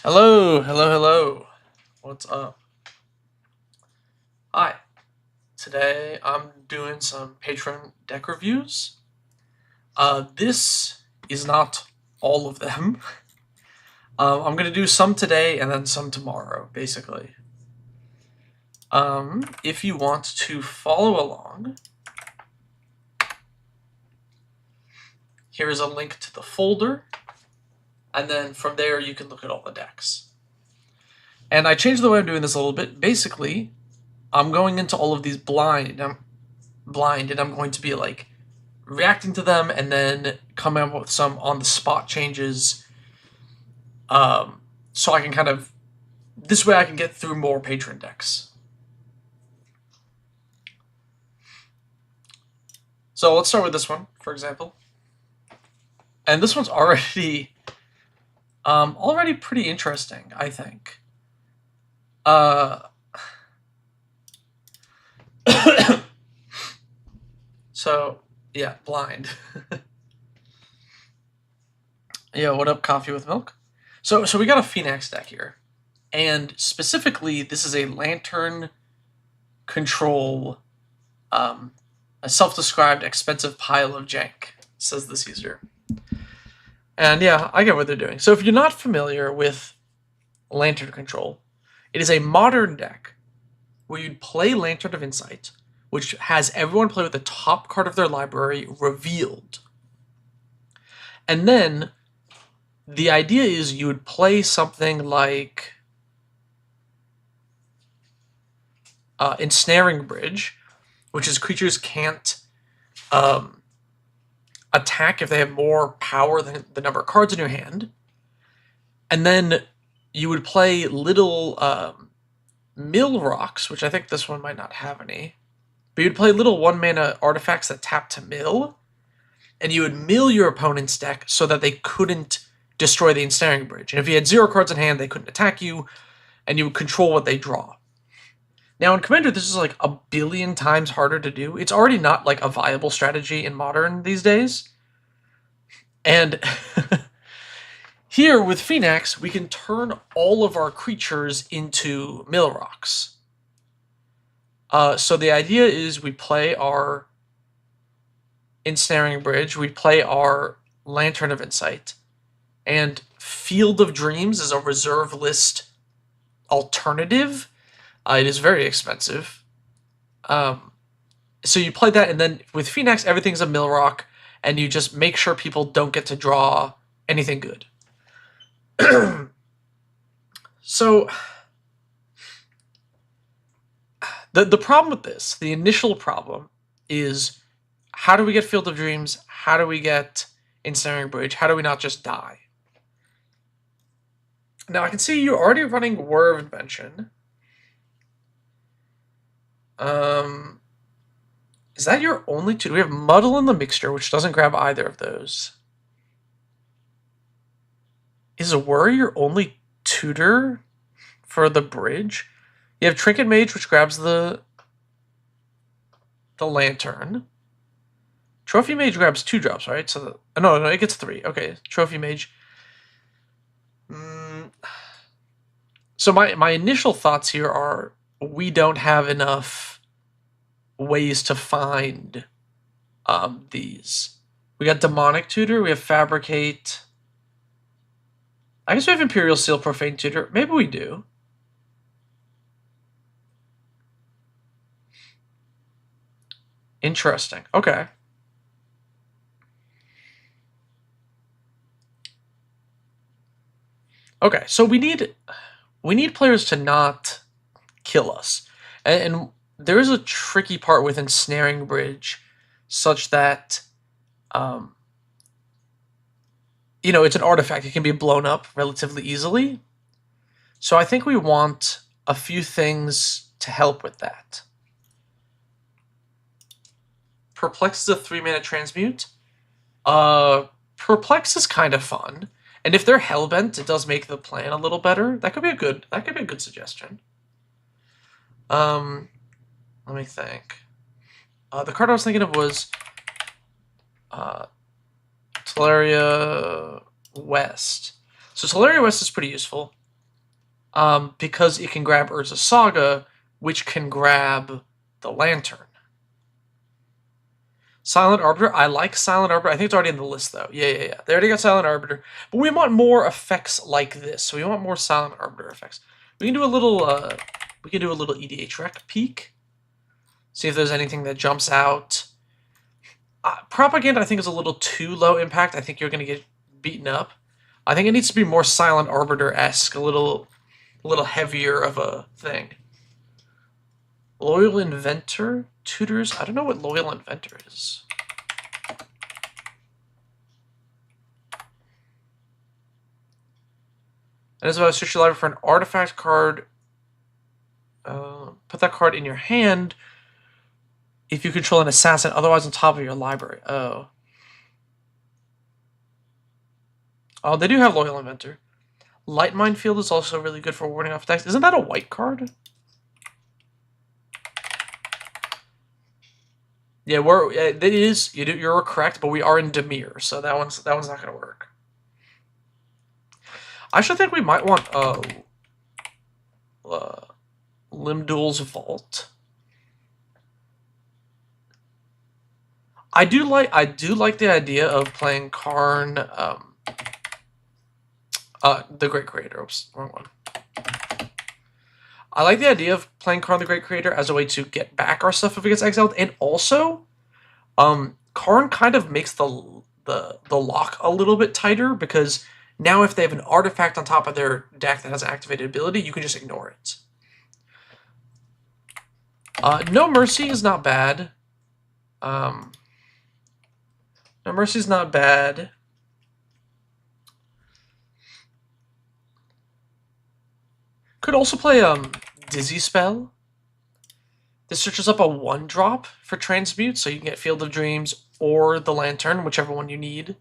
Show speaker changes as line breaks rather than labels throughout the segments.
Hello, hello, hello. What's up? Hi. Today I'm doing some Patron deck reviews. This is not all of them. I'm gonna do some today and then some tomorrow, basically. If you want to follow along, here's a link to the folder, and then from there you can look at all the decks. And I changed the way I'm doing this a little bit. Basically, I'm going into all of these blind, and I'm going to be like reacting to them and then coming up with some on-the-spot changes. So I can kind of, this way I can get through more Patron decks. So let's start with this one, for example. And this one's already pretty interesting, I think. So, yeah, blind. Yeah, what up, coffee with milk? So we got a Phoenix deck here. And specifically, this is a Lantern control, a self-described expensive pile of jank, says this user. And yeah, I get what they're doing. So if you're not familiar with Lantern control, it is a modern deck where you'd play Lantern of Insight, which has everyone play with the top card of their library revealed. And then the idea is you would play something like Ensnaring Bridge, which is creatures can't attack if they have more power than the number of cards in your hand. And then you would play little mill rocks, which I think this one might not have any. But you'd play little 1-mana artifacts that tap to mill, and you would mill your opponent's deck so that they couldn't destroy the Ensnaring Bridge. And if you had 0 cards in hand, they couldn't attack you, and you would control what they draw. Now in Commander, this is like 1 billion times harder to do. It's already not like a viable strategy in Modern these days. And here with Phoenix, we can turn all of our creatures into mill rocks. So the idea is we play our Ensnaring Bridge, we play our Lantern of Insight, and Field of Dreams is a reserve list alternative. It is very expensive. So you play that, and then with Phoenix, everything's a mill rock, and you just make sure people don't get to draw anything good. So the problem with this, the initial problem, is how do we get Field of Dreams? How do we get Ensnaring Bridge? How do we not just die? Now I can see you're already running Whir of Invention. Is that your only two? We have Muddle in the Mixture, which doesn't grab either of those. Is a Whir your only tutor for the bridge? You have Trinket Mage, which grabs the Lantern. Trophy Mage grabs 2 drops, right? So no, it gets 3. Okay, Trophy Mage. So my initial thoughts here are we don't have enough ways to find these. We got Demonic Tutor, we have Fabricate. I guess we have Imperial Seal, Profane Tutor. Maybe we do. Interesting. Okay. Okay, so we need players to not kill us. And there is a tricky part with Ensnaring Bridge such that it's an artifact. It can be blown up relatively easily. So I think we want a few things to help with that. Perplex is a 3-mana transmute. Perplex is kind of fun. And if they're Hellbent, it does make the plan a little better. That could be a good suggestion. Let me think. The card I was thinking of was Teleria West. So Teleria West is pretty useful. because it can grab Urza Saga, which can grab the Lantern. Silent Arbiter, I like Silent Arbiter. I think it's already in the list, though. Yeah. They already got Silent Arbiter. But we want more effects like this. So we want more Silent Arbiter effects. We can do a little, EDH Rec peek. See if there's anything that jumps out. Propaganda, I think, is a little too low impact. I think you're going to get beaten up. I think it needs to be more Silent Arbiter-esque, a little heavier of a thing. Loyal Inventor? Tutors? I don't know what Loyal Inventor is. That is about to search your library for an artifact card. Put that card in your hand if you control an assassin, otherwise on top of your library. Oh, they do have Loyal Inventor. Light Minefield is also really good for warding off attacks. Isn't that a white card? Yeah, it is. You're correct, but we are in Dimir, so that one's not going to work. I should think we might want Limdul's Vault. I do like the idea of playing Karn, the Great Creator. Oops, wrong one. I like the idea of playing Karn the Great Creator as a way to get back our stuff if it gets exiled, and also, Karn kind of makes the lock a little bit tighter, because now if they have an artifact on top of their deck that has an activated ability, you can just ignore it. No Mercy is not bad. No Mercy is not bad. Could also play Dizzy Spell. This searches up a 1-drop for Transmute, so you can get Field of Dreams or the Lantern, whichever one you need.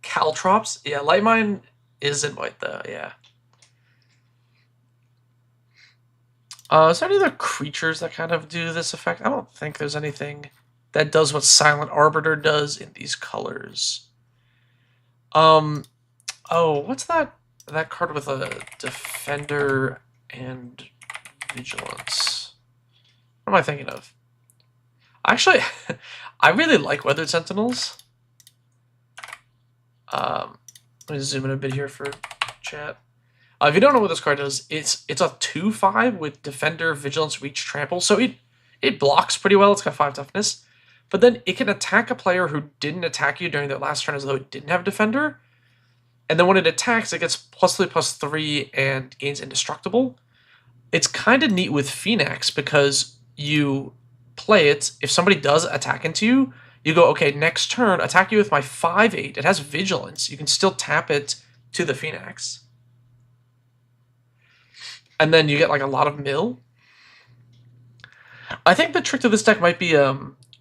Caltrops, yeah, Lightmine isn't white though, yeah. Is there any other creatures that kind of do this effect? I don't think there's anything that does what Silent Arbiter does in these colors. Oh, what's that card with a Defender and Vigilance? What am I thinking of? Actually, I really like Weathered Sentinels. Let me zoom in a bit here for chat. If you don't know what this card does, it's a 2/5 with Defender, Vigilance, Reach, Trample. So it blocks pretty well. It's got 5 toughness. But then it can attack a player who didn't attack you during their last turn as though it didn't have Defender. And then when it attacks, it gets +3/+3 and gains Indestructible. It's kind of neat with Phoenix because you play it. If somebody does attack into you, you go, okay, next turn, attack you with my 5/8. It has Vigilance. You can still tap it to the Phoenix. And then you get like a lot of mill. I think the trick to this deck might be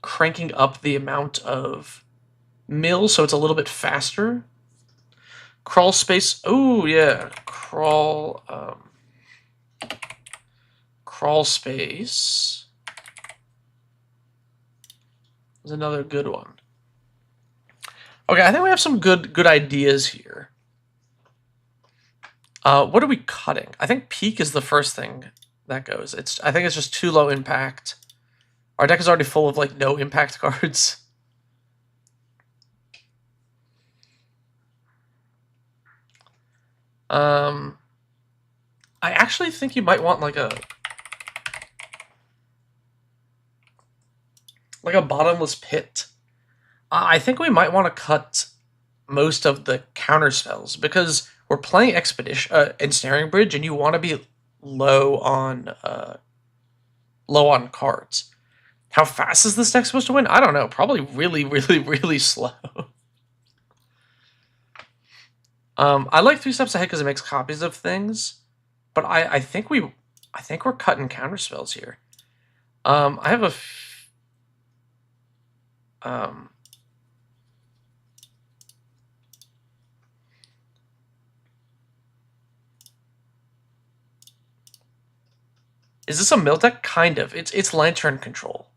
cranking up the amount of mill so it's a little bit faster. Crawl space. Oh yeah, crawl space is another good one. Okay, I think we have some good ideas here. What are we cutting? I think Peak is the first thing that goes. I think it's just too low impact. Our deck is already full of like no impact cards. I actually think you might want like a bottomless pit. I think we might want to cut most of the counter spells because we're playing Expedition Ensnaring Bridge, and you want to be low on cards. How fast is this deck supposed to win? I don't know. Probably really slow. I like 3 steps ahead because it makes copies of things, but I think we're cutting counter spells here. I have a Is this a mill deck? Kind of. It's Lantern Control.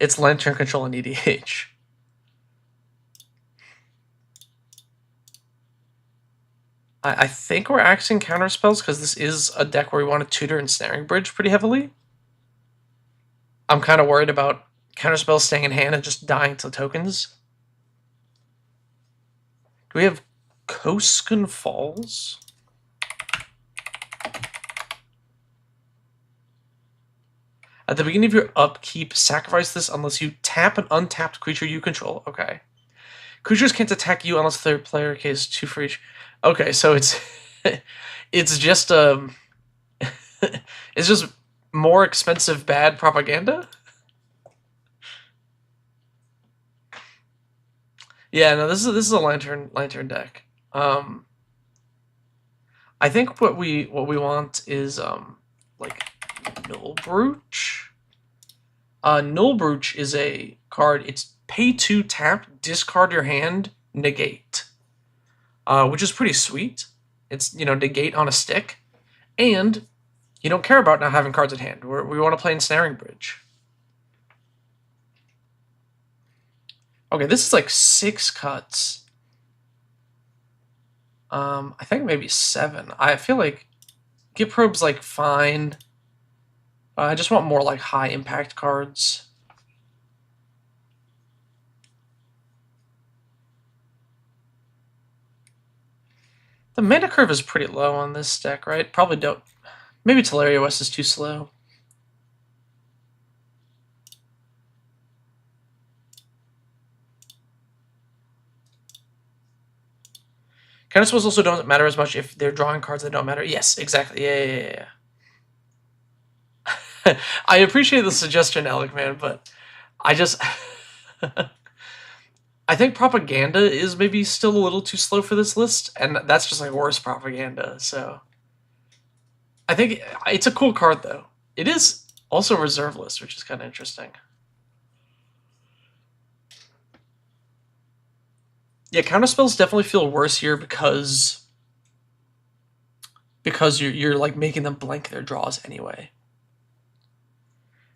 It's Lantern Control in EDH. I think we're axing counter spells because this is a deck where we want to tutor and Snaring Bridge pretty heavily. I'm kind of worried about counter spells staying in hand and just dying to tokens. Do we have Koskan Falls? At the beginning of your upkeep, sacrifice this unless you tap an untapped creature you control. Okay. Creatures can't attack you unless their player casts 2 for each. Okay, so it's it's just it's just more expensive bad propaganda. Yeah, no, this is a lantern deck. I think what we want is like Nullbrooch. Nullbrooch is a card. It's pay 2 tap, discard your hand, negate. Which is pretty sweet. It's, negate on a stick. And you don't care about not having cards at hand. We want to play Ensnaring Bridge. Okay, this is like 6 cuts. I think maybe 7. I feel like Git Probe's like fine. I just want more like high impact cards. The mana curve is pretty low on this deck, right? Probably don't. Maybe Teleria West is too slow. Counter spells also don't matter as much if they're drawing cards that don't matter. Yes, exactly. Yeah. I appreciate the suggestion, Alec, man, but I just... I think propaganda is maybe still a little too slow for this list, and that's just like worse propaganda, so... I think it's a cool card, though. It is also reserve list, which is kind of interesting. Yeah, counterspells definitely feel worse here because you're like making them blank their draws anyway.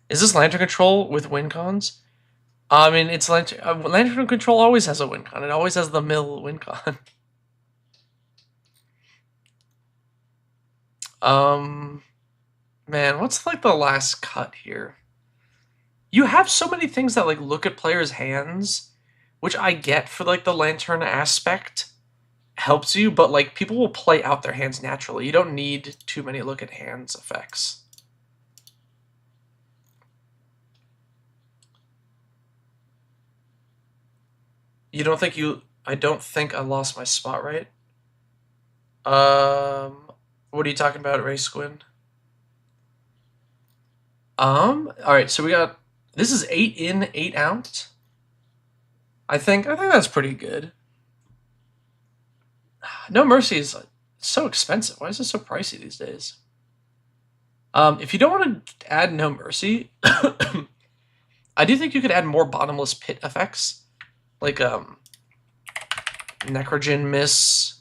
Is this Lantern Control with win cons? I mean, it's Lantern Control always has a win con. It always has the mill win con. Man, what's like the last cut here? You have so many things that like look at players' hands, which I get for like the Lantern aspect helps you, but like people will play out their hands naturally. You don't need too many look at hands effects. You don't think you... I don't think I lost my spot, right? What are you talking about, Ray Squin? Alright, so we got... This is 8 in, 8 out. I think that's pretty good. No Mercy is so expensive. Why is it so pricey these days? If you don't want to add No Mercy, I do think you could add more Bottomless Pit effects. Like, Necrogen Miss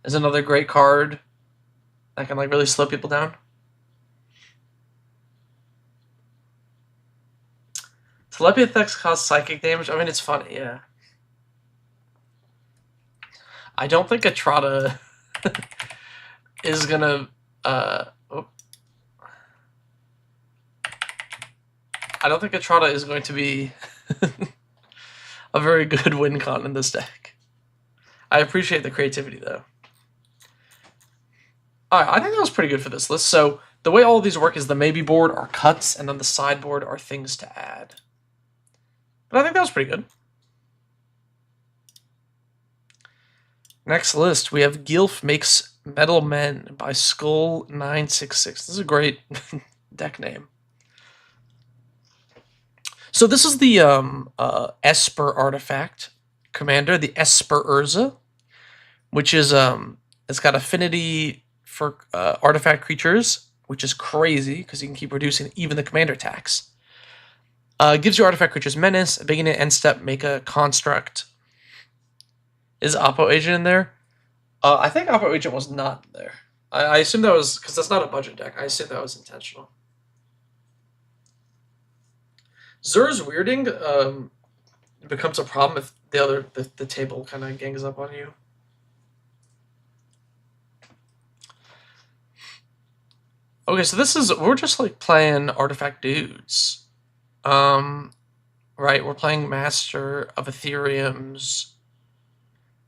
is another great card that can, like, really slow people down. Telepathy effects cause psychic damage. I mean, it's funny, yeah. I don't think Atrata is gonna, I don't think Atrata is going to be a very good win con in this deck. I appreciate the creativity, though. Alright, I think that was pretty good for this list. So, the way all of these work is the maybe board are cuts, and then the sideboard are things to add. But I think that was pretty good. Next list, we have Gilf Makes Metal Men by Skull966. This is a great deck name. So this is the Esper artifact commander, the Esper Urza, which is it's got affinity for artifact creatures, which is crazy because you can keep reducing even the commander attacks. Gives your artifact creatures menace. Beginning and end step, make a construct. Is Oppo Agent in there? I think Oppo Agent was not there. I assume that was because that's not a budget deck. I assume that was intentional. Zur's weirding becomes a problem if the table kind of gangs up on you. Okay, so we're just like playing artifact dudes. Right, we're playing Master of Ethereum's.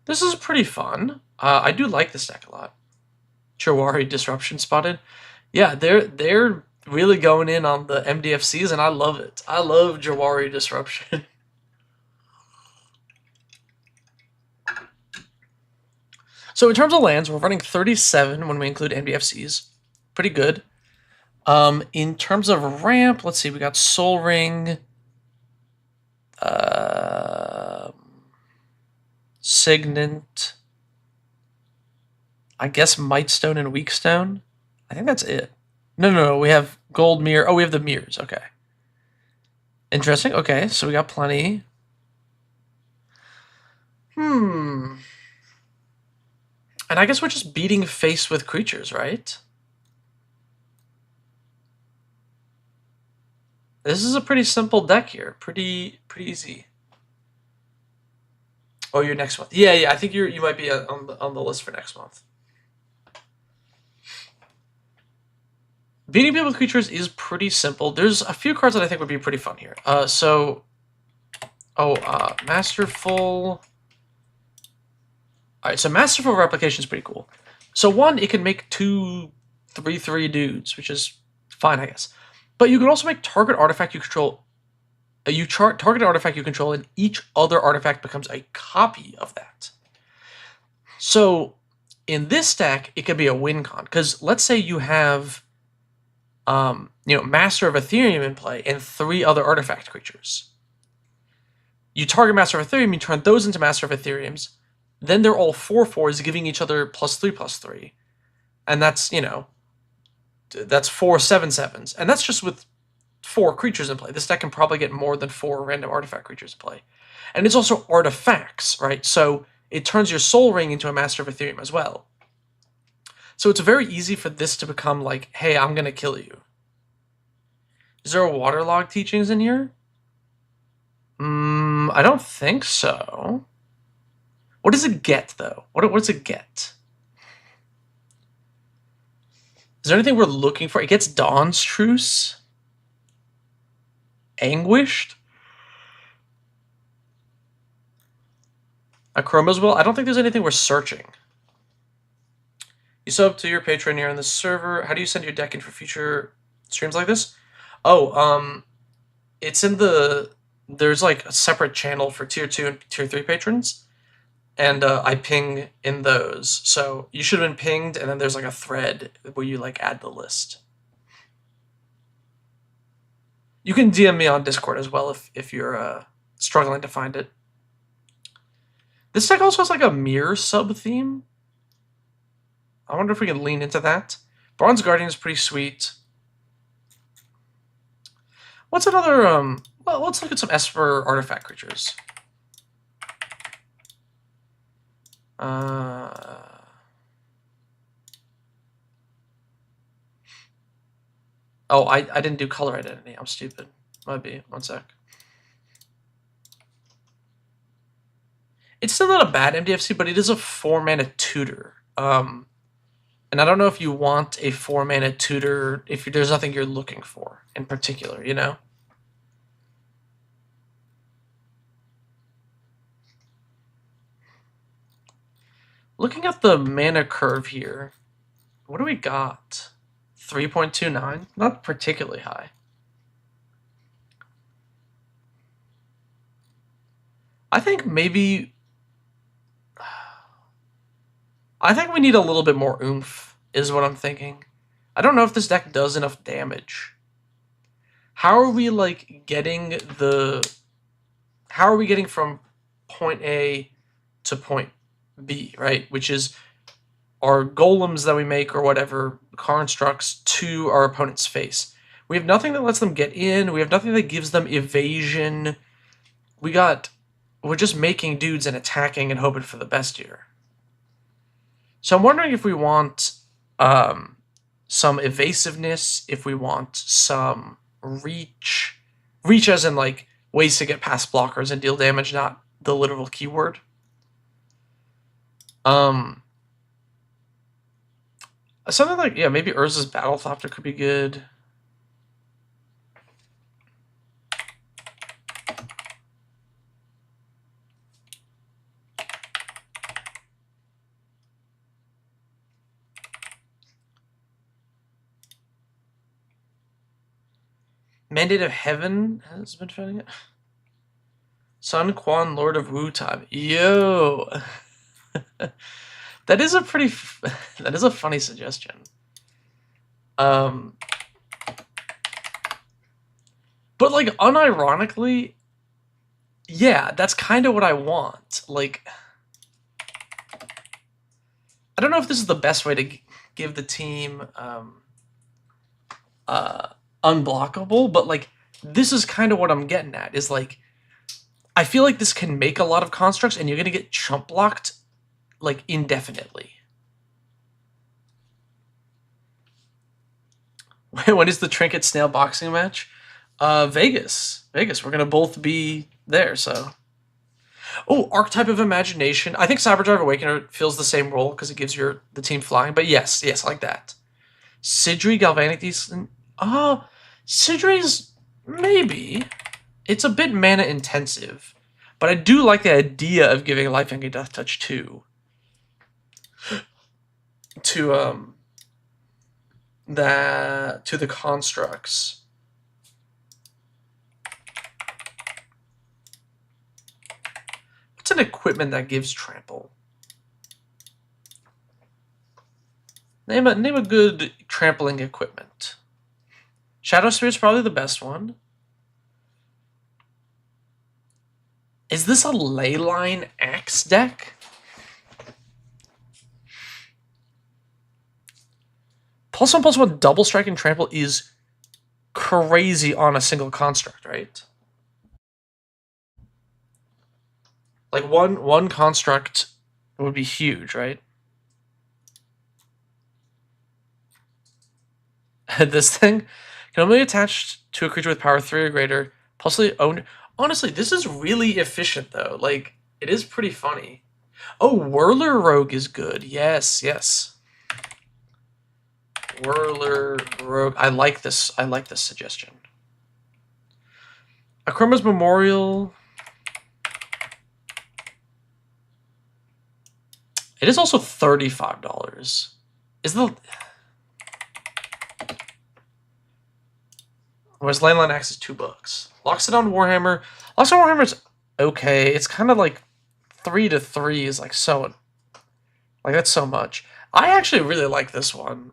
This is pretty fun. I do like this deck a lot. Chawari Disruption spotted. Yeah, they're really going in on the MDFCs, and I love it. I love Jawari Disruption. So in terms of lands, we're running 37 when we include MDFCs. Pretty good. In terms of ramp, let's see, we got Soul Ring, Signant, I guess Mightstone and Weakstone. I think that's it. No, we have Gold Mirror. Oh, we have the mirrors. Okay. Interesting. Okay, so we got plenty. And I guess we're just beating face with creatures, right? This is a pretty simple deck here. Pretty easy. Oh, you're next month. Yeah. I think you might be on the list for next month. Beating people with creatures is pretty simple. There's a few cards that I think would be pretty fun here. Masterful. Alright, so Masterful Replication is pretty cool. So one, it can make 2 3/3 dudes, which is fine, I guess. But you can also make target artifact you control. Target artifact you control, and each other artifact becomes a copy of that. So in this stack, it could be a win con, because let's say you have Master of Ethereum in play and 3 other artifact creatures. You target Master of Ethereum, you turn those into Master of Ethereums, then they're all 4/4s, giving each other +3/+3. And that's, that's 4 7/7s. And that's just with 4 creatures in play. This deck can probably get more than 4 random artifact creatures in play. And it's also artifacts, right? So it turns your Soul Ring into a Master of Ethereum as well. So it's very easy for this to become like, hey, I'm going to kill you. Is there a Waterlog Teachings in here? I don't think so. What does it get, though? What does it get? Is there anything we're looking for? It gets Dawn's Truce? Anguished? Chroma's Will? I don't think there's anything we're searching. You sub to your Patron here on the server. How do you send your deck in for future streams like this? Oh, it's in there's like a separate channel for tier 2 and tier 3 patrons. And I ping in those. So you should have been pinged, and then there's like a thread where you like add the list. You can DM me on Discord as well if you're struggling to find it. This deck also has like a mirror sub-theme. I wonder if we can lean into that. Bronze Guardian is pretty sweet. What's another, well, let's look at some Esper artifact creatures. Oh, I didn't do color identity. I'm stupid. Might be. One sec. It's still not a bad MDFC, but it is a 4-mana tutor. And I don't know if you want a 4-mana tutor if there's nothing you're looking for in particular, you know? Looking at the mana curve here, what do we got? 3.29? Not particularly high. I think maybe... I think we need a little bit more oomph, is what I'm thinking. I don't know if this deck does enough damage. How are we, like, getting the... How are we getting from point A to point B, right? Which is our golems that we make or whatever, constructs, to our opponent's face. We have nothing that lets them get in. We have nothing that gives them evasion. We're just making dudes and attacking and hoping for the best here. So I'm wondering if we want some evasiveness, if we want some reach. Reach as in, like, ways to get past blockers and deal damage, not the literal keyword. Something like, yeah, maybe Urza's Battlethopter could be good. Mandate of Heaven has been fighting it. Sun Quan, Lord of Wu Time. Yo! That is a pretty... that is a funny suggestion. But, like, unironically, yeah, that's kind of what I want. Like, I don't know if this is the best way to give the team unblockable, but, like, this is kind of what I'm getting at, is, like, I feel like this can make a lot of constructs, and you're going to get chump blocked, like, indefinitely. When is the Trinket Snail boxing match? Vegas. Vegas. We're going to both be there, so. Oh, Archetype of Imagination. I think Cyberdrive Awakener fills the same role because it gives the team flying, but yes, like that. Sidri, Galvanic Decent. Sidri's maybe. It's a bit mana intensive, but I do like the idea of giving Lifelink and Death Touch too. To the constructs. What's an equipment that gives trample? Name a good trampling equipment. Shadow Spear is probably the best one. Is this a Leyline Axe deck? +1/+1 double strike and trample is crazy on a single construct, right? Like one construct would be huge, right? This thing can only be attached to a creature with power 3 or greater, possibly owned. Honestly, this is really efficient though. Like, it is pretty funny. Oh, Whirler Rogue is good. Yes. Whirler Rogue. I like this suggestion. Akroma's Memorial. It is also $35. Is the... Whereas Landline Axe is $2. Loxodon Warhammer. Loxodon Warhammer is okay. It's kind of like 3 to 3 is like so... Like, that's so much. I actually really like this one.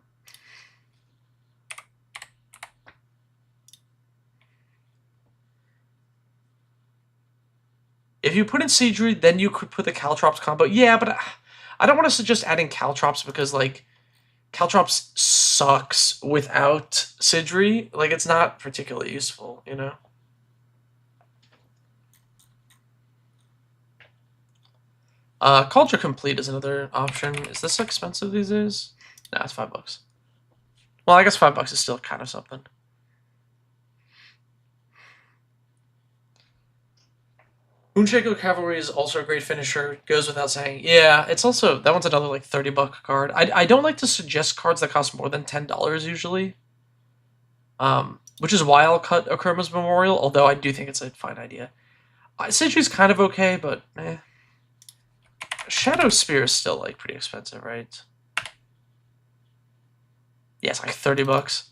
If you put in Seedry, then you could put the Caltrops combo. Yeah, but I don't want to suggest adding Caltrops because, like, Caltrops sucks without Sidri. Like, it's not particularly useful, you know? Culture Complete is another option. Is this expensive these days? Nah, it's $5. Well, I guess $5 is still kind of something. Moonshaker Cavalry is also a great finisher. Goes without saying. Yeah, it's also... That one's another, like, $30 card. I don't like to suggest cards that cost more than $10 usually. Which is why I'll cut Akroma's Memorial, although I do think it's a fine idea. Sidri's kind of okay, but eh. Shadow Spear is still, like, pretty expensive, right? Yeah, it's like $30.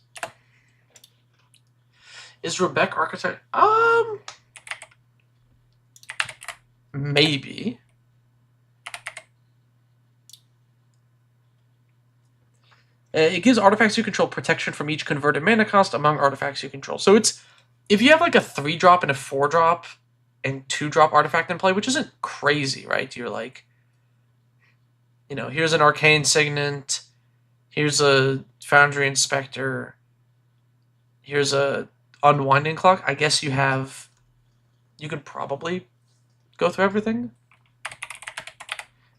Is Rebecca Archetype? Maybe. It gives artifacts you control protection from each converted mana cost among artifacts you control. So it's... If you have, like, a 3-drop and a 4-drop and 2-drop artifact in play, which isn't crazy, right? You're like... You know, here's an Arcane Signet. Here's a Foundry Inspector. Here's a Unwinding Clock. I guess you have... You could probably go through everything.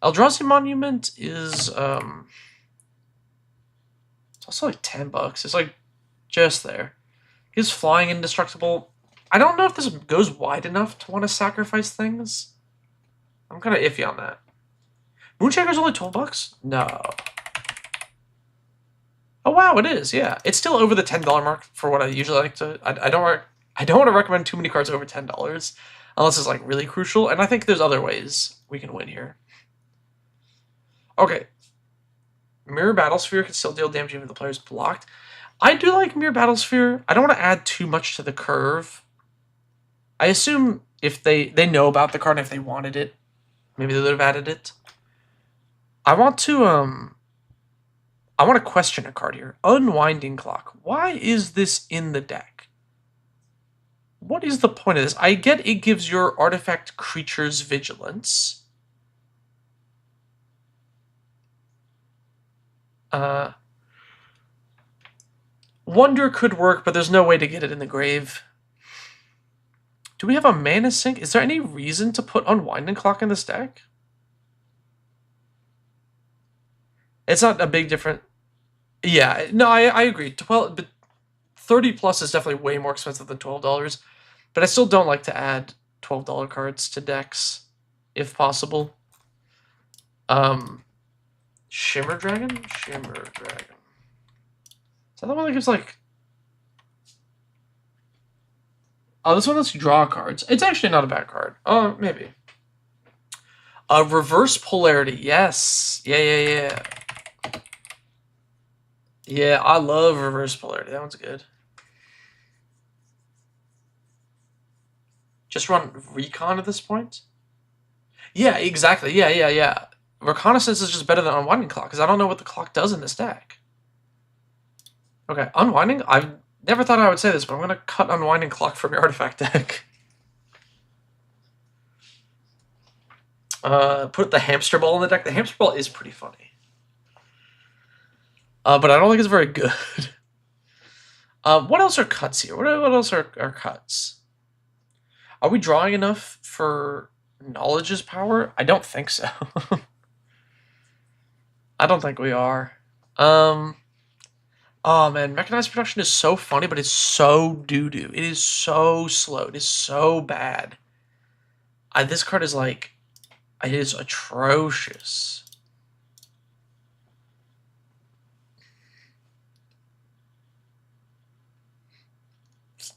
Eldrazi Monument is... It's also like $10. It's like just there. Gives flying indestructible. I don't know if this goes wide enough to want to sacrifice things. I'm kind of iffy on that. Moonshaker's only $12? No. Oh wow, it is. Yeah, it's still over the $10 mark for what I usually like to. I don't want to recommend too many cards over $10 unless it's like really crucial. And I think there's other ways we can win here. Okay, Mirror Battlesphere can still deal damage even if the player's blocked. I do like Mirror Battlesphere. I don't want to add too much to the curve. I assume if they know about the card and if they wanted it, maybe they would have added it. I want to question a card here. Unwinding Clock. Why is this in the deck? What is the point of this? I get it gives your artifact creatures vigilance. Wonder could work, but there's no way to get it in the grave. Do we have a mana sink? Is there any reason to put Unwinding Clock in this deck? It's not a big difference. Yeah, no, I agree. 12, but 30 plus is definitely way more expensive than $12. But I still don't like to add $12 cards to decks, if possible. Shimmer Dragon? Shimmer Dragon. Is that the one that gives like... Oh, this one lets you draw cards. It's actually not a bad card. Oh, maybe. Reverse Polarity. Yes. Yeah. Yeah, I love Reverse Polarity. That one's good. Just run Recon at this point? Yeah, exactly. Yeah. Reconnaissance is just better than Unwinding Clock, because I don't know what the clock does in this deck. Okay, Unwinding? I never thought I would say this, but I'm going to cut Unwinding Clock from your artifact deck. Put the Hamster Ball in the deck. The Hamster Ball is pretty funny. But I don't think it's very good. What else are cuts here? What else are cuts? Are we drawing enough for Knowledge's power? I don't think so. I don't think we are. Oh man, Mechanized Production is so funny, but it's so doo-doo. It is so slow. It is so bad. This card is like... It is atrocious.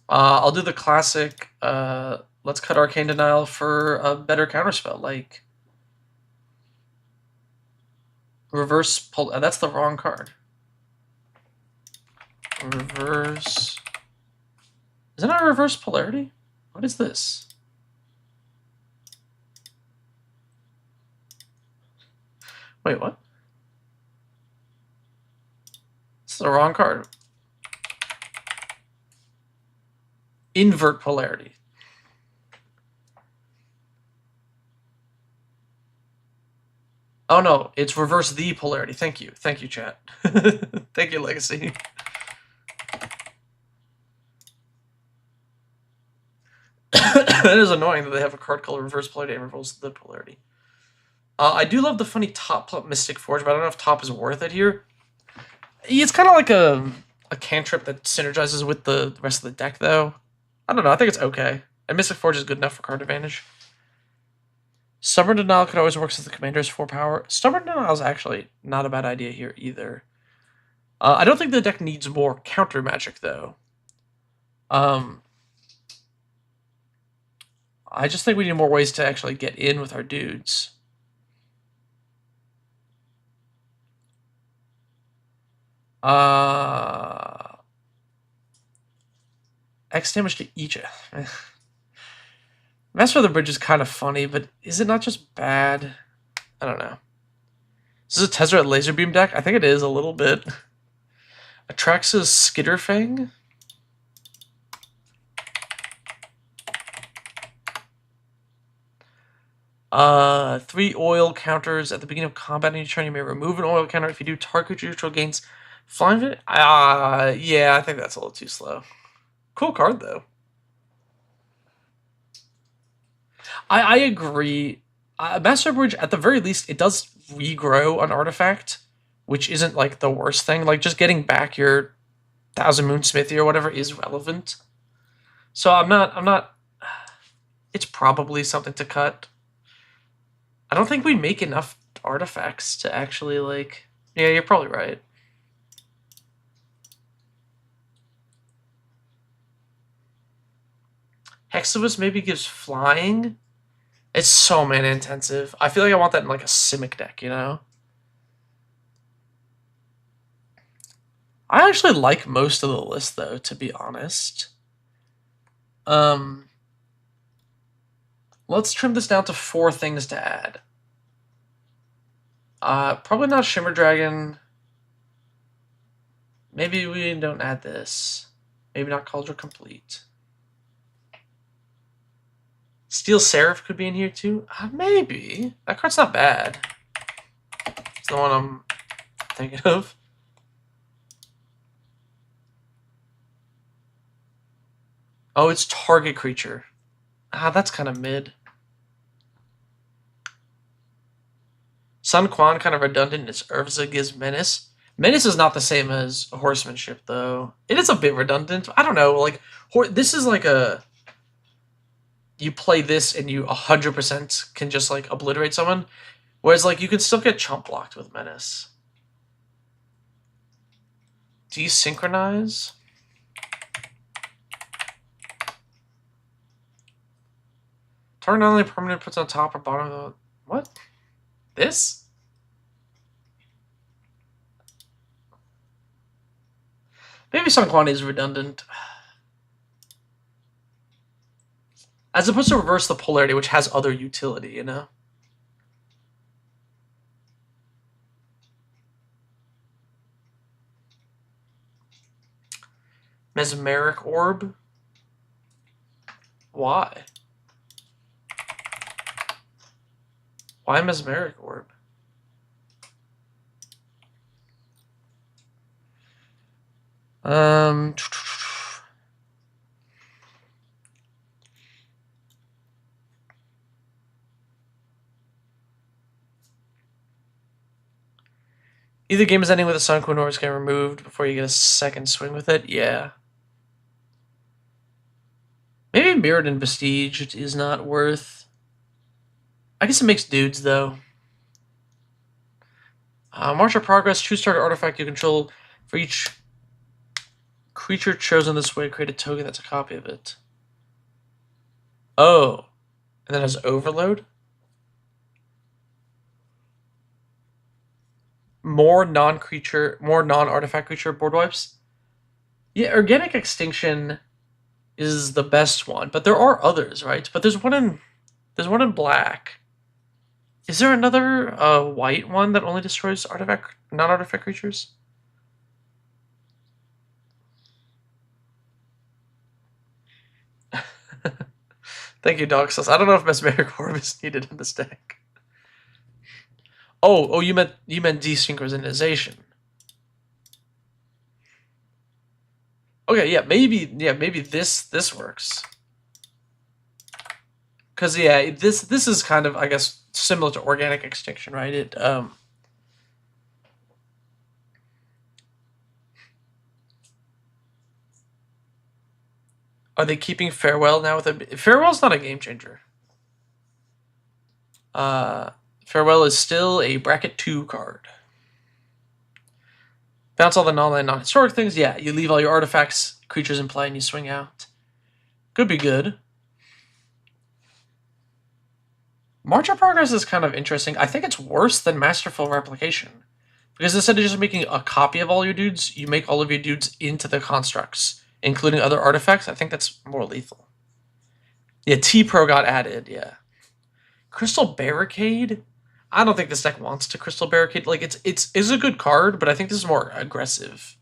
I'll do the classic, let's cut Arcane Denial for a better counterspell, like... Reverse... that's the wrong card. Reverse... Is it not a Reverse Polarity? What is this? Wait, what? This is the wrong card. Invert Polarity. Oh no, it's Reverse the Polarity. Thank you, chat. Thank you, Legacy. That is annoying that they have a card called Reverse Polarity and Reverse the Polarity. I do love the funny top Mystic Forge, but I don't know if top is worth it here. It's kind of like a cantrip that synergizes with the rest of the deck, though. I don't know, I think it's okay. And Mystic Forge is good enough for card advantage. Stubborn Denial could always work since the commander is 4 power. Stubborn Denial is actually not a bad idea here either. I don't think the deck needs more counter magic, though. I just think we need more ways to actually get in with our dudes. X damage to each. Master of the Bridge is kind of funny, but is it not just bad? I don't know. Is this a Tezzeret Laser Beam deck? I think it is a little bit. Atraxa's Skitterfang? Three oil counters at the beginning of combat. Any turn you may remove an oil counter. If you do, target neutral gains flying. Yeah, I think that's a little too slow. Cool card though. I agree. Master Bridge, at the very least, it does regrow an artifact, which isn't like the worst thing. Like just getting back your 1000 Moon Smithy or whatever is relevant. So I'm not. It's probably something to cut. I don't think we make enough artifacts to actually like. Yeah, you're probably right. Hexabus maybe gives flying. It's so mana intensive. I feel like I want that in like a Simic deck, you know? I actually like most of the list though, to be honest. Let's trim this down to 4 things to add. Probably not Shimmer Dragon. Maybe we don't add this. Maybe not Cauldron Complete. Steel Seraph could be in here too. Maybe. That card's not bad. It's the one I'm thinking of. Oh, it's target creature. That's kind of mid. Sun Quan kind of redundant. It's Urza gives Menace. Menace is not the same as Horsemanship, though. It is a bit redundant. I don't know. Like, this is like a... You play this and you 100% can just, like, obliterate someone. Whereas, like, you can still get chump blocked with Menace. Desynchronize? Target not only permanent puts on top or bottom of the... What? This? Maybe Sun Quan is redundant. As opposed to reverse the polarity, which has other utility, you know? Mesmeric Orb? Why? Why Mesmeric Orb? Either game is ending with a Sun Quan or it's getting removed before you get a second swing with it. Yeah. Maybe Mirrored and Vestige is not worth... I guess it makes dudes, though. March of Progress. Choose target artifact you control. For each creature chosen this way, create a token that's a copy of it. Oh. And then it has Overload? More non-artifact creature board wipes? Yeah, Organic Extinction is the best one, but there are others, right? But there's one in black. Is there another white one that only destroys non-artifact creatures? Thank you, Dog Sauce. I don't know if Mesmeric Orb is needed in this deck. Oh, you meant desynchronization. Okay, maybe this works. Because this is kind of, I guess, similar to Organic Extinction, right? It Are they keeping Farewell now with a... Farewell's not a game changer. Farewell is still a bracket 2 card. Bounce all the non-land, non-historic things. Yeah, you leave all your artifacts, creatures in play, and you swing out. Could be good. March of Progress is kind of interesting. I think it's worse than Masterful Replication. Because instead of just making a copy of all your dudes, you make all of your dudes into the constructs, including other artifacts. I think that's more lethal. Yeah, T-Pro got added, yeah. Crystal Barricade? I don't think this deck wants to Crystal Barricade. Like, it's a good card, but I think this is more aggressive.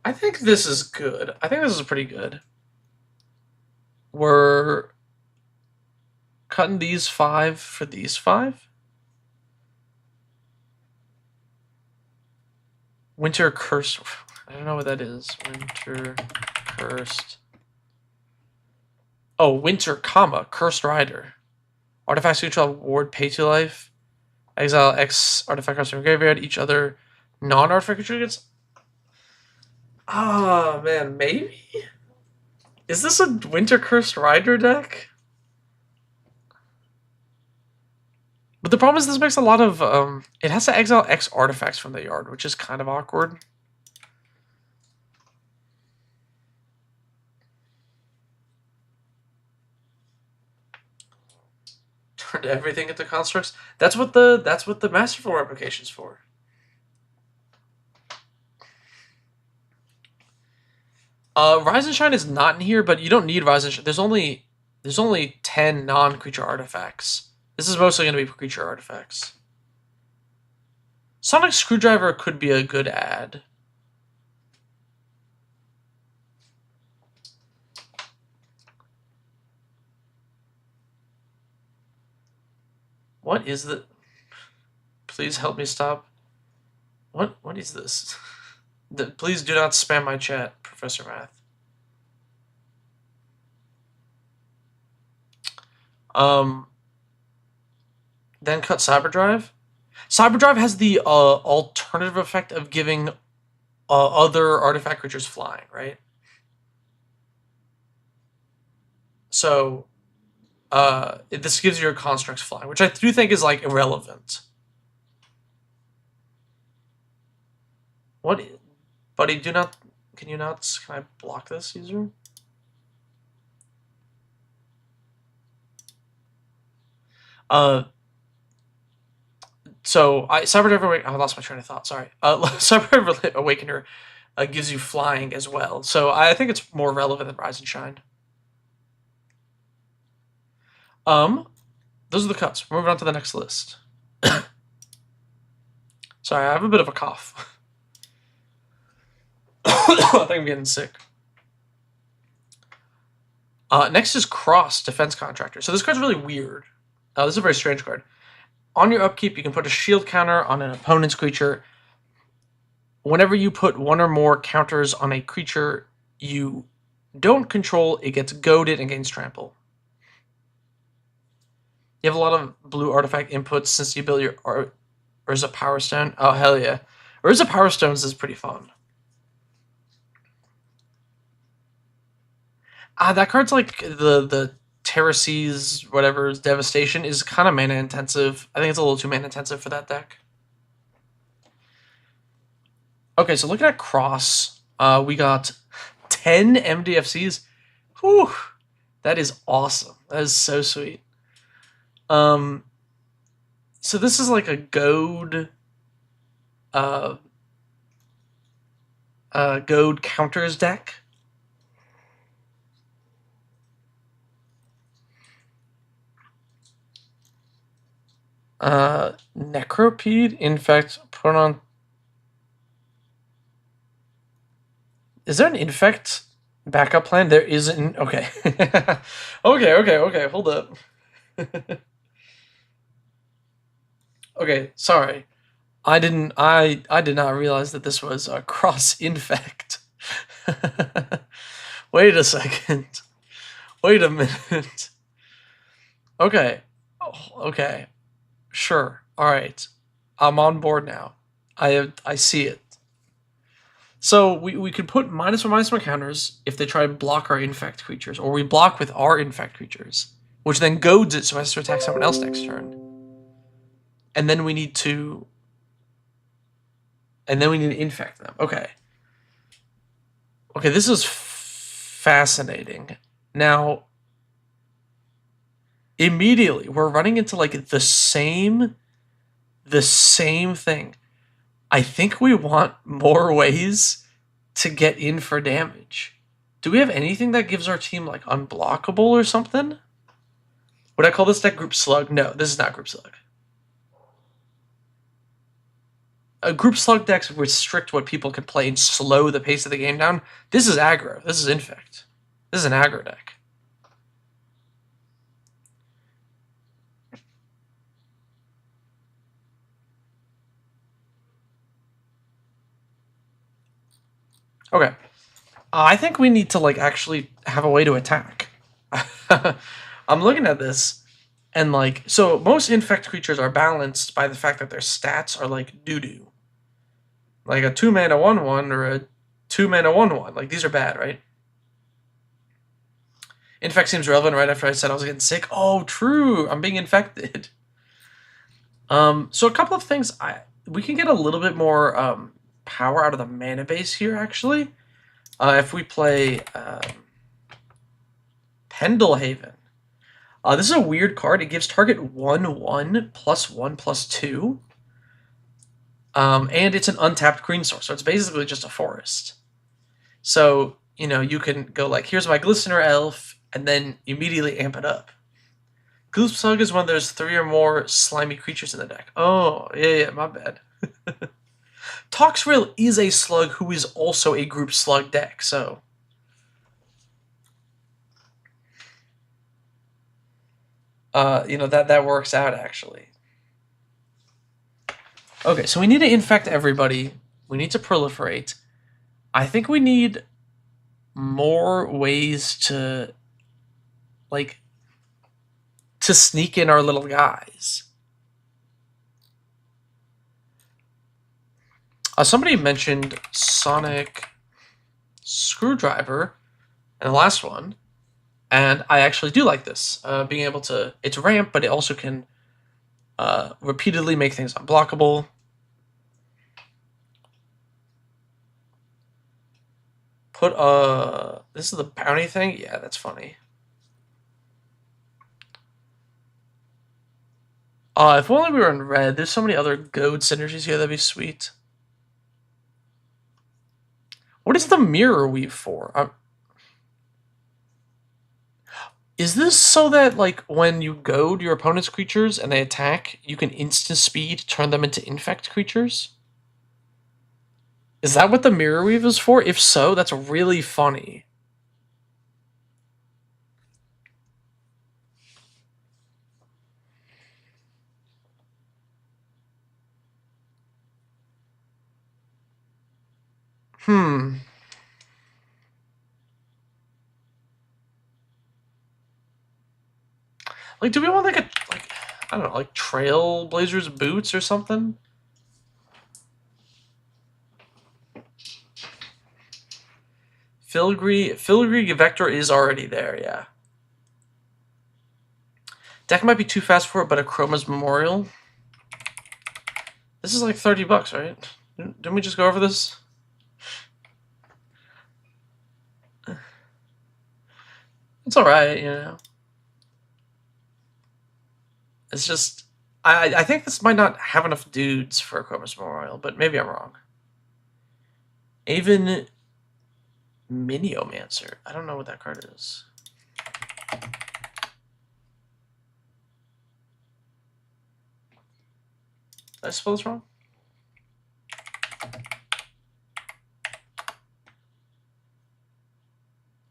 I think this is good. I think this is pretty good. We're cutting these 5 for these 5. Winter Cursed. I don't know what that is. Winter Cursed. Oh, Winter, Cursed Rider. Artifacts you control ward pay to life. Exile X artifact cards from your graveyard. Each other non-artifact creature gets... Ah, man, maybe? Is this a Winter Cursed Rider deck? But the problem is this makes a lot of, it has to exile X artifacts from the yard, which is kind of awkward. Turned everything into constructs. That's what the Masterful replication's for. Rise and Shine is not in here, but you don't need Rise and Shine. There's only 10 non-creature artifacts. This is mostly going to be creature artifacts. Sonic Screwdriver could be a good add. What is the... Please help me stop. What is this? Please do not spam my chat, Professor Math. Then cut Cyberdrive. Cyberdrive has the alternative effect of giving other artifact creatures flying, right? So, this gives your constructs flying, which I do think is, like, irrelevant. What? Buddy, do not... Can you not... Can I block this, user? So, Cyberdrive Awakener... I lost my train of thought, sorry. Cyberdrive Awakener gives you flying as well. So, I think it's more relevant than Rise and Shine. Those are the cuts. We're moving on to the next list. Sorry, I have a bit of a cough. I think I'm getting sick. Next is Cross, Defense Contractor. So this card's really weird. This is a very strange card. On your upkeep, you can put a shield counter on an opponent's creature. Whenever you put one or more counters on a creature you don't control, it gets goaded and gains trample. You have a lot of blue artifact inputs since you build your Urza Power Stone. Oh, hell yeah. Urza Power Stones is pretty fun. That card's like the Terraces, whatever's Devastation is kind of mana intensive. I think it's a little too mana intensive for that deck. Okay, so looking at Cross, we got 10 MDFCs. Whew, that is awesome. That is so sweet. So this is like a goad, goad counters deck. Necropede, infect, put on... Is there an infect backup plan? There isn't. Okay. okay, hold up. Okay, sorry. I did not realize that this was a cross infect. Wait a second. Wait a minute. Okay. Okay. Sure. All right. I'm on board now. I see it. So we could put -1/-1 counters if they try to block our infect creatures, or we block with our infect creatures, which then goads it so it has to attack someone else next turn. And then we need to infect them. Okay. Okay, this is fascinating. Now, immediately we're running into like the same thing. I think we want more ways to get in for damage. Do we have anything that gives our team like unblockable or something? Would I call this deck Group Slug? No, this is not Group Slug. Group Slug decks restrict what people can play and slow the pace of the game down. This is aggro. This is infect. This is an aggro deck. Okay. I think we need to like actually have a way to attack. I'm looking at this, and like, so most infect creatures are balanced by the fact that their stats are like doo-doo. Like a 2-mana 1/1 or a 2-mana 1/1. Like, these are bad, right? Infect seems relevant right after I said I was getting sick. Oh, true. I'm being infected. So a couple of things. We can get a little bit more power out of the mana base here, actually. If we play Pendelhaven. This is a weird card. It gives target 1/1 +1/+2. And it's an untapped green source, so it's basically just a forest. So, you can go like, here's my Glistener Elf, and then immediately amp it up. Gloop Slug is when there's 3 or more slimy creatures in the deck. Oh, yeah, my bad. Toxrill is a slug who is also a group slug deck, so... that works out, actually. Okay, so we need to infect everybody. We need to proliferate. I think we need more ways to, to sneak in our little guys. Somebody mentioned Sonic Screwdriver in the last one, and I actually do like this. Being able to... It's ramp, but it also can repeatedly make things unblockable. Put this is the bounty thing? Yeah, that's funny. If only we were in red. There's so many other goad synergies here, that'd be sweet. What is the mirror weave for? Is this so that, when you goad your opponent's creatures and they attack, you can instant speed turn them into infect creatures? Is that what the mirror weave is for? If so, that's really funny. Do we want I don't know, Trailblazers boots or something? Filigree Vector is already there, yeah. Deck might be too fast for it, but a Chroma's Memorial. This is like $30, right? Didn't we just go over this? It's alright, It's just... I think this might not have enough dudes for a Chroma's Memorial, but maybe I'm wrong. Even Miniomancer. I don't know what that card is. Did I spell this wrong?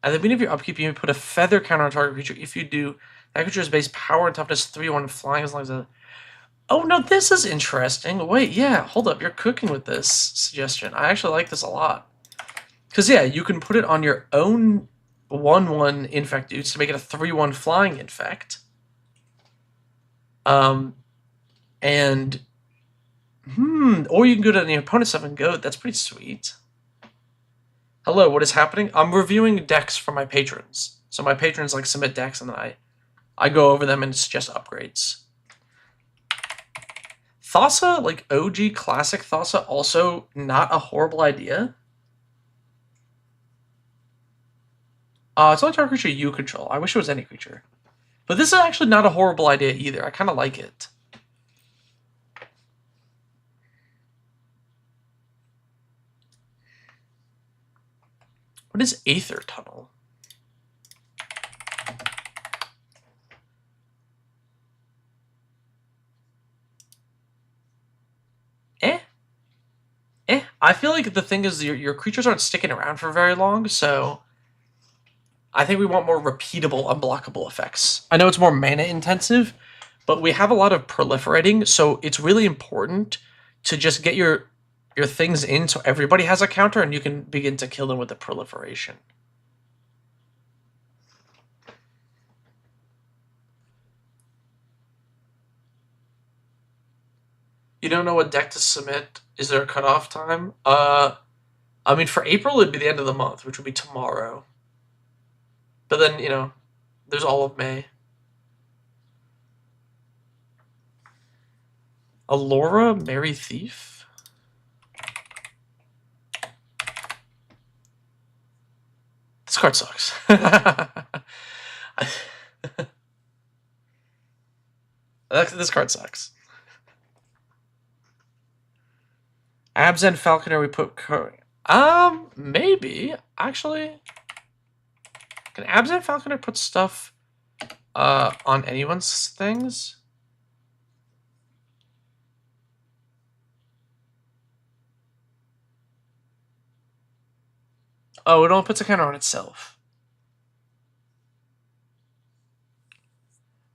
At the beginning of your upkeep, you may put a feather counter on target creature. If you do, that creature's base power and toughness 3/1 flying as long as a... Oh, no, this is interesting. Wait, yeah, hold up. You're cooking with this suggestion. I actually like this a lot. Because, yeah, you can put it on your own 1/1 infect dudes to make it a 3/1 flying infect. Or you can go to the opponent's 7 goat. That's pretty sweet. Hello, what is happening? I'm reviewing decks for my patrons. So my patrons submit decks and then I go over them and suggest upgrades. Thassa, OG classic Thassa, also not a horrible idea. It's only target creature you control. I wish it was any creature. But this is actually not a horrible idea either. I kind of like it. What is Aether Tunnel? I feel like the thing is your creatures aren't sticking around for very long, so I think we want more repeatable, unblockable effects. I know it's more mana intensive, but we have a lot of proliferating, so it's really important to just get your things in so everybody has a counter and you can begin to kill them with the proliferation. You don't know what deck to submit? Is there a cutoff time? I mean, for April, it'd be the end of the month, which would be tomorrow. But then, there's all of May. Allura, Merry Thief. This card sucks. This card sucks. Absent Falconer, we put... maybe. Actually... Can Absent Falconer put stuff on anyone's things? Oh, it only puts a counter on itself.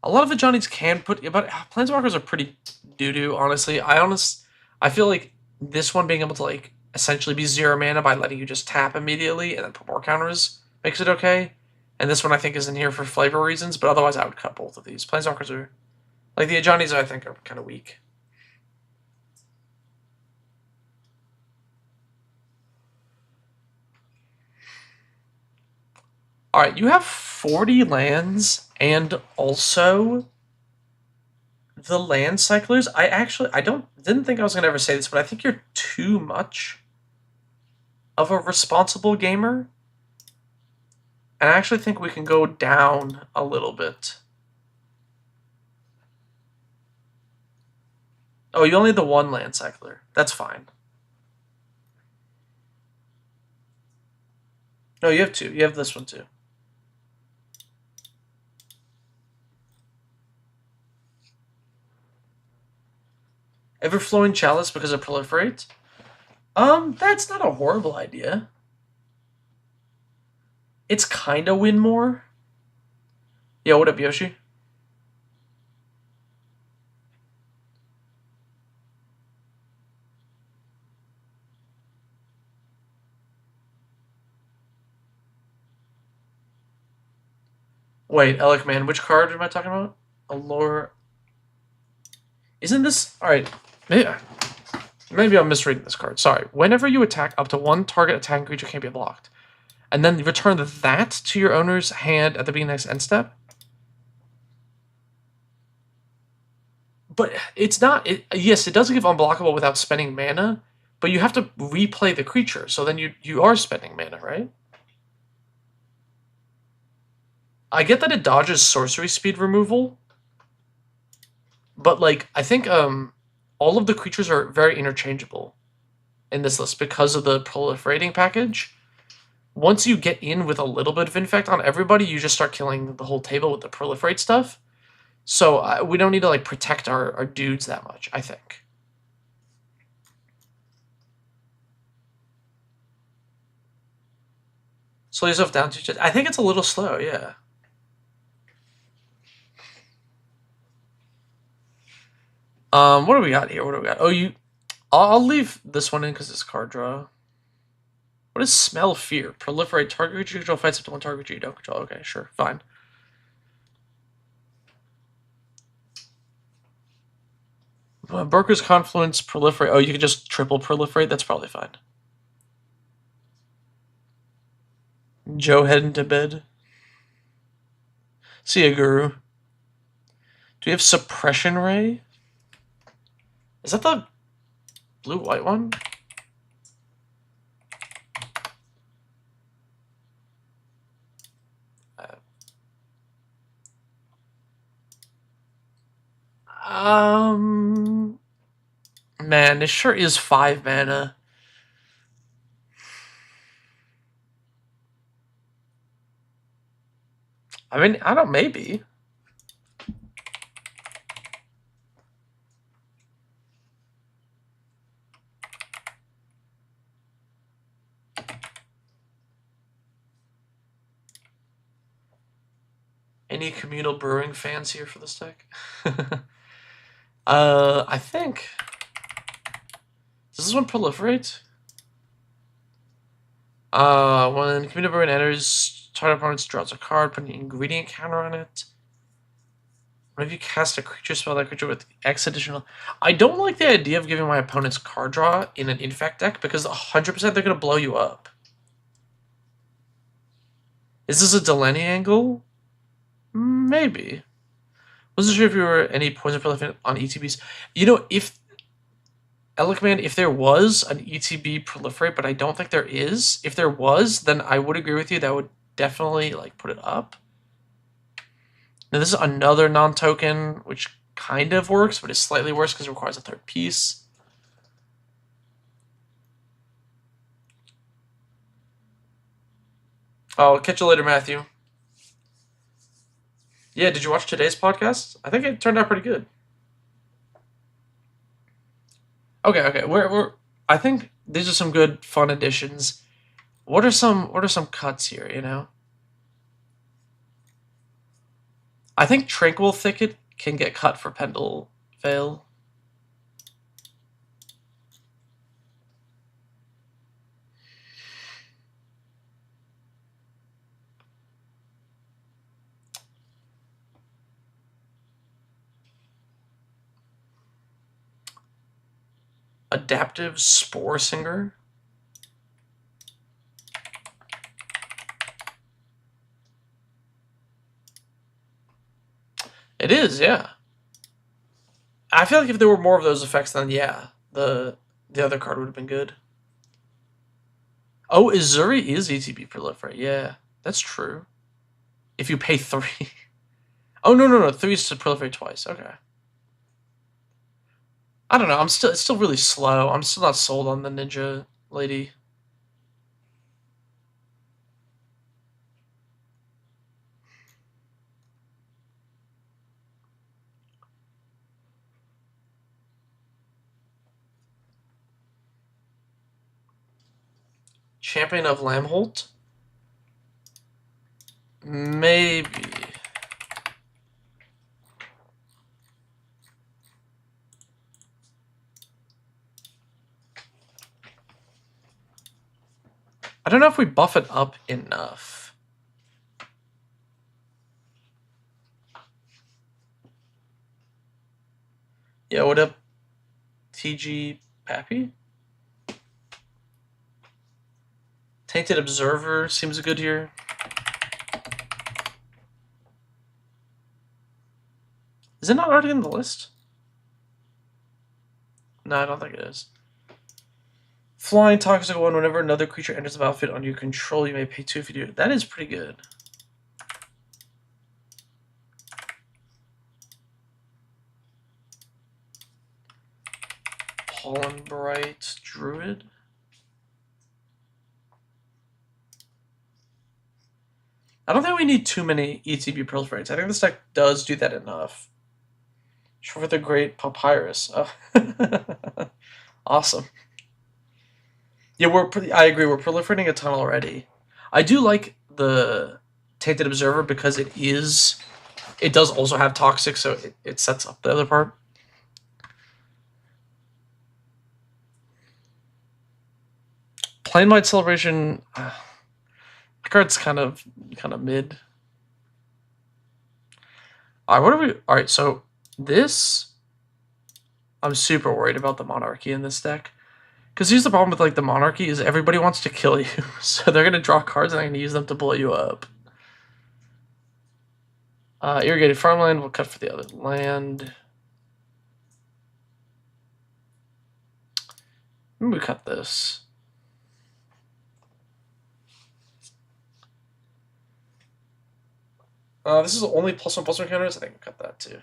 A lot of the Johnnies can put... But Planeswalkers are pretty doo-doo, honestly. I feel like this one being able to, like, essentially be 0 mana by letting you just tap immediately and then put more counters makes it okay. And this one I think is in here for flavor reasons, but otherwise I would cut both of these. Planeswalkers are... Like, the Johnnies I think are kind of weak. Alright, you have 40 lands and also the land cyclers. I didn't think I was going to ever say this, but I think you're too much of a responsible gamer. And I actually think we can go down a little bit. Oh, you only have the 1 land cycler. That's fine. No, you have 2. You have this one too. Everflowing Chalice because of Proliferate? That's not a horrible idea. It's kind of win more. Yo, what up, Yoshi? Wait, Alec, man, which card am I talking about? Allure. Isn't this... Alright, maybe I'm misreading this card. Sorry. Whenever you attack, up to 1 target attacking creature can't be blocked. And then return that to your owner's hand at the beginning of next end step. But it's not... yes, it does give unblockable without spending mana, but you have to replay the creature, so then you are spending mana, right? I get that it dodges sorcery speed removal, but, like, I think all of the creatures are very interchangeable in this list because of the proliferating package. Once you get in with a little bit of infect on everybody, you just start killing the whole table with the proliferate stuff. So we don't need to, like, protect our dudes that much, I think. Slow yourself down to... I think it's a little slow, yeah. What do we got here? What do we got? Oh, I'll leave this one in because it's card draw. What is Smell Fear? Proliferate target creature you control fights up to 1 target creature you don't control. Okay, sure, fine. Broker's Confluence, Proliferate. Oh, you can just triple Proliferate? That's probably fine. Joe heading to bed. See ya, Guru. Do we have Suppression Ray? Is that the blue-white one? Man, this sure is 5 mana. I mean, I don't... Maybe. Any communal brewing fans here for this deck? I think... Does this one proliferate? When communal brewing enters, target opponent draws a card, put an ingredient counter on it. What if you cast a creature spell, that creature with X additional... I don't like the idea of giving my opponents card draw in an infect deck, because 100% they're going to blow you up. Is this a Delaney angle? Maybe. Wasn't sure if you were any poison proliferant on ETBs. You know, if Command, if there was an ETB proliferate, but I don't think there is. If there was, then I would agree with you. That would definitely like put it up. Now this is another non-token, which kind of works, but is slightly worse because it requires a third piece. I'll catch you later, Matthew. Yeah, did you watch today's podcast? I think it turned out pretty good. Okay. I think these are some good fun additions. What are some cuts here, you know? I think Tranquil Thicket can get cut for Pendle Veil. Adaptive Spore Singer. It is, yeah. I feel like if there were more of those effects, then yeah, the other card would have been good. Oh, Izuri is ETB Proliferate. Yeah, that's true. If you pay 3. Oh, no. 3 is to proliferate twice. Okay. I don't know. It's still really slow. I'm still not sold on the ninja lady. Champion of Lamholt? Maybe. I don't know if we buff it up enough. Yeah, what up, TG Pappy? Tainted Observer seems good here. Is it not already in the list? No, I don't think it is. Flying Toxic 1, whenever another creature enters the battlefield under your control, you may pay 2 if you do it. That is pretty good. Pollen Bright Druid. I don't think we need too many ETB proliferates. I think this deck does do that enough. For the Great Papyrus. Oh. Awesome. Yeah, I agree. We're proliferating a ton already. I do like the Tainted Observer because it does also have Toxic, so it sets up the other part. Planewide Celebration. The card's kind of mid. All right, all right, so this, I'm super worried about the Monarchy in this deck. Because here's the problem with like the Monarchy is everybody wants to kill you. So they're going to draw cards and they're going to use them to blow you up. Irrigated Farmland, we'll cut for the other land. Maybe we cut this. This is only +1/+1 counters. I think we'll cut that too.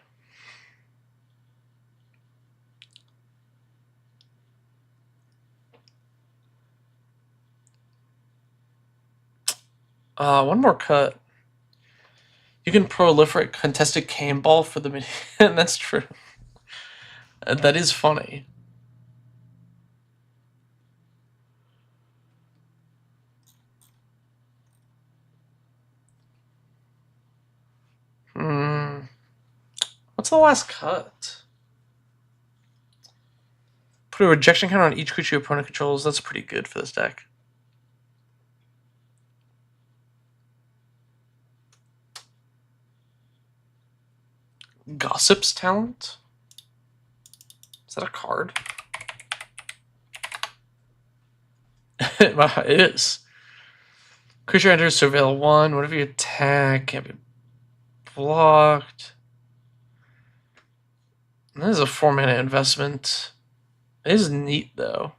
One more cut. You can proliferate contested cane ball for the minion. That's true. That is funny. What's the last cut? Put a rejection counter on each creature your opponent controls. That's pretty good for this deck. Gossip's Talent? Is that a card? It is. Creature enters Surveil 1. Whenever you attack, can't be blocked. And this is a 4-mana investment. It is neat, though.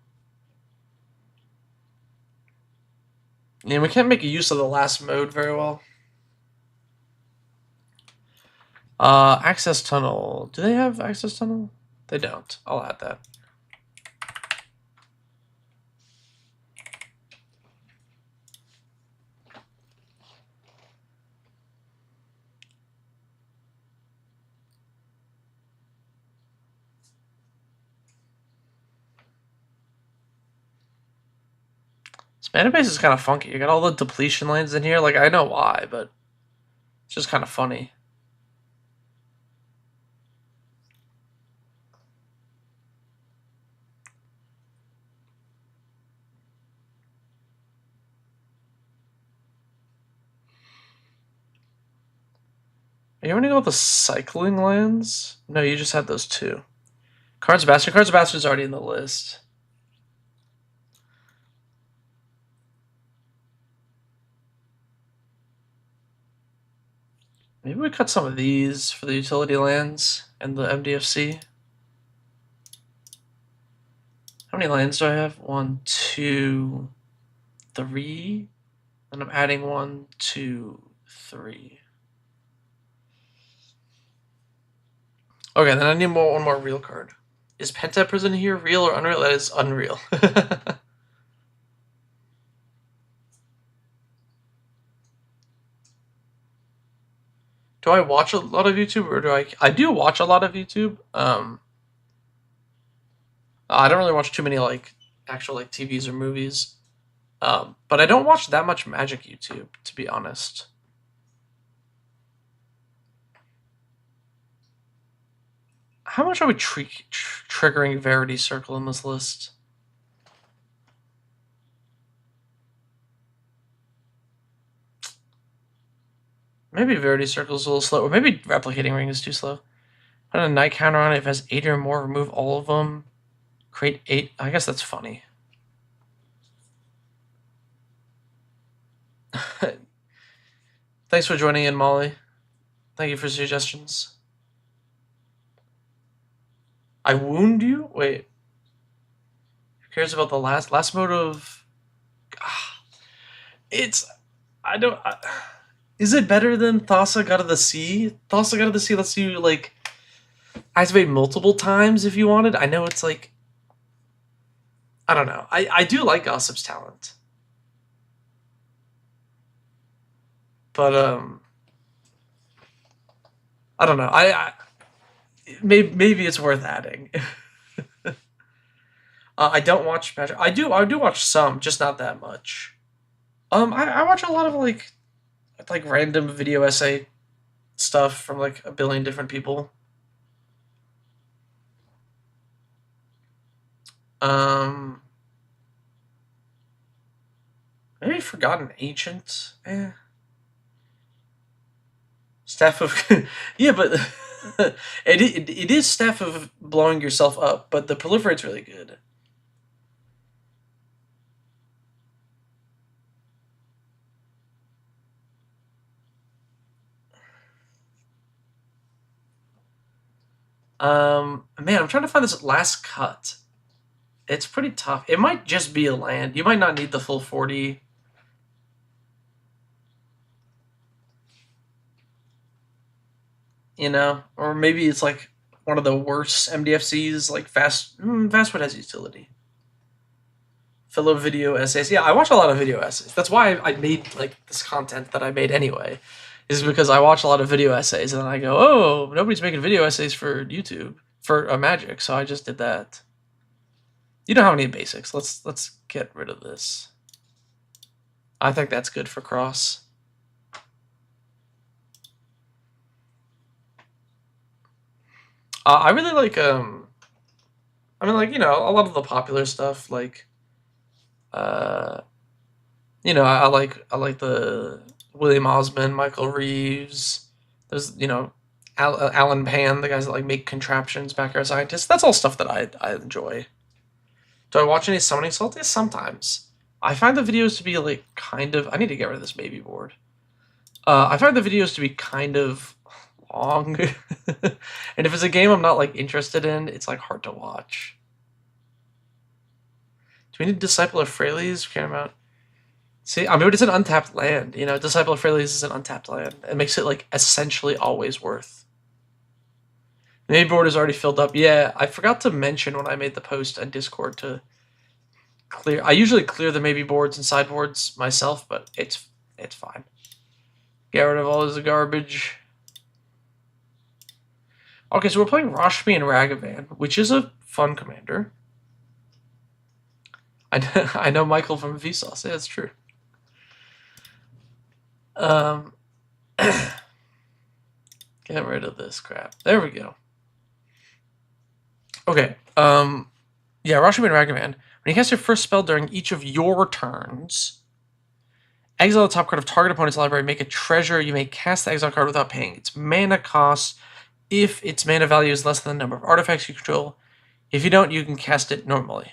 Yeah, we can't make use of the last mode very well. Access tunnel. Do they have access tunnel? They don't. I'll add that. Mana base is kind of funky. You got all the depletion lands in here. Like, I know why, but it's just kind of funny. Are you want to go with the cycling lands? No, you just had those two. Cards Bastard. Cards Bastard's already in the list. Maybe we cut some of these for the utility lands and the MDFC. How many lands do I have? 1, 2, 3. And I'm adding 1, 2, 3. Okay, then I need one more real card. Is Penta Prison here real or unreal? That is unreal. Do I watch a lot of YouTube, or do I do watch a lot of YouTube. I don't really watch too many like actual like TVs or movies. But I don't watch that much Magic YouTube, to be honest. How much are we triggering Verity Circle in this list? Maybe Verity Circle is a little slow, or maybe Replicating Ring is too slow. Put a night counter on it. If it has 8 or more, remove all of them. Create 8. I guess that's funny. Thanks for joining in, Molly. Thank you for suggestions. I wound you? Wait. Who cares about the last mode of... It's... I don't... Is it better than Thassa God of the Sea? Thassa God of the Sea lets you, like, activate multiple times if you wanted. I know it's, like... I don't know. I do like Gossip's talent. But, I don't know. Maybe it's worth adding. I don't watch Magic. I do watch some, just not that much. I watch a lot of, like random video essay stuff from, like, a billion different people. Maybe Forgotten Ancient? Staff of... yeah, but... it is Staff of blowing yourself up, but the Proliferate's really good. Man, I'm trying to find this last cut. It's pretty tough. It might just be a land. You might not need the full 40. You know? Or maybe it's, like, one of the worst MDFCs, like Fastwood has utility. Fellow video essays. Yeah, I watch a lot of video essays. That's why I made, like, this content that I made anyway. Is because I watch a lot of video essays, and then I go, oh, nobody's making video essays for YouTube, for Magic, so I just did that. You don't have any basics. Let's get rid of this. I think that's good for Cross. I really like, I mean, like, you know, a lot of the popular stuff, like, you know, I like the William Osmond, Michael Reeves. There's, you know, Alan Pan, the guys that, like, make contraptions, backyard scientists. That's all stuff that I enjoy. Do I watch any Summoning Salt? Yeah, sometimes. I find the videos to be, like, kind of... I need to get rid of this baby board. I find the videos to be kind of long. And if it's a game I'm not, like, interested in, it's, like, hard to watch. Do we need Disciple of Freyles? Care about. See, I mean, it's an untapped land. You know, Disciple of Freyles is an untapped land. It makes it like essentially always worth. The main board is already filled up. Yeah, I forgot to mention when I made the post on Discord to clear. I usually clear the maybe boards and sideboards myself, but it's fine. Get rid of all this garbage. Okay, so we're playing Rashmi and Ragavan, which is a fun commander. I know Michael from Vsauce. Yeah, that's true. Get rid of this crap. There we go. Okay. Yeah, Rashmi and Ragavan. When you cast your first spell during each of your turns, exile the top card of target opponent's library, make a treasure. You may cast the exile card without paying its mana cost if its mana value is less than the number of artifacts you control. If you don't, you can cast it normally.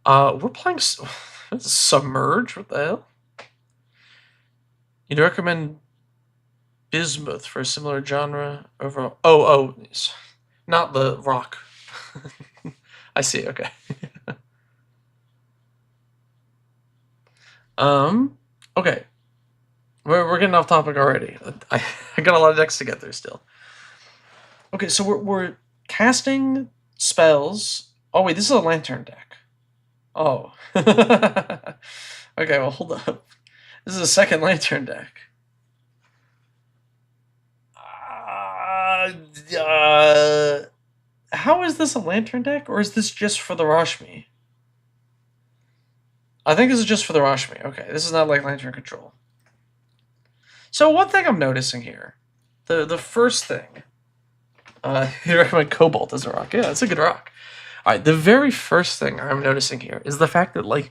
We're playing Submerge. What the hell? You'd recommend Bismuth for a similar genre overall. Oh, not the rock. I see. Okay. Okay. We're getting off topic already. I got a lot of decks to get through still. Okay, so we're casting spells. Oh wait, this is a lantern deck. Oh. Okay, well hold up. This is a second lantern deck. How is this a lantern deck, or is this just for the Rashmi? I think this is just for the Rashmi. Okay, this is not like lantern control. So one thing I'm noticing here, the first thing, you recommend Cobalt as a rock. Yeah, it's a good rock. All right, the very first thing I'm noticing here is the fact that like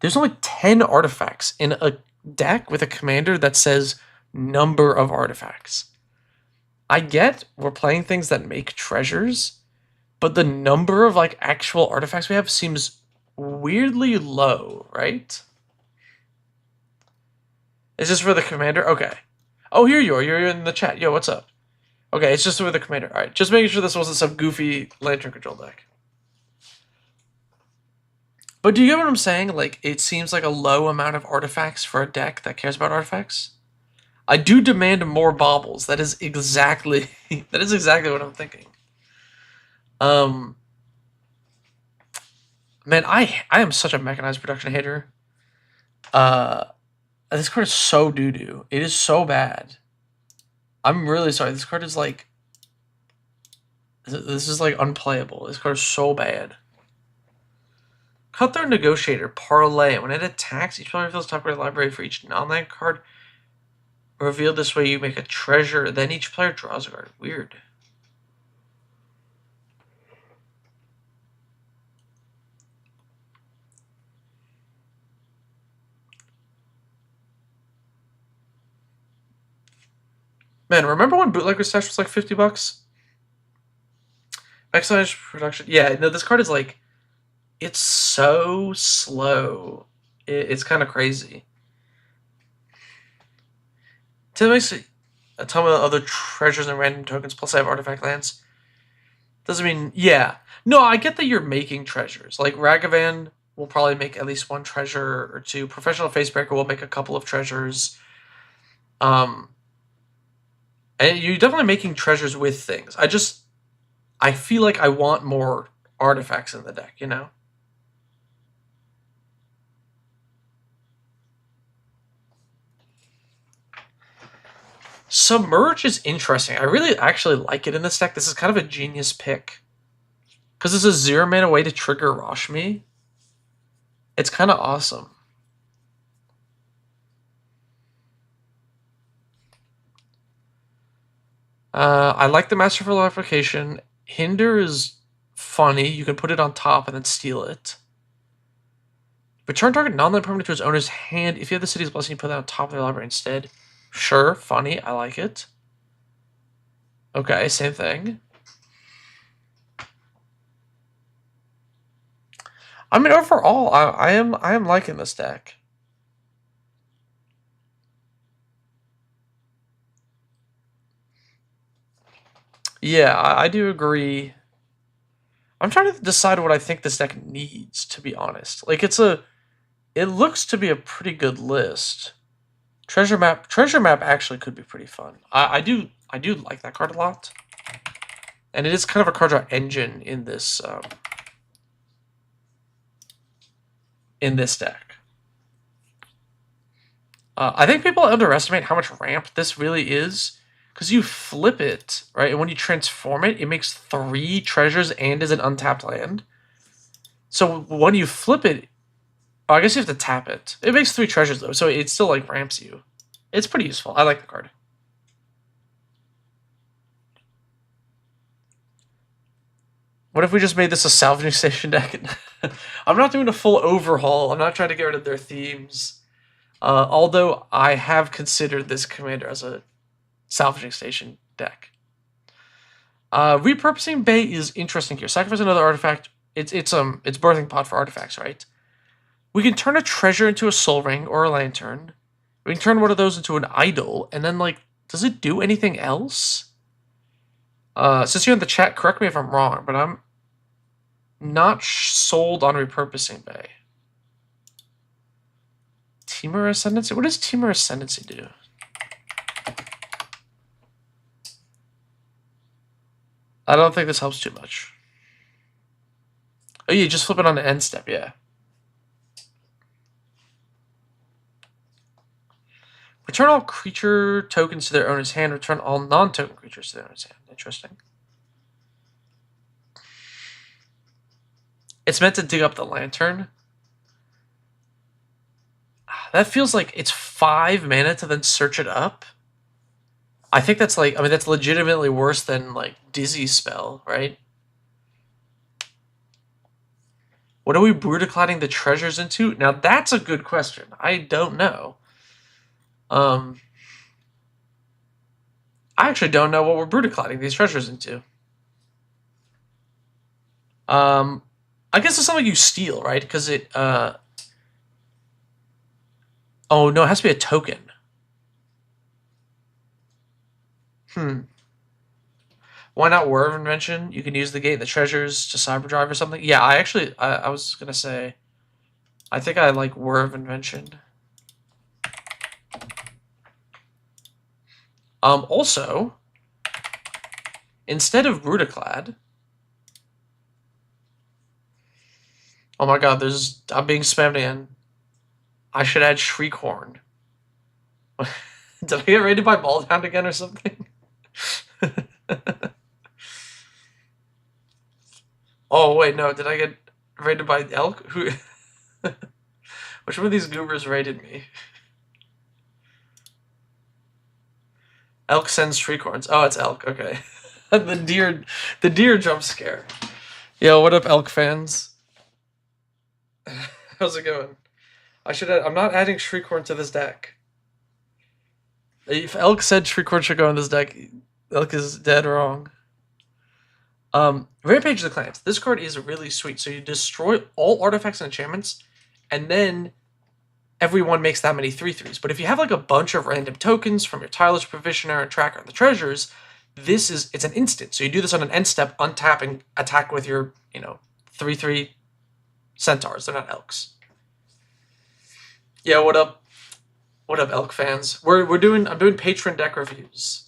there's only 10 artifacts in a deck with a commander that says number of artifacts. I get we're playing things that make treasures, but the number of like actual artifacts we have seems weirdly low, right? Is this for the commander? Okay. Oh, here you are. You're in the chat. Yo, what's up? Okay, it's just for the commander. All right, just making sure this wasn't some goofy lantern control deck. But do you get what I'm saying? Like, it seems like a low amount of artifacts for a deck that cares about artifacts. I do demand more baubles. That is exactly what I'm thinking. Man, I am such a mechanized production hater. This card is so doo-doo. It is so bad. I'm really sorry. This card is like... This is like unplayable. This card is so bad. Cutthroat Negotiator, Parlay. When it attacks, each player reveals top card of the library for each non-land card. Revealed this way, you make a treasure. Then each player draws a card. Weird. Man, remember when Bootlegger Stash was like $50? Backslash production. Yeah, no, this card is like, it's so slow. It's kind of crazy. To makes a ton of other treasures and random tokens, plus I have artifact lands. Doesn't mean, yeah. No, I get that you're making treasures. Like, Ragavan will probably make at least one treasure or two. Professional Facebreaker will make a couple of treasures. And you're definitely making treasures with things. I feel like I want more artifacts in the deck, you know? Submerge is interesting. I really actually like it in this deck. This is kind of a genius pick. Because it's a 0 mana way to trigger Rashmi. It's kind of awesome. I like the Masterful Application. Hinder is funny. You can put it on top and then steal it. Return target non-land permanent to its owner's hand. If you have the city's blessing, you put that on top of their library instead. Sure, funny. I like it. Okay, same thing. I mean, overall, I am liking this deck. Yeah, I do agree. I'm trying to decide what I think this deck needs, to be honest. Like, it looks to be a pretty good list. Treasure map actually could be pretty fun. I do like that card a lot, and it is kind of a card draw engine in this deck. I think people underestimate how much ramp this really is, because you flip it, right, and when you transform it, it makes 3 treasures and is an untapped land. So when you flip it, oh, I guess you have to tap it. It makes 3 treasures though, so it still like ramps you. It's pretty useful. I like the card. What if we just made this a salvaging station deck? I'm not doing a full overhaul. I'm not trying to get rid of their themes. Although I have considered this commander as a salvaging station deck. Repurposing Bay is interesting here. Sacrifice another artifact. It's birthing pod for artifacts, right? We can turn a treasure into a soul ring or a lantern. We can turn one of those into an idol, and then like, does it do anything else? Since you're in the chat, correct me if I'm wrong, but I'm not sold on repurposing Bay. Temur Ascendancy? What does Temur Ascendancy do? I don't think this helps too much. Oh, yeah, just flip it on the end step, yeah. Return all creature tokens to their owner's hand. Return all non-token creatures to their owner's hand. Interesting. It's meant to dig up the lantern. That feels like it's 5 mana to then search it up. I think that's like, I mean, that's legitimately worse than like Dizzy Spell, right? What are we brutacladding the treasures into? Now that's a good question. I don't know. I actually don't know what we're brutacladding these treasures into. I guess it's something you steal, right? Because it, oh no, it has to be a token. Why not War of Invention? You can use the gate and the treasures to Cyberdrive or something. Yeah, I was gonna say, I think I like War of Invention. Also, instead of Brutaclad, oh my god, I'm being spammed in. I should add Shriekhorn. Did I get raided by Ballhound again or something? Oh wait, no, did I get raided by Elk? Who? Which one of these goobers raided me? Elk sends Shriekhorns. Oh, it's Elk. Okay. the deer jump scare. Yo, what up, Elk fans? How's it going? I'm not adding Shriekhorn to this deck. If Elk said Shriekhorn should go in this deck, Elk is dead wrong. Rampage of the Clans. This card is really sweet. So you destroy all artifacts and enchantments, and then everyone makes that many 3/3s. But if you have like a bunch of random tokens from your Tireless Provisioner and Tracker and the treasures, it's an instant. So you do this on an end step, untap and attack with your, 3/3 centaurs. They're not elks. Yeah, what up? What up, Elk fans? I'm doing Patron deck reviews.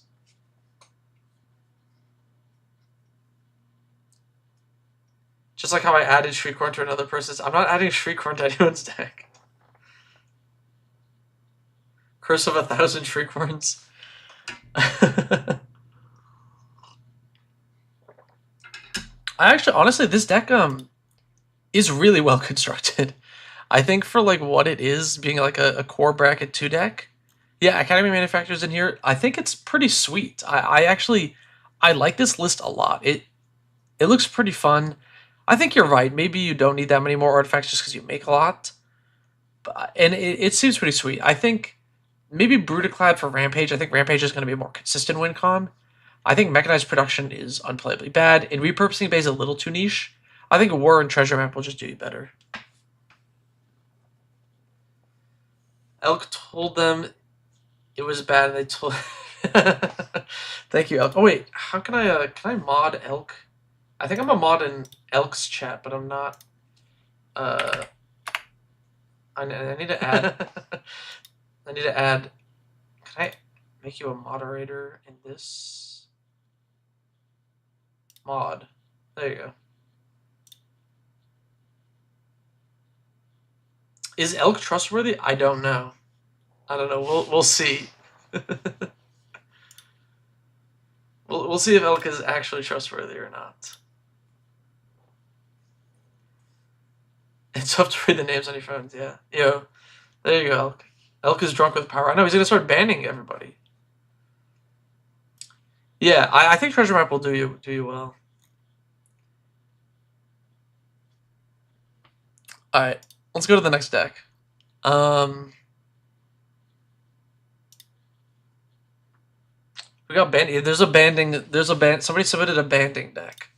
Just like how I added Shriekhorn to another person's. I'm not adding Shriekhorn to anyone's deck. Curse of 1,000 Shriekhorns. Honestly, this deck is really well constructed. I think for like what it is, being like a core bracket 2 deck. Yeah, Academy Manufacturers in here. I think it's pretty sweet. I like this list a lot. It looks pretty fun. I think you're right. Maybe you don't need that many more artifacts just because you make a lot. And it seems pretty sweet. I think maybe Brutaclad for Rampage. I think Rampage is going to be a more consistent win con. I think Mechanized Production is unplayably bad. And Repurposing Bay is a little too niche. I think War and Treasure Map will just do you better. Elk told them it was bad, and they told. Thank you, Elk. Oh wait, how can I mod Elk? I think I'm a mod in Elk's chat, but I'm not. I need to add. I need to add. Can I make you a moderator in this mod? There you go. Is Elk trustworthy? I don't know. I don't know. We'll see. we'll see if Elk is actually trustworthy or not. It's tough to read the names on your phones. Yeah. Yo, there you go, Elk. Elk is drunk with power. I know he's gonna start banning everybody. Yeah, I think treasure map will do you well. All right, let's go to the next deck. We got banding. There's a banding. There's a band. Somebody submitted a banding deck.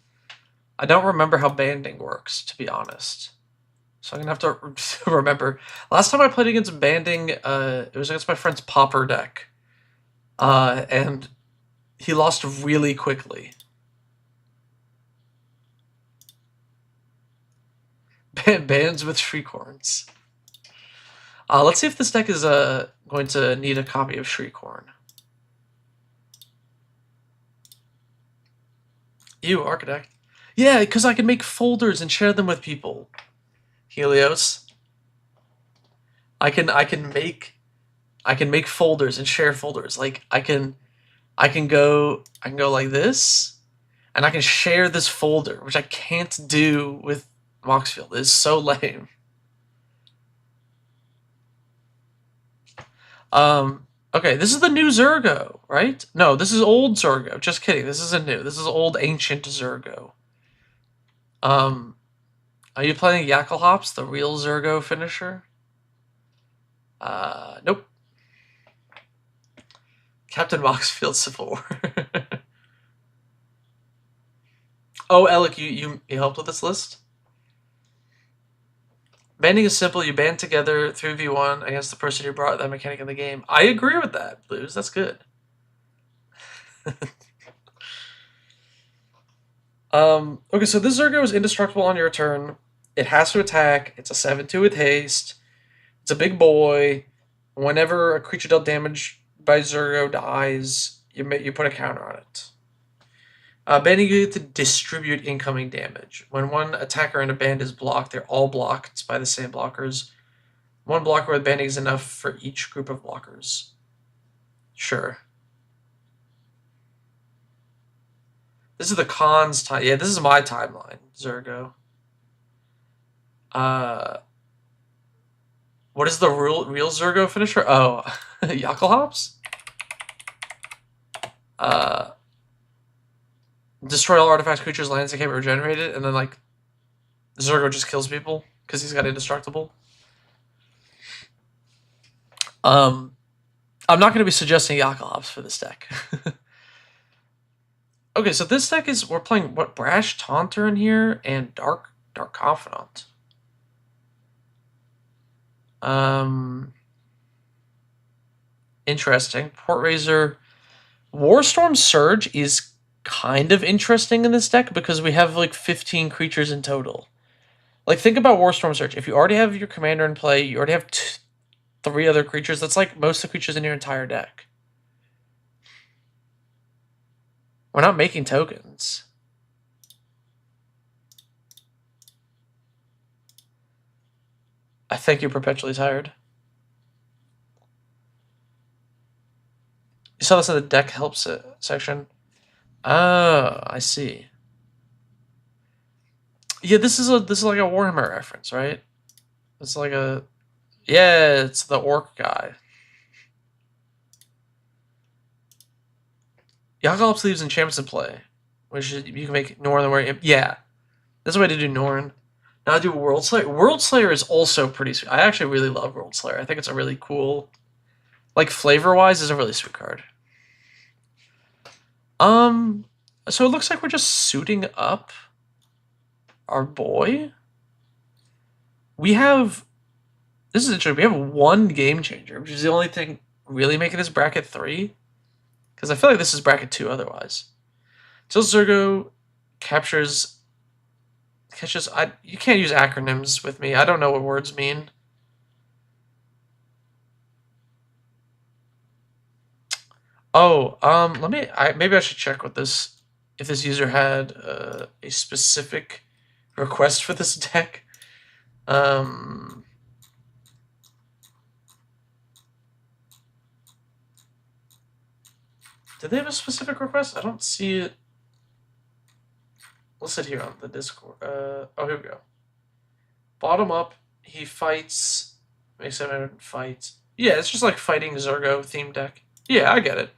I don't remember how banding works, to be honest. So I'm gonna have to remember. Last time I played against banding, it was against my friend's Popper deck, and he lost really quickly. Bands with Shriekhorns. Let's see if this deck is going to need a copy of Shriekhorn. Ew, Architect. Yeah, because I can make folders and share them with people. Helios. I can make folders and share folders. Like I can go like this, and I can share this folder, which I can't do with Moxfield. It's so lame. Okay, this is the new Zurgo, right? No, this is old Zurgo. Just kidding. This isn't new. This is old ancient Zurgo. Are you playing Yacklehops, the real Zurgo finisher? Nope. Captain Moxfield Civil War. Oh, Alec, you helped with this list? Banding is simple. You band together 3v1 against the person who brought that mechanic in the game. I agree with that, Blues. That's good. Okay, so this Zurgo is indestructible on your turn. It has to attack. It's a 7/2 with haste. It's a big boy. Whenever a creature dealt damage by Zurgo dies, you put a counter on it. Banding, you get to distribute incoming damage. When one attacker in a band is blocked, they're all blocked by the same blockers. One blocker with banding is enough for each group of blockers. Sure. This is the cons time. Yeah, this is my timeline, Zurgo. What is the real Zurgo finisher? Oh, Yacklehops? Destroy all artifacts, creatures, lands that can't be regenerated, and then, like, Zurgo just kills people because he's got indestructible. I'm not going to be suggesting Yacklehops for this deck. Okay, so this deck is, we're playing, what, Brash Taunter in here, and Dark Confidant. Interesting. Portraiser. Warstorm Surge is kind of interesting in this deck because we have like 15 creatures in total. Like, think about Warstorm Surge. If you already have your commander in play, you already have 3 other creatures. That's like most of the creatures in your entire deck. We're not making tokens. I think you're perpetually tired. You saw this in the deck helps section. Oh, I see. Yeah, this is like a Warhammer reference, right? It's like a, yeah, it's the orc guy. Yacklehops leaves enchantments in play, which is, you can make Norn the way. Yeah, that's a way to do Norn. Now I do World Slayer. World Slayer is also pretty sweet. I actually really love World Slayer. I think it's a really cool, like, flavor-wise, is a really sweet card. So it looks like we're just suiting up our boy. We have This is interesting. We have one game changer, which is the only thing really making this bracket 3. Because I feel like this is bracket 2 otherwise. Till Zurgo catches. You can't use acronyms with me. I don't know what words mean. Oh, maybe I should check what this. If this user had a specific request for this deck. Did they have a specific request? I don't see it listed here on the Discord. Oh, here we go. Bottom up, he fights. Makes him fight. Yeah, it's just like fighting Zurgo theme deck. Yeah, I get it.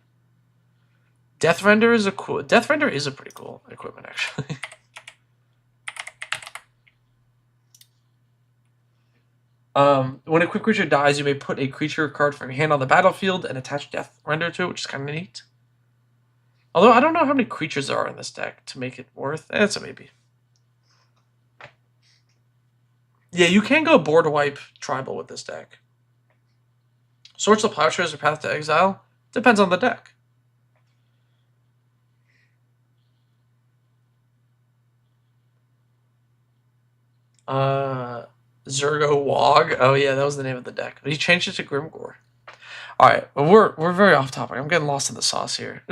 Death Render is a pretty cool equipment, actually. When a quick creature dies, you may put a creature card from your hand on the battlefield and attach Death Render to it, which is kind of neat. Although I don't know how many creatures there are in this deck to make it worth. It's a maybe. Yeah, you can go board wipe tribal with this deck. Swords to Plowshares or Path to Exile? Depends on the deck. Zurgo Wog. Oh yeah, that was the name of the deck. But he changed it to Grimgore. Alright, well, we're very off topic. I'm getting lost in the sauce here.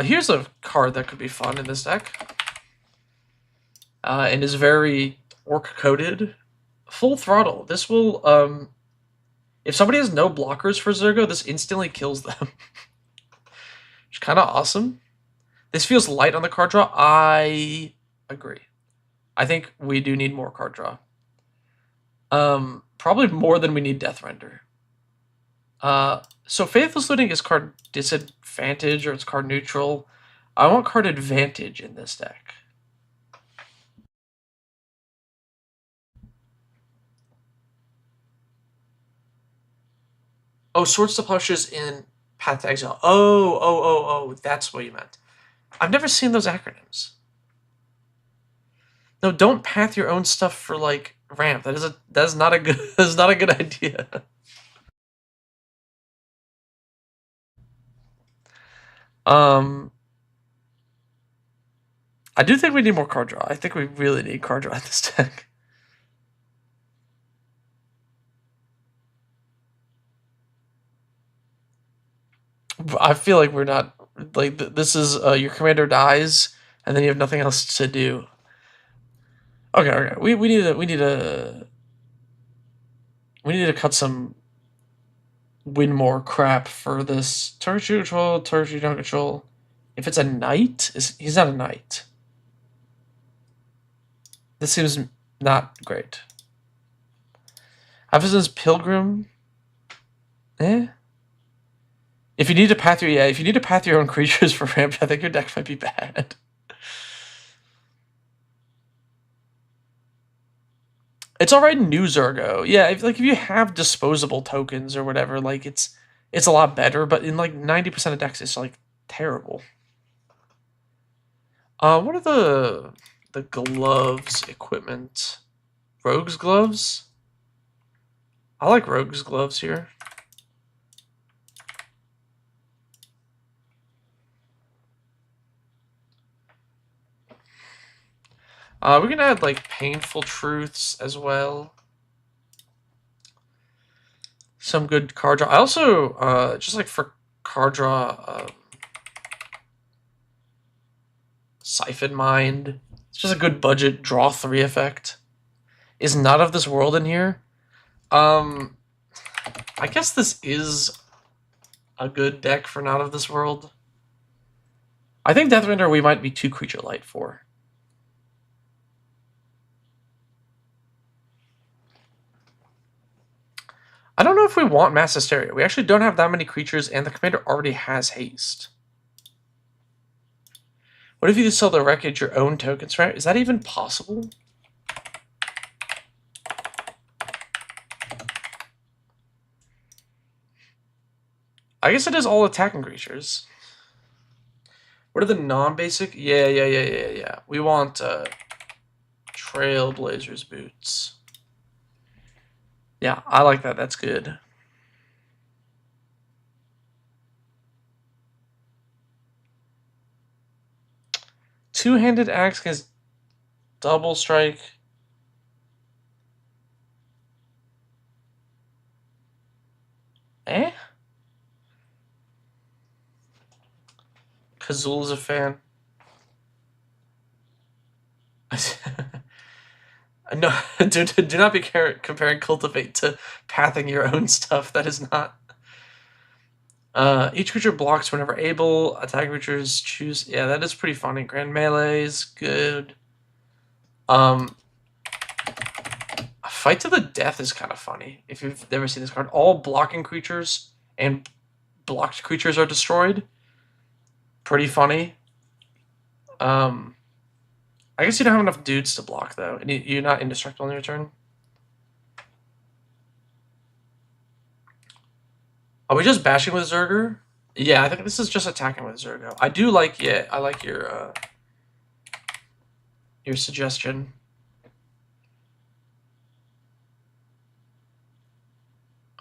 Here's a card that could be fun in this deck. And is very orc-coded. Full Throttle. This will, if somebody has no blockers for Zurgo, this instantly kills them. Which is kind of awesome. This feels light on the card draw. I agree. I think we do need more card draw. Probably more than we need Death Render. So Faithless Looting is card disadvantage or it's card neutral. I want card advantage in this deck. Oh, Swords to Plowshares in Path to Exile. Oh, that's what you meant. I've never seen those acronyms. No, don't path your own stuff for like ramp. That is not a good idea. I do think we need more card draw. I think we really need card draw in this deck. I feel like we're not like this is your commander dies and then you have nothing else to do. Okay. We need to cut some win more crap for this. Turret you control, turret you don't control. If it's a knight, he's not a knight. This seems not great. Avizan's Pilgrim. If you need to path your own creatures for ramp, I think your deck might be bad. It's alright in new Zurgo. Yeah, if you have disposable tokens or whatever, like it's a lot better, but in like 90% of decks it's like terrible. What are the gloves equipment? Rogue's gloves? I like Rogue's gloves here. We can add like Painful Truths as well. Some good card draw. I also, just like for card draw, Siphon Mind. It's just a good budget draw 3 effect. Is Not of This World in here? I guess this is a good deck for Not of This World. I think Death Render we might be too creature light for. I don't know if we want Mass Hysteria. We actually don't have that many creatures, and the commander already has haste. What if you sell the wreckage your own tokens, right? Is that even possible? I guess it is all attacking creatures. What are the non-basic? Yeah. We want Trailblazers boots. Yeah, I like that. That's good. Two-handed axe against double strike. Eh? Kazul's a fan. No, do not be comparing Cultivate to pathing your own stuff. That is not. Each creature blocks whenever able. Attack creatures choose. Yeah, that is pretty funny. Grand Melee is good. Fight to the Death is kind of funny. If you've never seen this card, all blocking creatures and blocked creatures are destroyed. Pretty funny. I guess you don't have enough dudes to block, though. And you're not indestructible on your turn. Are we just bashing with Zurgo? Yeah, I think this is just attacking with Zurgo. I do like, yeah, I like your suggestion.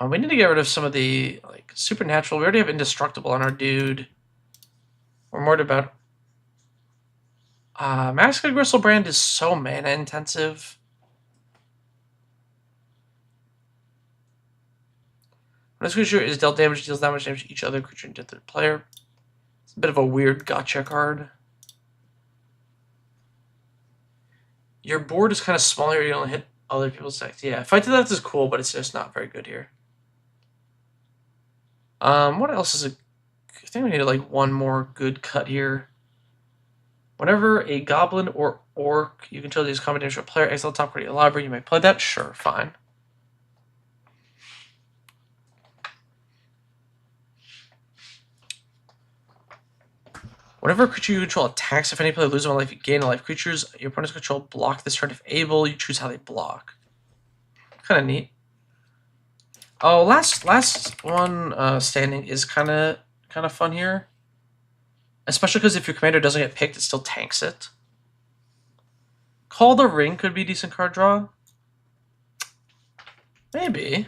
We need to get rid of some of the, like, supernatural. We already have indestructible on our dude. We're more about... Mask of Gristlebrand is so mana intensive. When this creature is dealt damage, deals that much damage to each other creature and to the player. It's a bit of a weird gotcha card. Your board is kind of smaller, you only hit other people's decks. Yeah, Fight to the Death is cool, but it's just not very good here. What else is a... I think we need like one more good cut here. Whenever a goblin or orc you control these combination of player exile top card of your library, you may play that. Sure, fine. Whenever a creature you control attacks, if any player loses one life, you gain a life. Creatures your opponents control block this turn if able. You choose how they block. Kind of neat. Oh, last one standing is kind of fun here. Especially because if your commander doesn't get picked, it still tanks it. Call the Ring could be a decent card draw. Maybe.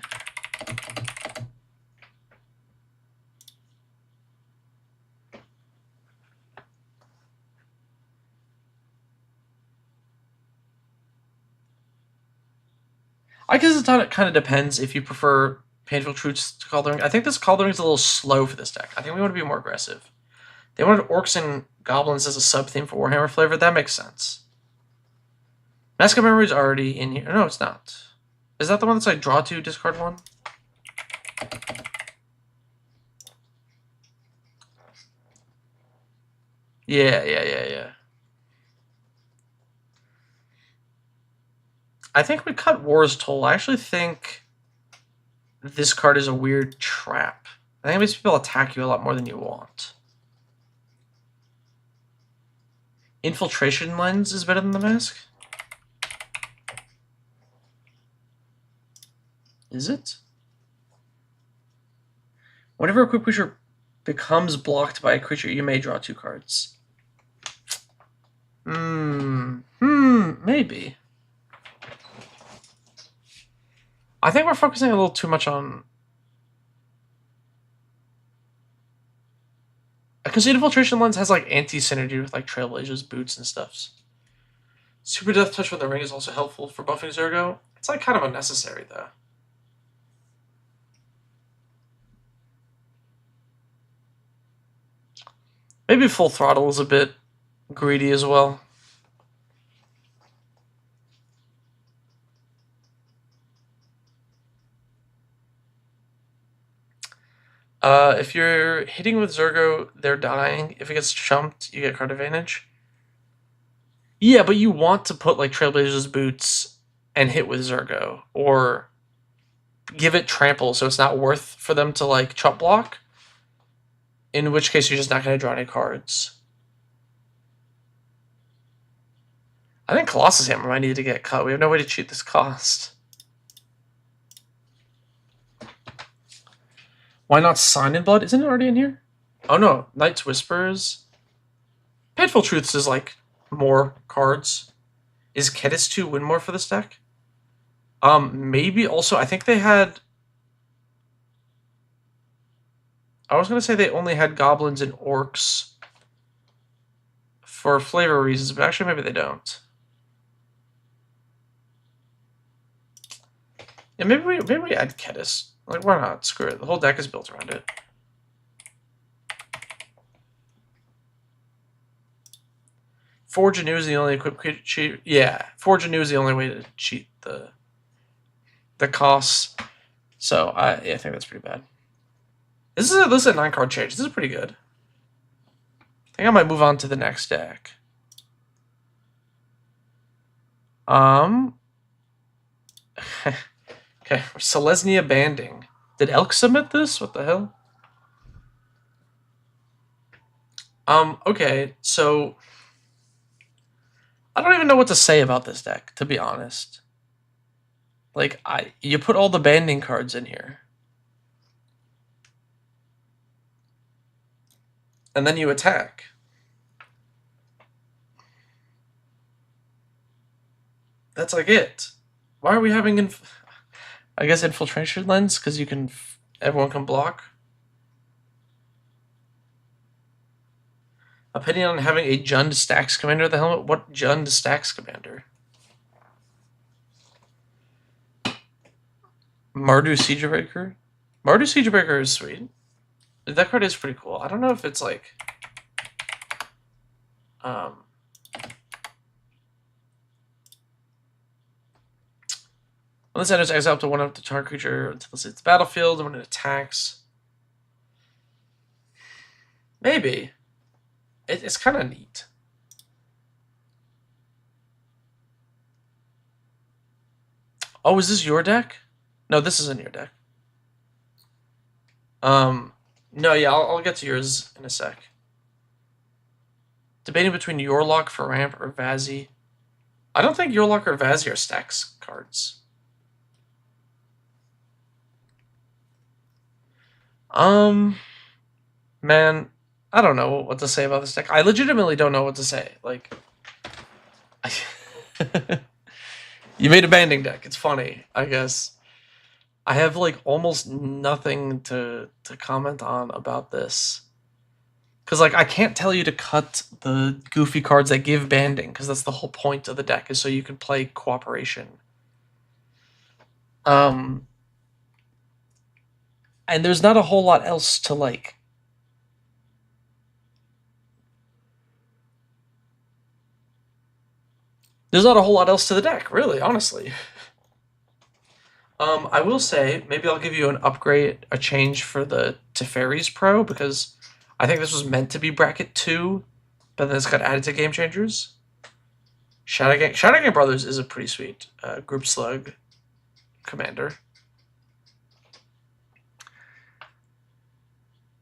I guess it kind of depends if you prefer Painful Truths to Call the Ring. I think this Call the Ring is a little slow for this deck. I think we want to be more aggressive. They wanted Orcs and Goblins as a sub-theme for Warhammer flavor. That makes sense. Mask of Memory is already in here. No, it's not. Is that the one that's like draw 2, discard 1? Yeah. I think we cut War's Toll. I actually think this card is a weird trap. I think it makes people attack you a lot more than you want. Infiltration Lens is better than the Mask? Is it? Whenever a quick creature becomes blocked by a creature, you may draw 2 cards. Maybe. I think we're focusing a little too much on... Because the Infiltration Lens has like anti-synergy with like Trailblazers, boots, and stuffs. Super Death Touch with the Ring is also helpful for buffing Zurgo. It's like kind of unnecessary though. Maybe Full Throttle is a bit greedy as well. If you're hitting with Zurgo, they're dying. If it gets chumped, you get card advantage. Yeah, but you want to put like Trailblazers boots and hit with Zurgo, or give it trample so it's not worth for them to like chump block. In which case you're just not going to draw any cards. I think Colossus Hammer might need to get cut. We have no way to cheat this cost. Why not Sign in Blood? Isn't it already in here? Oh no, Knight's Whispers. Painful Truths is like more cards. Is Kedis 2 win more for this deck? Maybe also, I think they had... I was going to say they only had goblins and orcs for flavor reasons, but actually maybe they don't. Yeah, maybe we add Kedis. Like, why not? Screw it. The whole deck is built around it. Forge Anew is the only equip cheat. Yeah, Forge Anew is the only way to cheat the costs. So I think that's pretty bad. This is a 9-card change. This is pretty good. I think I might move on to the next deck. Okay, Selesnya Banding. Did Elk submit this? What the hell? Okay, so I don't even know what to say about this deck, to be honest. Like, you put all the banding cards in here. And then you attack. That's like it. Why are we having I guess Infiltration Lens, because everyone can block. Opinion on having a Jund Stacks Commander at the helmet? What Jund Stacks Commander? Mardu Siegebreaker? Mardu Siegebreaker is sweet. That card is pretty cool. I don't know if it's like... When this enters exile up to 1 up to target creature until it's its battlefield, and when it attacks. Maybe. It's kind of neat. Oh, is this your deck? No, this isn't your deck. No, yeah, I'll get to yours in a sec. Debating between Yorlock for ramp or Vazi. I don't think Yorlock or Vazi are stacks cards. Man, I don't know what to say about this deck. I legitimately don't know what to say. Like, you made a banding deck. It's funny, I guess. I have like almost nothing to comment on about this. Because like I can't tell you to cut the goofy cards that give banding, because that's the whole point of the deck, is so you can play cooperation. And there's not a whole lot else to like. There's not a whole lot else to the deck, really, honestly. I will say, maybe I'll give you an upgrade, a change for the Teferi's Pro, because I think this was meant to be bracket 2, but then it's got added to Game Changers. Shadowgang Brothers is a pretty sweet group slug commander.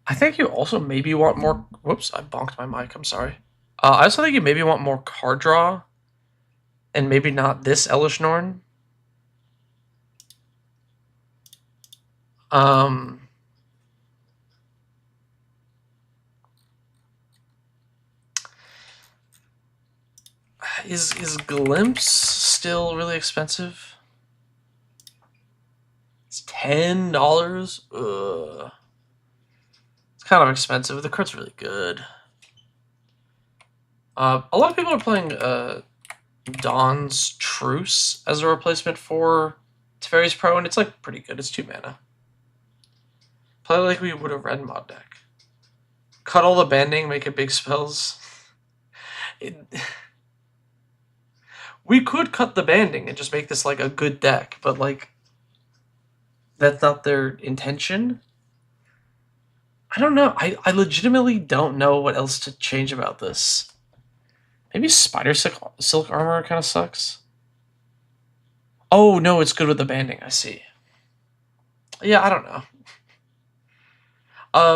I think you also maybe want more... Whoops, I bonked my mic, I'm sorry. I also think you maybe want more card draw, and maybe not this Elish Norn. Is Glimpse still really expensive? It's $10. Ugh. It's kind of expensive. The card's really good. A lot of people are playing Dawn's Truce as a replacement for Teferi's Pro, and it's like pretty good. It's 2 mana. Play like we would have red mod deck. Cut all the banding, make it big spells. We could cut the banding and just make this like a good deck, but like that's not their intention. I don't know. I legitimately don't know what else to change about this. Maybe Spider Silk Armor kind of sucks. Oh, no, it's good with the banding. I see. Yeah, I don't know.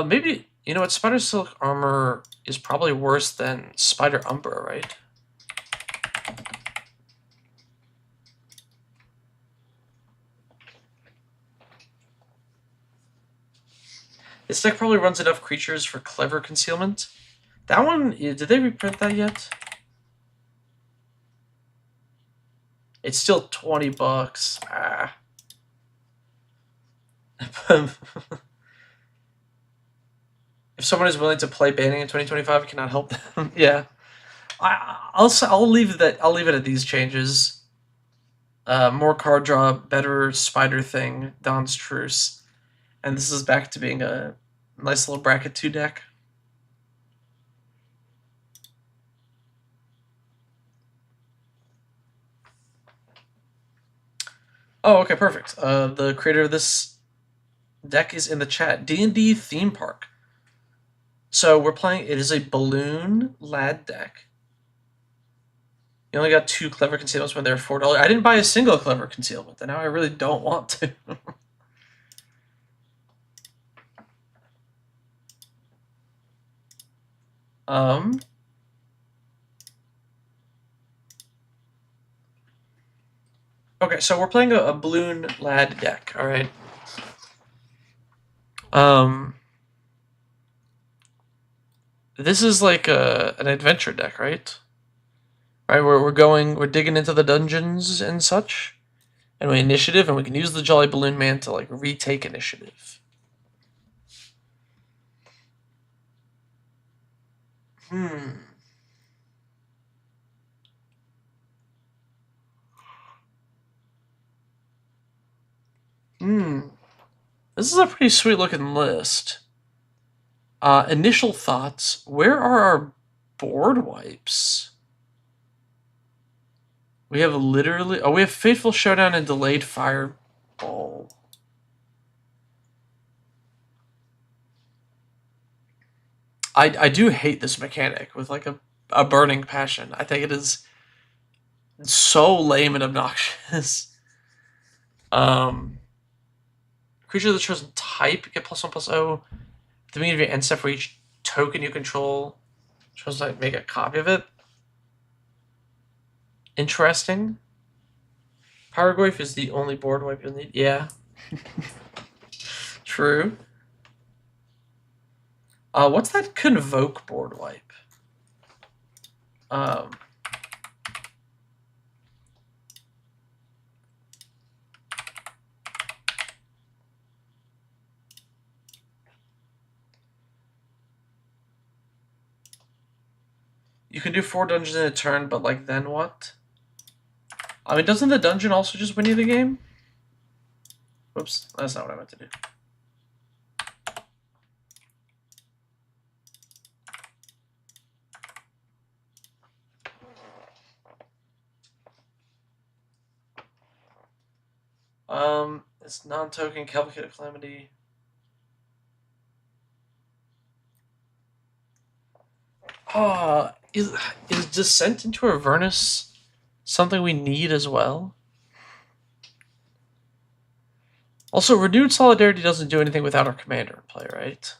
Maybe, you know what? Spider Silk Armor is probably worse than Spider Umbra, right? This deck probably runs enough creatures for Clever Concealment. That one, did they reprint that yet? It's still $20. Ah. If someone is willing to play banning in 2025, I cannot help them. Yeah, I'll leave that. I'll leave it at these changes. More card draw, better spider thing, Don's Truce, and this is back to being a nice little bracket 2 deck. Oh, okay, perfect. The creator of this deck is in the chat. D&D Theme Park. So we're playing. It is a balloon lad deck. You only got 2 clever concealments when they're $4. I didn't buy a single clever concealment, and now I really don't want to. Okay, so we're playing a balloon lad deck. All right. This is like an adventure deck, right? Right, we're digging into the dungeons and such, and we initiative, and we can use the Jolly Balloon Man to like retake initiative. This is a pretty sweet looking list. Initial thoughts. Where are our board wipes? We have literally... Oh, we have Fateful Showdown and Delayed Fireball. I do hate this mechanic with like a burning passion. I think it is so lame and obnoxious. Creature of the chosen type, get +1/+0. At the beginning of your end step for each token you control. Chosen type, make a copy of it. Interesting. Paragraph is the only board wipe you'll need. Yeah. True. What's that Convoke board wipe? You can do 4 dungeons in a turn, but like then what? I mean, doesn't the dungeon also just win you the game? Whoops, that's not what I meant to do. It's non-token Cavalcade Calamity. Is Descent into Avernus something we need as well? Also, Renewed Solidarity doesn't do anything without our commander in play, right?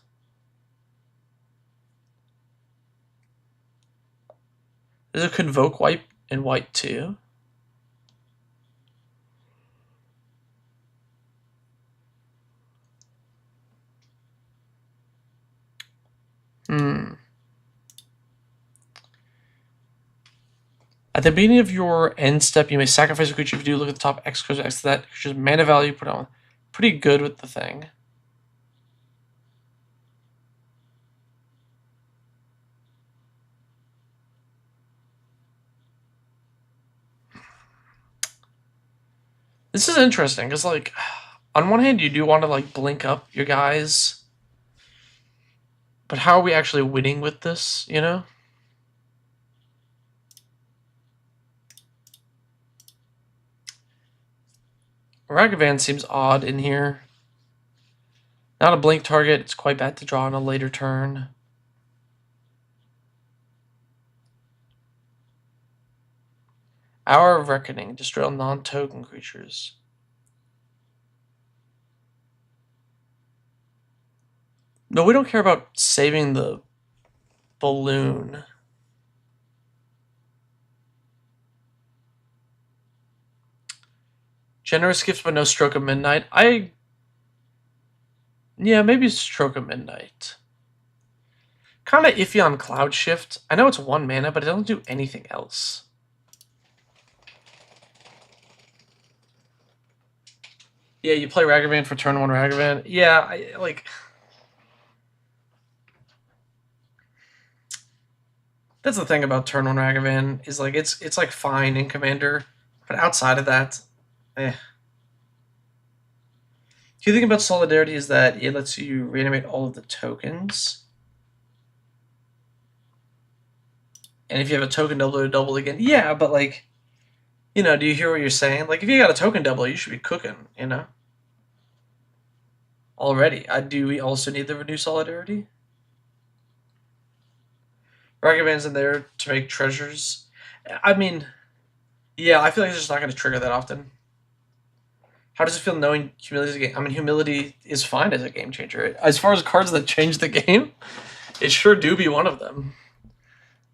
There's a Convoke wipe in white too. At the beginning of your end step, you may sacrifice a creature. If you do, look at the top X creature, X to that creature's mana value, put on. Pretty good with the thing. This is interesting, because, like, on one hand, you do want to, like, blink up your guys. But how are we actually winning with this, you know? Ragavan seems odd in here. Not a blink target. It's quite bad to draw on a later turn. Hour of Reckoning. Destroy all non-token creatures. No, we don't care about saving the balloon. Generous gifts, but no Stroke of Midnight. Yeah, maybe Stroke of Midnight. Kind of iffy on Cloud Shift. I know it's 1 mana, but it doesn't do anything else. Yeah, you play Ragavan for turn 1 Ragavan. Yeah, I like... That's the thing about turn 1 Ragavan, is like it's like fine in Commander, but outside of that, eh. The thing about Solidarity is that it lets you reanimate all of the tokens. And if you have a token double, it double again. Yeah, but like, you know, do you hear what you're saying? Like, if you got a token double, you should be cooking, you know? Already. Do we also need the Renew Solidarity? Ragavan's in there to make treasures. I mean, yeah, I feel like it's just not going to trigger that often. How does it feel knowing Humility is a game? I mean, Humility is fine as a game changer. As far as cards that change the game, it sure do be one of them.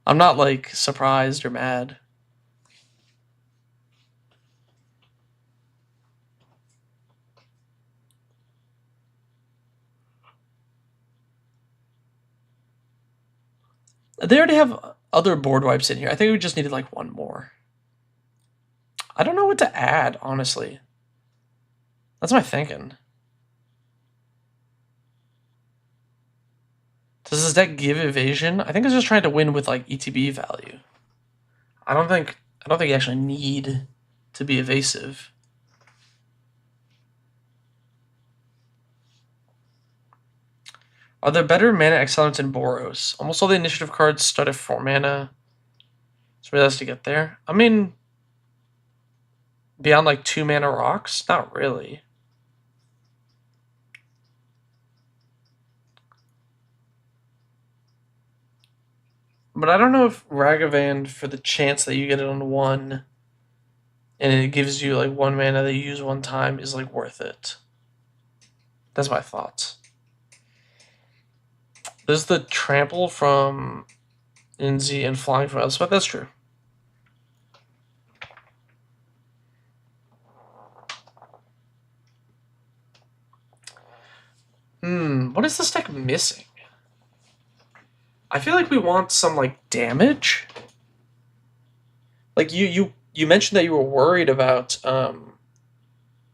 I'm not, like, surprised or mad. They already have other board wipes in here. I think we just needed, like, one more. I don't know what to add, honestly. That's my thinking. Does this deck give evasion? I think it's just trying to win with, like, ETB value. I don't think you actually need to be evasive. Are there better mana accelerants in Boros? Almost all the initiative cards start at 4 mana. So really has to get there. I mean, beyond like 2 mana rocks? Not really. But I don't know if Ragavan, for the chance that you get it on 1, and it gives you like 1 mana that you use 1 time, is like worth it. That's my thoughts. There's the trample from Inzi and flying from Elspeth. That's true. What is this deck missing? I feel like we want some like damage. Like you mentioned that you were worried about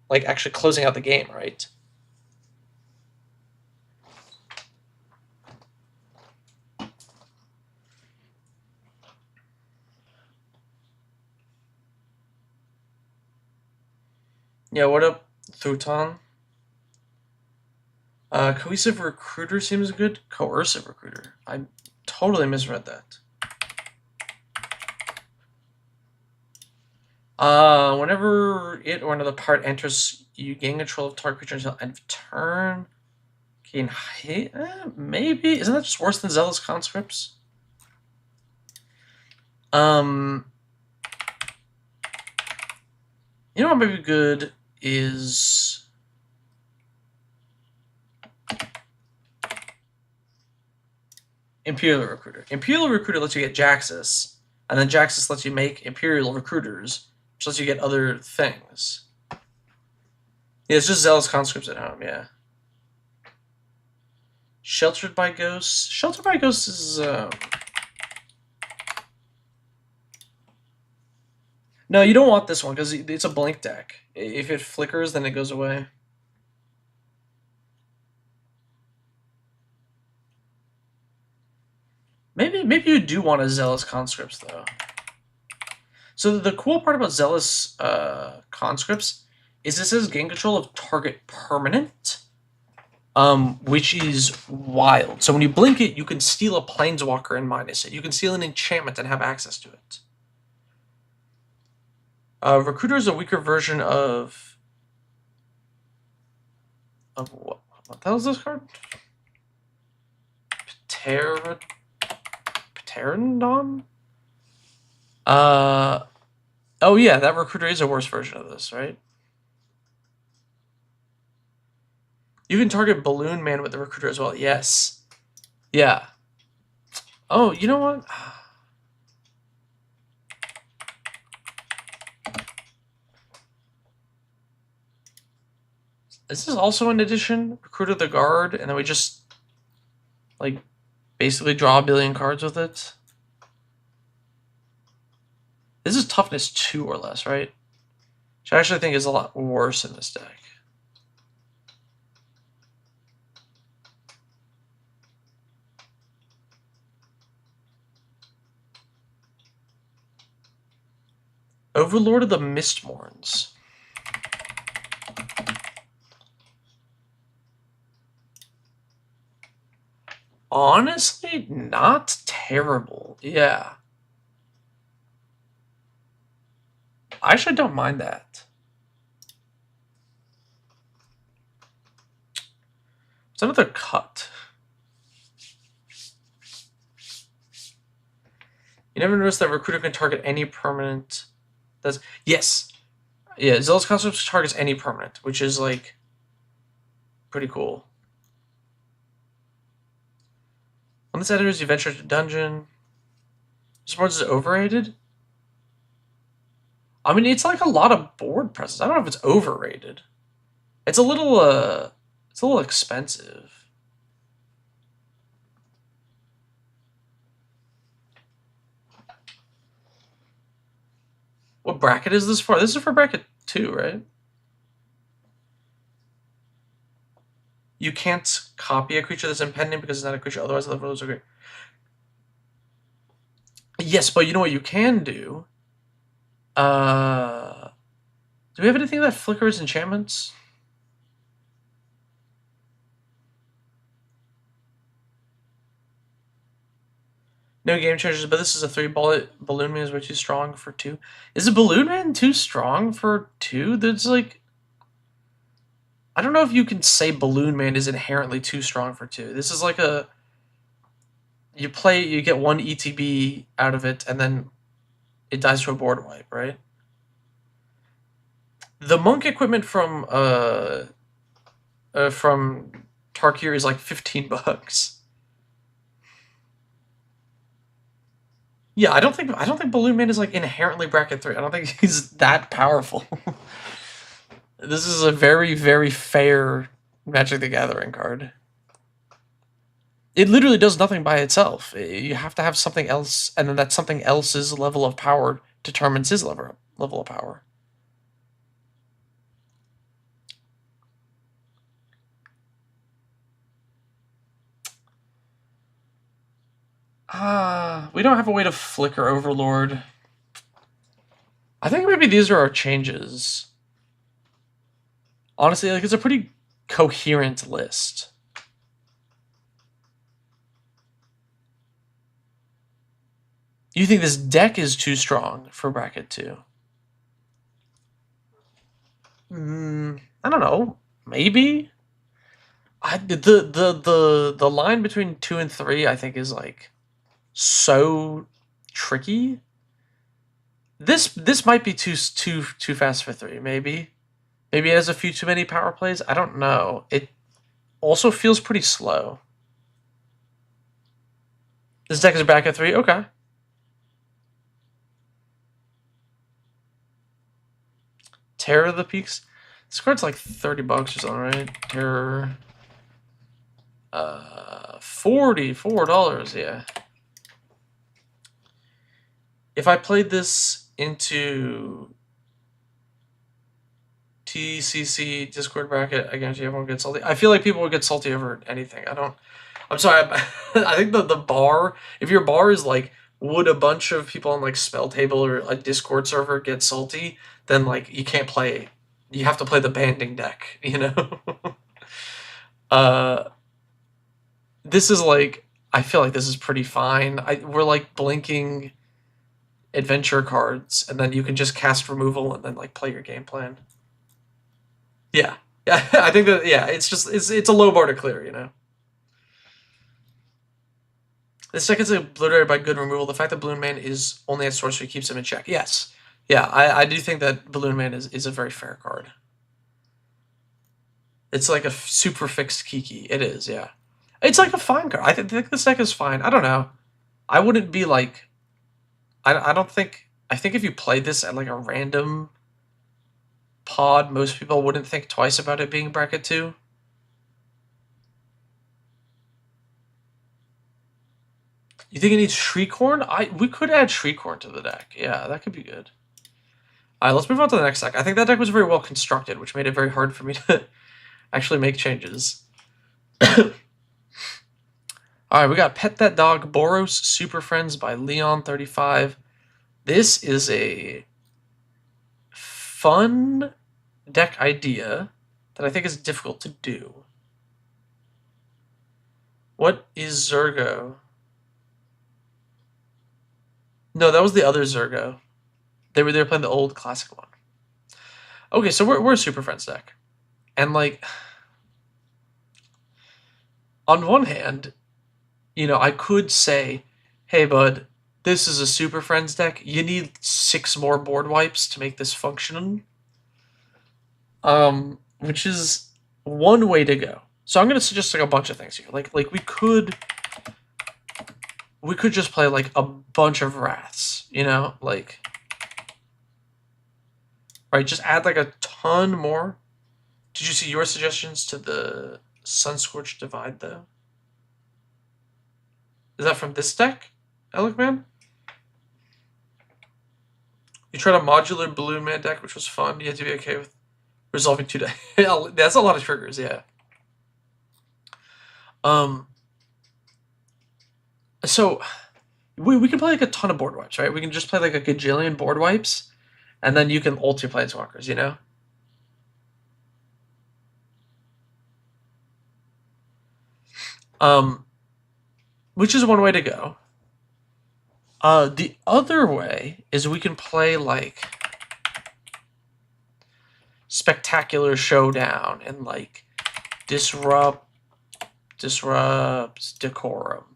like actually closing out the game, right? Yeah, what up, Thuton? Cohesive Recruiter seems good. Coercive Recruiter. I totally misread that. Whenever it or another part enters, you gain control of target creature until end of turn. Gain hit? Maybe. Isn't that just worse than Zealous Conscripts? You know what might be good is... Imperial Recruiter. Imperial Recruiter lets you get Jaxus, and then Jaxus lets you make Imperial Recruiters, which lets you get other things. Yeah, it's just Zealous Conscripts at home, yeah. Sheltered by Ghosts. Sheltered by Ghosts is... No, you don't want this one, because it's a blink deck. If it flickers, then it goes away. Maybe you do want a Zealous Conscripts, though. So the cool part about Zealous Conscripts is this has gain control of target permanent, which is wild. So when you blink it, you can steal a Planeswalker and minus it. You can steal an enchantment and have access to it. Recruiter is a weaker version of what? What the hell is this card? Pteranodon? Oh yeah, that Recruiter is a worse version of this, right? You can target Balloon Man with the Recruiter as well. Yes. Yeah. Oh, you know what? Is this also an addition? Recruiter the Guard, and then we just like basically draw a billion cards with it. This is toughness 2 or less, right? Which I actually think is a lot worse in this deck. Overlord of the Mistborns. Honestly, not terrible. Yeah. I actually don't mind that. It's another cut. You never noticed that recruiter can target any permanent. That's yes. Yeah, Zealous Concept targets any permanent, which is like pretty cool. When this enters, you venture to dungeon. Sports is overrated? I mean, it's like a lot of board presence. I don't know if it's overrated. It's a little expensive. What bracket is this for? This is for bracket 2, right? You can't copy a creature that's impending because it's not a creature, otherwise the rules are great. Yes, but you know what you can do? Do we have anything that flickers enchantments? No game changers, but this is a 3-bullet. Balloon Man is way too strong for 2. Is a Balloon Man too strong for 2? That's like... I don't know if you can say Balloon Man is inherently too strong for 2. This is like a... You get 1 ETB out of it, and then it dies to a board wipe, right? The monk equipment from Tarkir is like $15. Yeah, I don't think Balloon Man is like inherently bracket 3. I don't think he's that powerful. This is a very, very fair Magic the Gathering card. It literally does nothing by itself. You have to have something else, and then that something else's level of power determines his level of power. We don't have a way to flicker Overlord. I think maybe these are our changes. Honestly, like, it's a pretty coherent list. You think this deck is too strong for bracket 2? I don't know. Maybe. The line between 2 and 3, I think, is like so tricky. This might be too fast for 3. Maybe it has a few too many power plays. I don't know. It also feels pretty slow. This deck is back at 3. Okay. Terror of the Peaks. This card's like $30 or something, right? Terror. $44. Yeah. If I played this into TCC Discord bracket, I guarantee everyone gets salty. I feel like people would get salty over anything. I'm sorry. I think the bar, if your bar is like, would a bunch of people on like Spell Table or a Discord server get salty, then like you can't play. You have to play the banding deck, you know? This is like, I feel like this is pretty fine. We're like blinking adventure cards, and then you can just cast removal and then like play your game plan. Yeah. Yeah, I think that, yeah, it's a low bar to clear, you know? This deck is obliterated by good removal. The fact that Balloon Man is only at sorcery keeps him in check. Yes. Yeah, I do think that Balloon Man is a very fair card. It's like a super fixed Kiki. It is, yeah. It's like a fine card. I think this deck is fine. I don't know. I wouldn't be like... I don't think... I think if you played this at like a random pod, most people wouldn't think twice about it being bracket 2. You think it needs Shriekhorn? We could add Shriekhorn to the deck. Yeah, that could be good. Alright, let's move on to the next deck. I think that deck was very well constructed, which made it very hard for me to actually make changes. Alright, we got Pet That Dog Boros Super Friends by Leon35. This is a fun deck idea that I think is difficult to do. What is Zurgo? No, that was the other Zurgo. They were playing the old classic one. Okay, so we're a Super Friends deck. And like on one hand, you know, I could say, hey bud, this is a Super Friends deck. You need 6 more board wipes to make this function. Which is one way to go. So I'm gonna suggest like a bunch of things here. Like we could just play like a bunch of Wraths, you know, like right, just add like a ton more. Did you see your suggestions to the Sunscorched Divide though? Is that from this deck, Alec Man? You tried a modular Balloon Man deck, which was fun. You had to be okay with resolving 2 decks. That's a lot of triggers, yeah. So we can play like a ton of board wipes, right? We can just play like a gajillion board wipes, and then you can ult your planeswalkers, you know? Which is one way to go. The other way is we can play like Spectacular Showdown and like Disrupt, Decorum,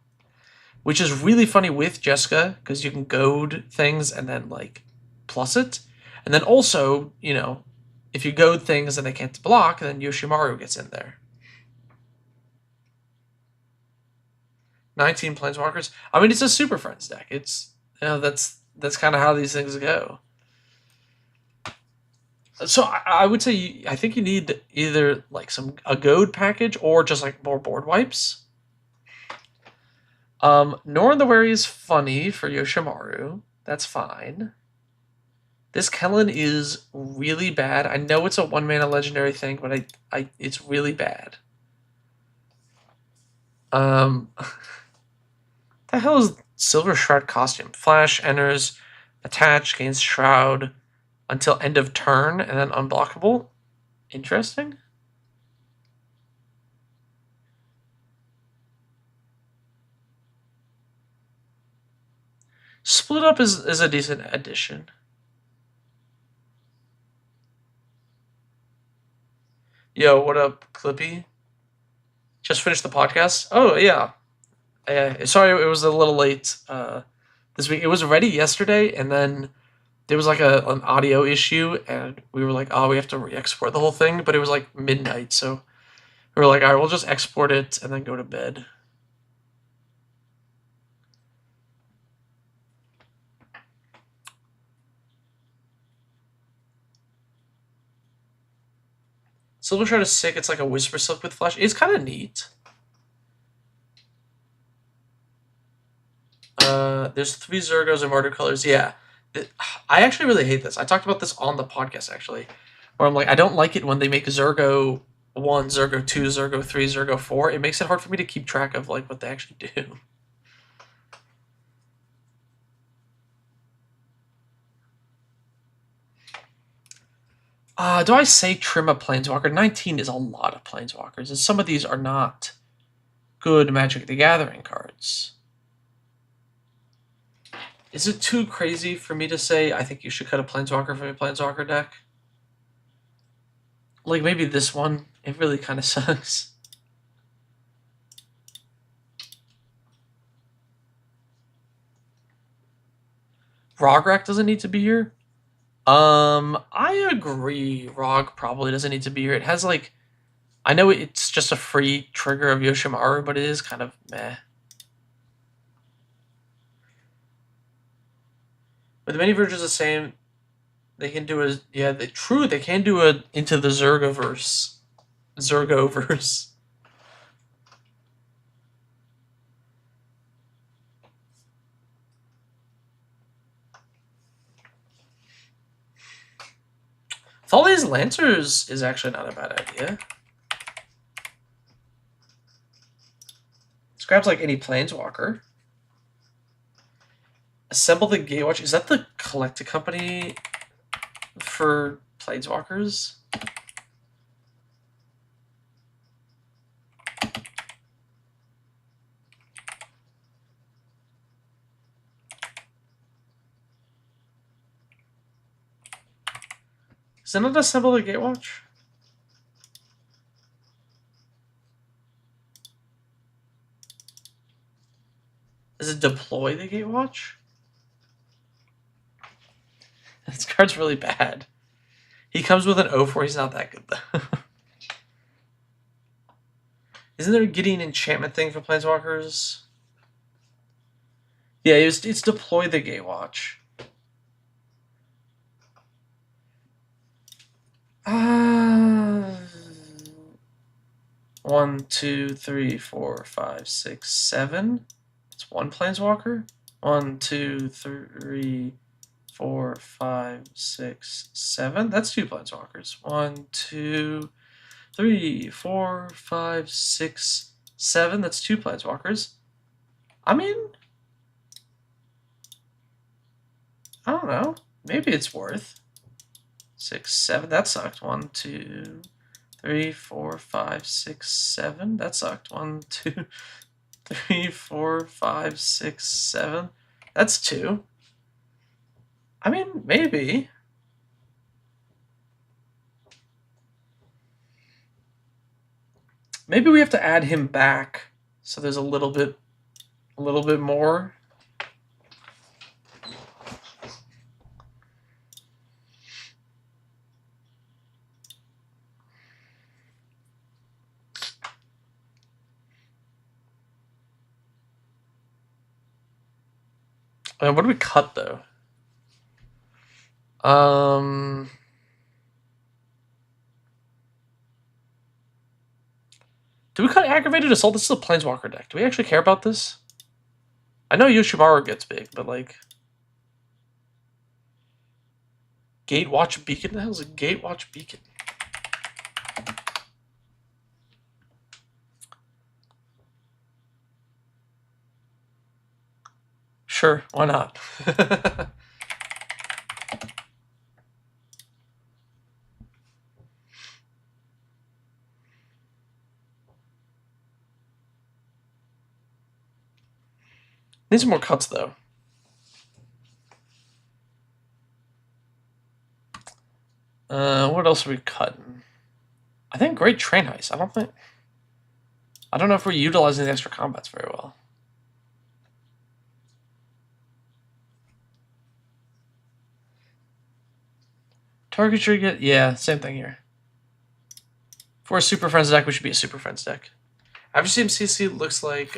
which is really funny with Jessica because you can goad things and then like plus it, and then also, you know, if you goad things and they can't block, then Yoshimaru gets in there. 19 planeswalkers. I mean, it's a Super Friends deck. It's, you know, that's kind of how these things go. So I would say I think you need either like a goad package or just like more board wipes. Norn the Wary is funny for Yoshimaru. That's fine. This Kellen is really bad. I know it's a 1-mana legendary thing, but it's really bad. The hell is Silver Shroud costume? Flash enters, attach, gains Shroud until end of turn, and then unblockable. Interesting. Split Up is a decent addition. Yo, what up, Clippy? Just finished the podcast. Oh yeah. Sorry, it was a little late this week. It was ready yesterday, and then there was like an audio issue, and we were like, oh, we have to re-export the whole thing, but it was like midnight, so we were like, all right, we'll just export it and then go to bed. Silver Shroud is sick. It's like a Whisper Silk with Flash. It's kind of neat. There's 3 Zurgos and Martyr colors. Yeah. I actually really hate this. I talked about this on the podcast, actually, where I'm like, I don't like it when they make Zurgo 1, Zurgo 2, Zurgo 3, Zurgo 4. It makes it hard for me to keep track of like what they actually do. Do I say trim a Planeswalker? 19 is a lot of Planeswalkers, and some of these are not good Magic the Gathering cards. Is it too crazy for me to say I think you should cut a Planeswalker from your Planeswalker deck? Like maybe this one, it really kind of sucks. Rograk doesn't need to be here. I agree. Rog probably doesn't need to be here. It has like, I know it's just a free trigger of Yoshimaru, but it is kind of meh. But the mini version is the same. They can do a they can do a into the Zurgoverse. Zurgoverse. Thalia's Lancers is actually not a bad idea. This grabs like any Planeswalker. Assemble the Gatewatch. Is that the collected company for planeswalkers. Is it not assemble the Gatewatch? Does it deploy the Gatewatch? This card's really bad. He comes with an 0-4, he's not that good though. Isn't there getting an enchantment thing for planeswalkers? Yeah, it's deploy the Gatewatch. 1, 2, 3, 4, 5, 6, 7. It's one planeswalker. 1, 2, 3, 4, 5, 6, 7. That's two planeswalkers. 1, 2, 3, 4, 5, 6, 7. That's two planeswalkers. I mean, I don't know. Maybe it's worth 6, 7. That sucked. 1, 2, 3, 4, 5, 6, 7. That sucked. 1, 2, 3, 4, 5, 6, 7. That's 2. I mean, maybe. Maybe we have to add him back so there's a little bit more. What do we cut though? Do we cut Aggravated Assault? This is a Planeswalker deck. Do we actually care about this? I know Yoshimaru gets big, but like... Gatewatch Beacon? What the hell is a Gatewatch Beacon? Sure, why not? Need some more cuts, though. What else are we cutting? I think Great Train Heist. I don't know if we're utilizing the extra combats very well. Target should get... Yeah, same thing here. For a Super Friends deck, we should be a Super Friends deck. CMCC looks like...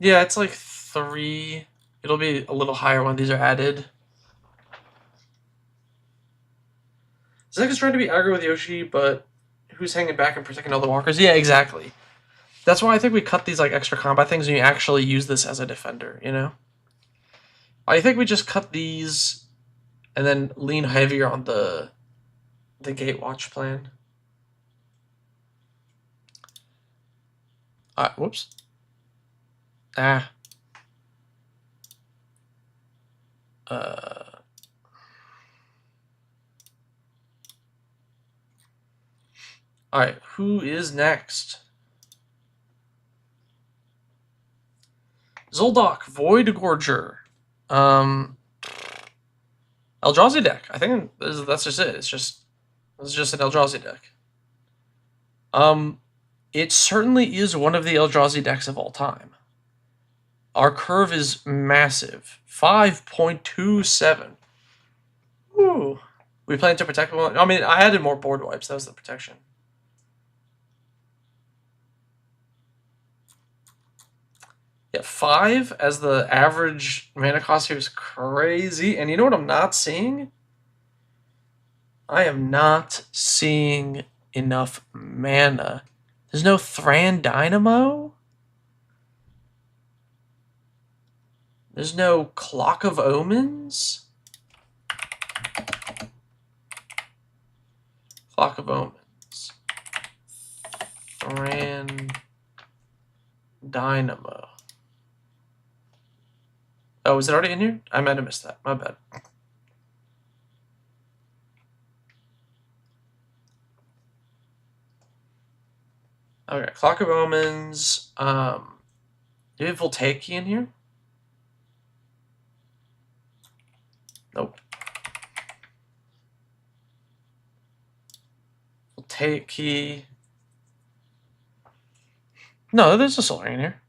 Yeah, it's like 3. It'll be a little higher when these are added. Zek is trying to be aggro with Yoshi, but who's hanging back and protecting all the walkers? Yeah, exactly. That's why I think we cut these like extra combat things and you actually use this as a defender, you know? I think we just cut these and then lean heavier on the Gatewatch plan. Whoops. Alright, who is next? Zoldock, Void Gorger. Eldrazi deck. I think that's just it. It's just an Eldrazi deck. It certainly is one of the Eldrazi decks of all time. Our curve is massive. 5.27. Ooh. We plan to protect one. I mean, I added more board wipes. That was the protection. Yeah, 5 as the average mana cost here is crazy. And you know what I'm not seeing? I am not seeing enough mana. There's no Thran Dynamo? There's no Clock of Omens? Clock of Omens. Thran Dynamo. Oh, is it already in here? I might have missed that. My bad. Okay, Clock of Omens. Do you have Voltaic in here? Nope. Voltaic key. No, there's a Solar in here.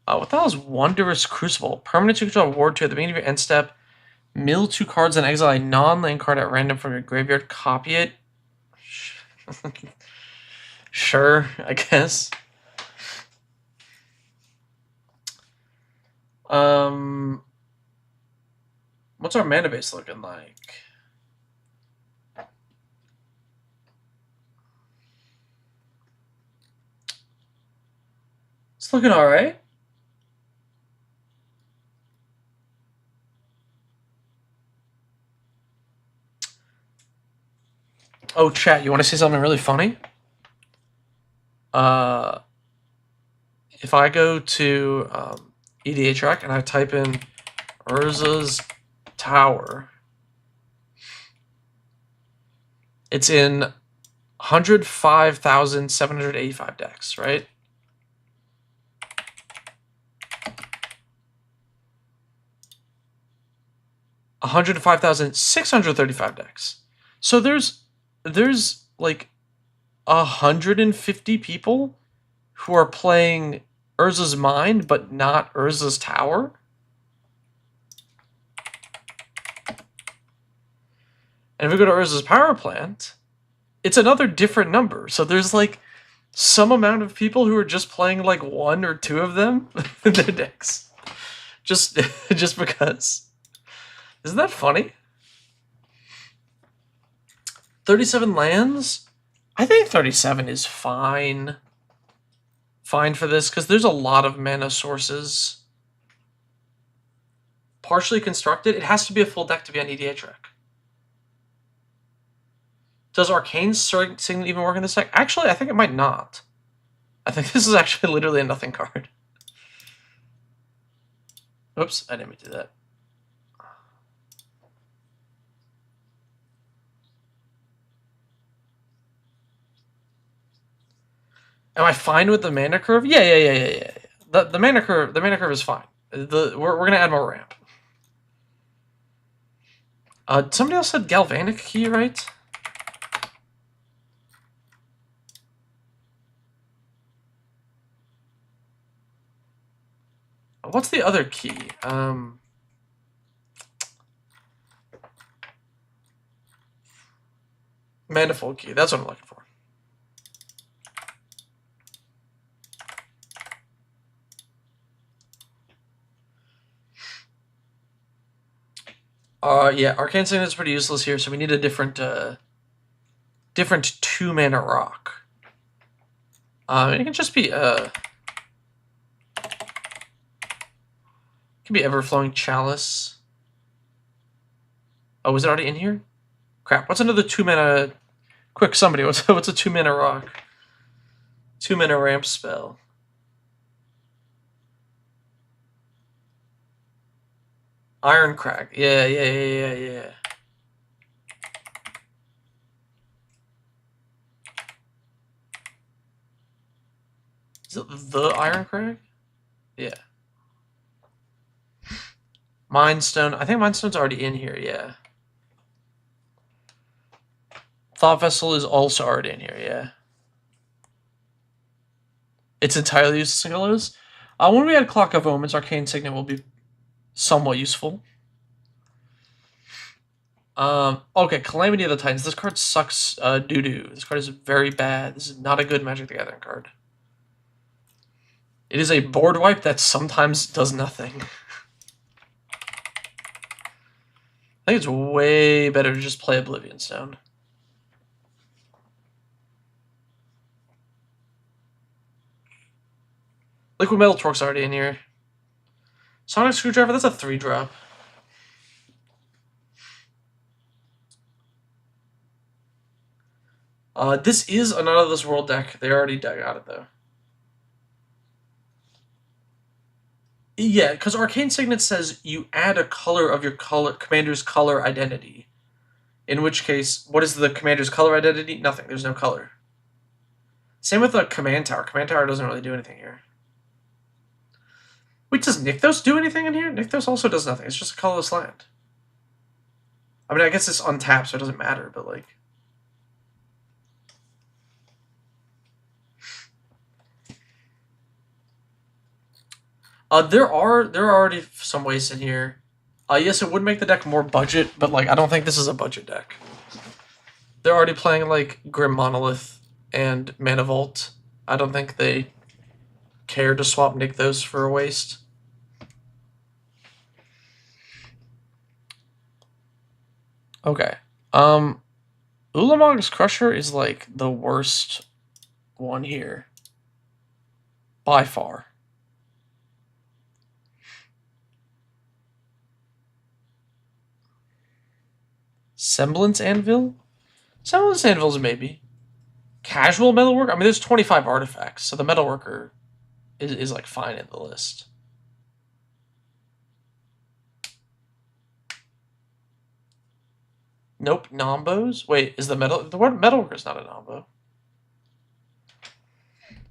What the hell is Wondrous Crucible? Permanent you control ward 2 at the beginning of your end step. Mill 2 cards and exile a non-land card at random from your graveyard. Copy it. Sure, I guess. What's our mana base looking like? It's looking alright. Oh, chat, you want to see something really funny? If I go to EDHREC and I type in Urza's Tower, it's in 105,785 decks, right? $105,635 decks. So there's like 150 people who are playing Urza's Mind, but not Urza's Tower. And if we go to Urza's Power Plant, it's another different number. So there's like some amount of people who are just playing like 1 or 2 of them in their decks. Just because. Isn't that funny? 37 lands? I think 37 is fine. Fine for this, because there's a lot of mana sources. Partially constructed, it has to be a full deck to be on EDHREC. Does Arcane Signet even work in this deck? Actually, I think it might not. I think this is actually literally a nothing card. Oops, I didn't mean to do that. Am I fine with the mana curve? Yeah. The mana curve is fine. We're gonna add more ramp. Somebody else said Galvanic Key, right? What's the other key? Manifold Key. That's what I'm looking for. Yeah, Arcane Signet is pretty useless here, so we need a different 2-mana rock. It can just be it can be Everflowing Chalice. Oh, is it already in here? Crap. What's another 2-mana? Quick, somebody. What's a 2-mana rock? 2-mana ramp spell. Iron Crag. Yeah. Is it the Iron Crag? Yeah. Mindstone. I think Mindstone's already in here, yeah. Thought Vessel is also already in here, yeah. It's entirely useless in colors. When we add Clock of Omens, Arcane Signet will be somewhat useful. Okay, Calamity of the Titans. This card sucks doo-doo. This card is very bad. This is not a good Magic the Gathering card. It is a board wipe that sometimes does nothing. I think it's way better to just play Oblivion Stone. Liquid Metal Torque's already in here. Sonic Screwdriver, that's a 3-drop. This is a Not of This World deck. They already got it, though. Yeah, because Arcane Signet says you add a color of your commander's color identity. In which case, what is the commander's color identity? Nothing. There's no color. Same with the command tower. Command tower doesn't really do anything here. Wait, does Nykthos do anything in here? Nykthos also does nothing. It's just a colorless land. I mean, I guess it's untapped, so it doesn't matter, but like... there are already some waste in here. Yes, it would make the deck more budget, but like I don't think this is a budget deck. They're already playing like Grim Monolith and Mana Vault. I don't think they care to swap Nykthos for a waste. Okay. Ulamog's Crusher is like the worst one here. By far. Semblance Anvil? Semblance Anvil's maybe. Casual Metalworker? I mean, there's 25 artifacts, so the Metalworker is like fine in the list. Nope, Nombos? Wait, is the word Metalworker's not a Nombo.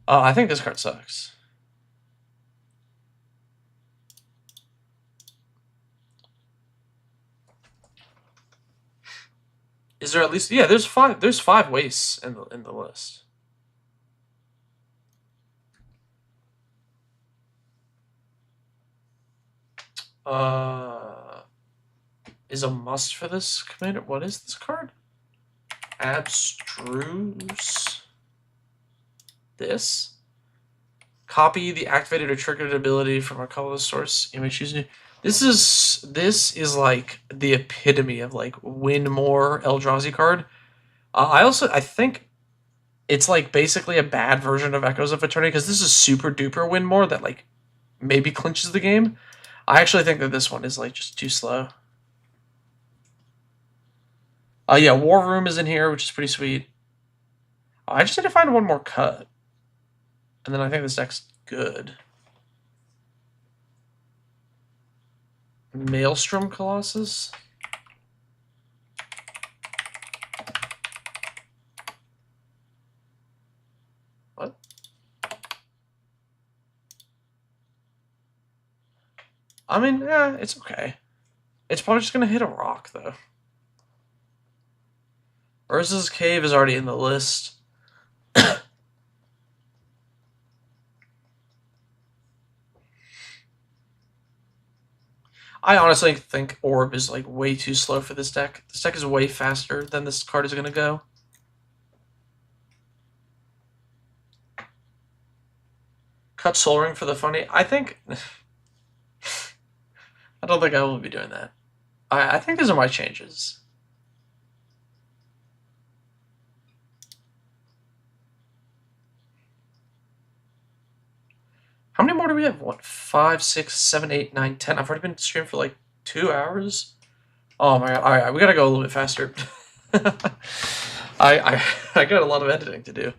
I think this card sucks. Is there at least... Yeah, there's five wastes in the list. Is a must for this commander. What is this card? Abstruse. This. Copy the activated or triggered ability from a colorless source. Image using. This is like the epitome of like win more Eldrazi card. I think it's like basically a bad version of Echoes of Eternity because this is super duper win more that like maybe clinches the game. I actually think that this one is like just too slow. Yeah, War Room is in here, which is pretty sweet. I just need to find one more cut. And then I think this deck's good. Maelstrom Colossus? What? I mean, yeah, it's okay. It's probably just gonna hit a rock, though. Urza's Cave is already in the list. I honestly think Orb is like way too slow for this deck. This deck is way faster than this card is going to go. Cut Soul Ring for the funny. I think... I don't think I will be doing that. I think these are my changes. How many more do we have? What? 5, 6, 7, 8, 9, 10. I've already been streaming for like 2 hours. Oh my god. Alright, we gotta go a little bit faster. I got a lot of editing to do.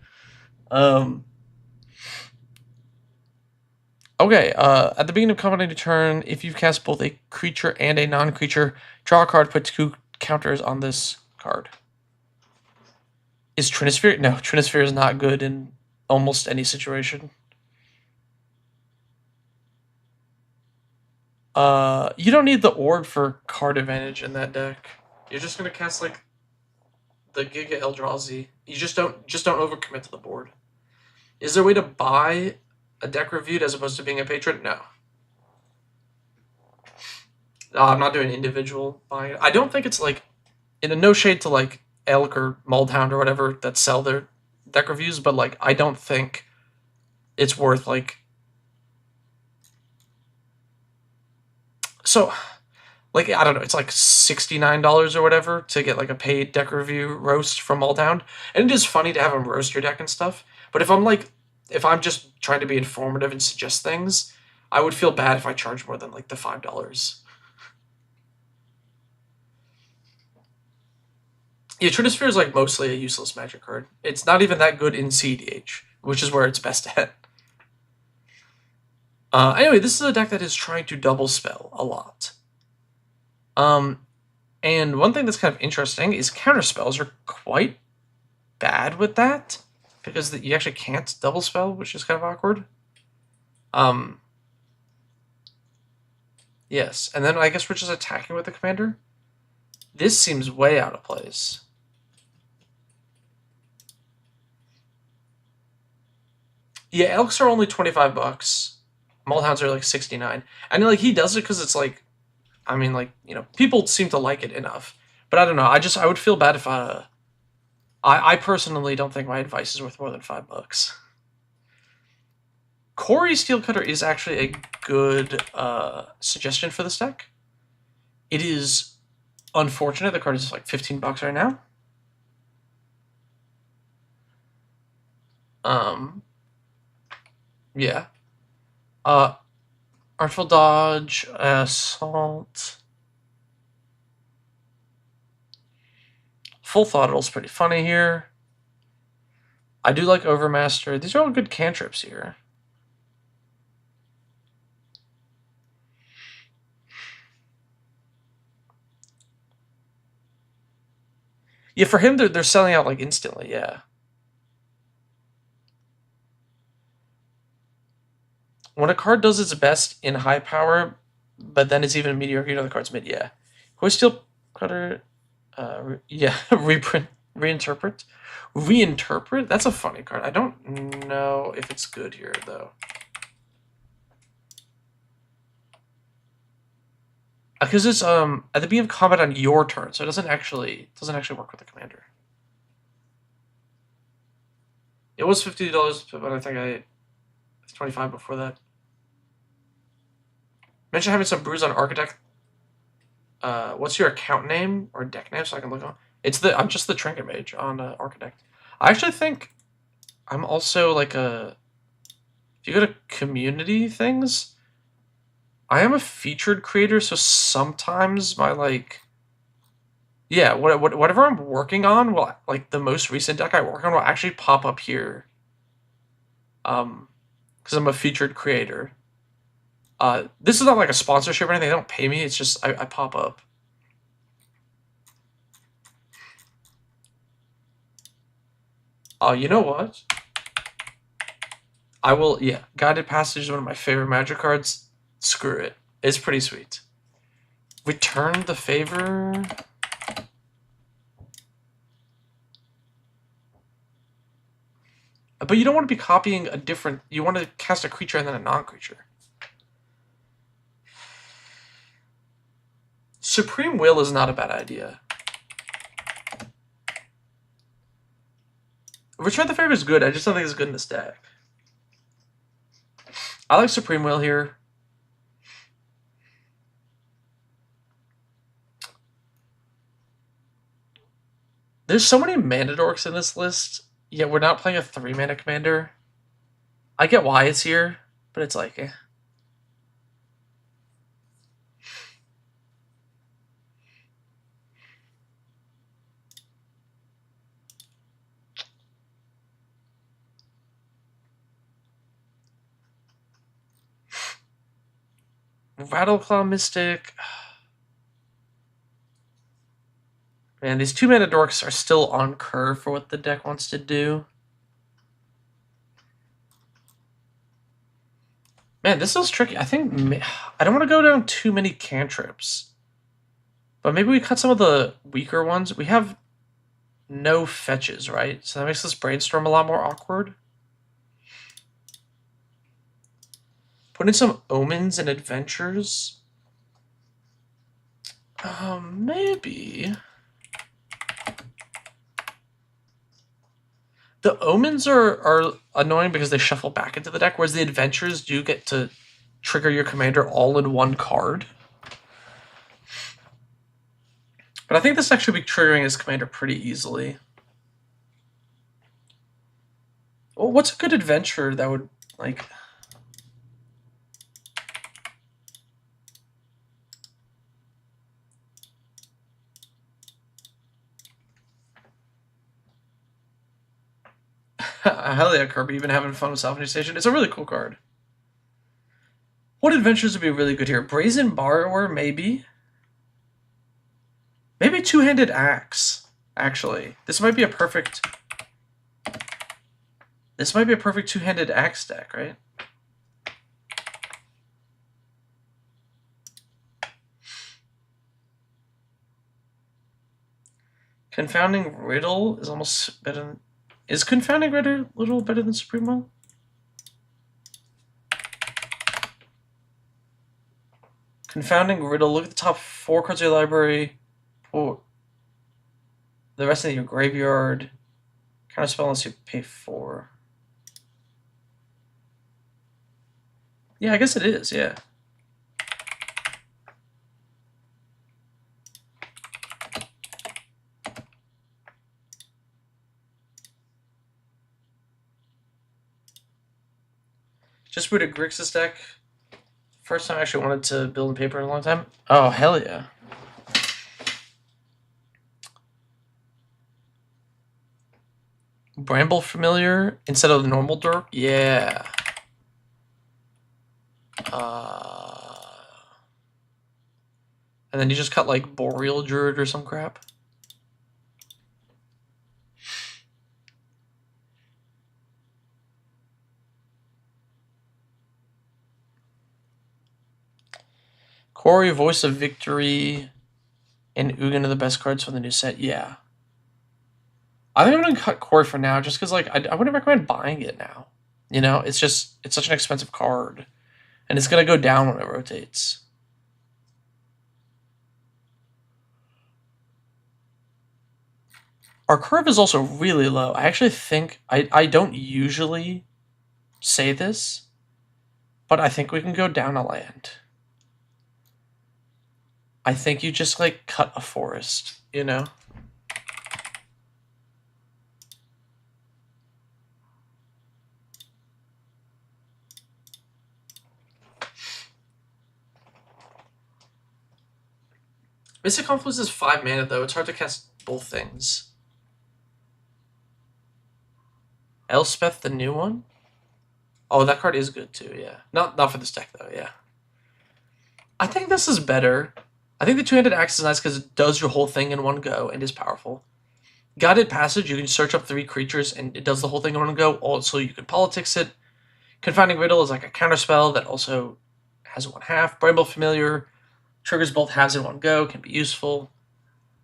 Okay, at the beginning of combat turn, if you've cast both a creature and a non-creature, draw a card, put 2 counters on this card. Is Trinisphere? No, Trinisphere is not good in almost any situation. You don't need the Orb for card advantage in that deck. You're just gonna cast like the Giga Eldrazi. You just don't overcommit to the board. Is there a way to buy a deck reviewed as opposed to being a patron? No. I'm not doing individual buying. I don't think it's like, in a no shade to like Elk or Muldhound or whatever that sell their deck reviews, but like I don't think it's worth like... So, like, I don't know, it's like $69 or whatever to get like a paid deck review roast from Muldhound. And it is funny to have them roast your deck and stuff, but if I'm just trying to be informative and suggest things, I would feel bad if I charged more than like the $5. Yeah, Trinisphere is like mostly a useless magic card. It's not even that good in CDH, which is where it's best at. Anyway, this is a deck that is trying to double spell a lot. And one thing that's kind of interesting is counterspells are quite bad with that, because you actually can't double spell, which is kind of awkward. Yes, and then I guess we're just attacking with the commander. This seems way out of place. Yeah, elks are only $25. Mullhounds are like 69. And like he does it because it's like, I mean, like, you know, people seem to like it enough. But I don't know. I would feel bad if I personally don't think my advice is worth more than $5. Corey Steelcutter is actually a good suggestion for this deck. It is unfortunate the card is like $15 right now. Yeah. Artful Dodge, Assault. Full Throttle's pretty funny here. I do like Overmaster. These are all good cantrips here. Yeah, for him, they're selling out like instantly, yeah. When a card does its best in high power, but then it's even mediocre, you know the card's mid, yeah. Hoist Steel Cutter, yeah, reprint, reinterpret? Reinterpret? That's a funny card. I don't know if it's good here, though. Because it's at the beginning of combat on your turn, so it doesn't actually work with the commander. It was $50, but I think it's 25 before that. Mention having some brews on Architect. What's your account name or deck name so I can look on? I'm just the Trinket Mage on Architect. I actually think I'm also like a. If you go to community things, I am a featured creator, so sometimes my like. Yeah, whatever I'm working on, will like the most recent deck I work on will actually pop up here. Because I'm a featured creator. This is not like a sponsorship or anything. They don't pay me. It's just I pop up. You know what? I will. Yeah, Guided Passage is one of my favorite Magic cards. Screw it. It's pretty sweet. Return the Favor. But you don't want to be copying a different. You want to cast a creature and then a non-creature. Supreme Will is not a bad idea. Return the Favor is good. I just don't think it's good in this deck. I like Supreme Will here. There's so many mana dorks in this list, yet we're not playing a 3-mana commander. I get why it's here, but it's like, eh. Rattleclaw Mystic. Man, these 2-mana dorks are still on curve for what the deck wants to do. Man, this is tricky. I think I don't want to go down too many cantrips. But maybe we cut some of the weaker ones. We have no fetches, right? So that makes this brainstorm a lot more awkward. Put in some omens and adventures. Maybe. The omens are annoying because they shuffle back into the deck, whereas the adventures do get to trigger your commander all in one card. But I think this deck should be triggering his commander pretty easily. Well, what's a good adventure that would, like... Hell yeah, Kirby, you've been having fun with Salvage Station. It's a really cool card. What adventures would be really good here? Brazen Borrower, maybe. Maybe two-handed axe, actually. This might be a perfect two-handed axe deck, right? Confounding Riddle is almost better than... Is Confounding Riddle better than Supreme? Confounding Riddle. Look at the top 4 cards of your library. Oh, the rest of your graveyard. Counterspell unless you pay 4. Yeah, I guess it is, yeah. Just booted Grixis deck. First time I actually wanted to build in paper in a long time. Oh, hell yeah. Bramble Familiar instead of the normal Dirk? Yeah. And then you just cut like Boreal Druid or some crap. Corey, Voice of Victory, and Ugin are the best cards for the new set. Yeah. I think I'm going to cut Corey for now just because like, I wouldn't recommend buying it now. You know, it's such an expensive card. And it's going to go down when it rotates. Our curve is also really low. I actually think, I don't usually say this, but I think we can go down a land. I think you just like cut a forest, you know? Mystic Confluence is 5 mana though. It's hard to cast both things. Elspeth, the new one? Oh, that card is good too, yeah. Not for this deck though, yeah. I think this is better. I think the two-handed axe is nice because it does your whole thing in one go and is powerful. Guided Passage, you can search up 3 creatures and it does the whole thing in one go. Also, you can politics it. Confounding Riddle is like a counterspell that also has 1/2. Bramble Familiar triggers both halves in one go, can be useful.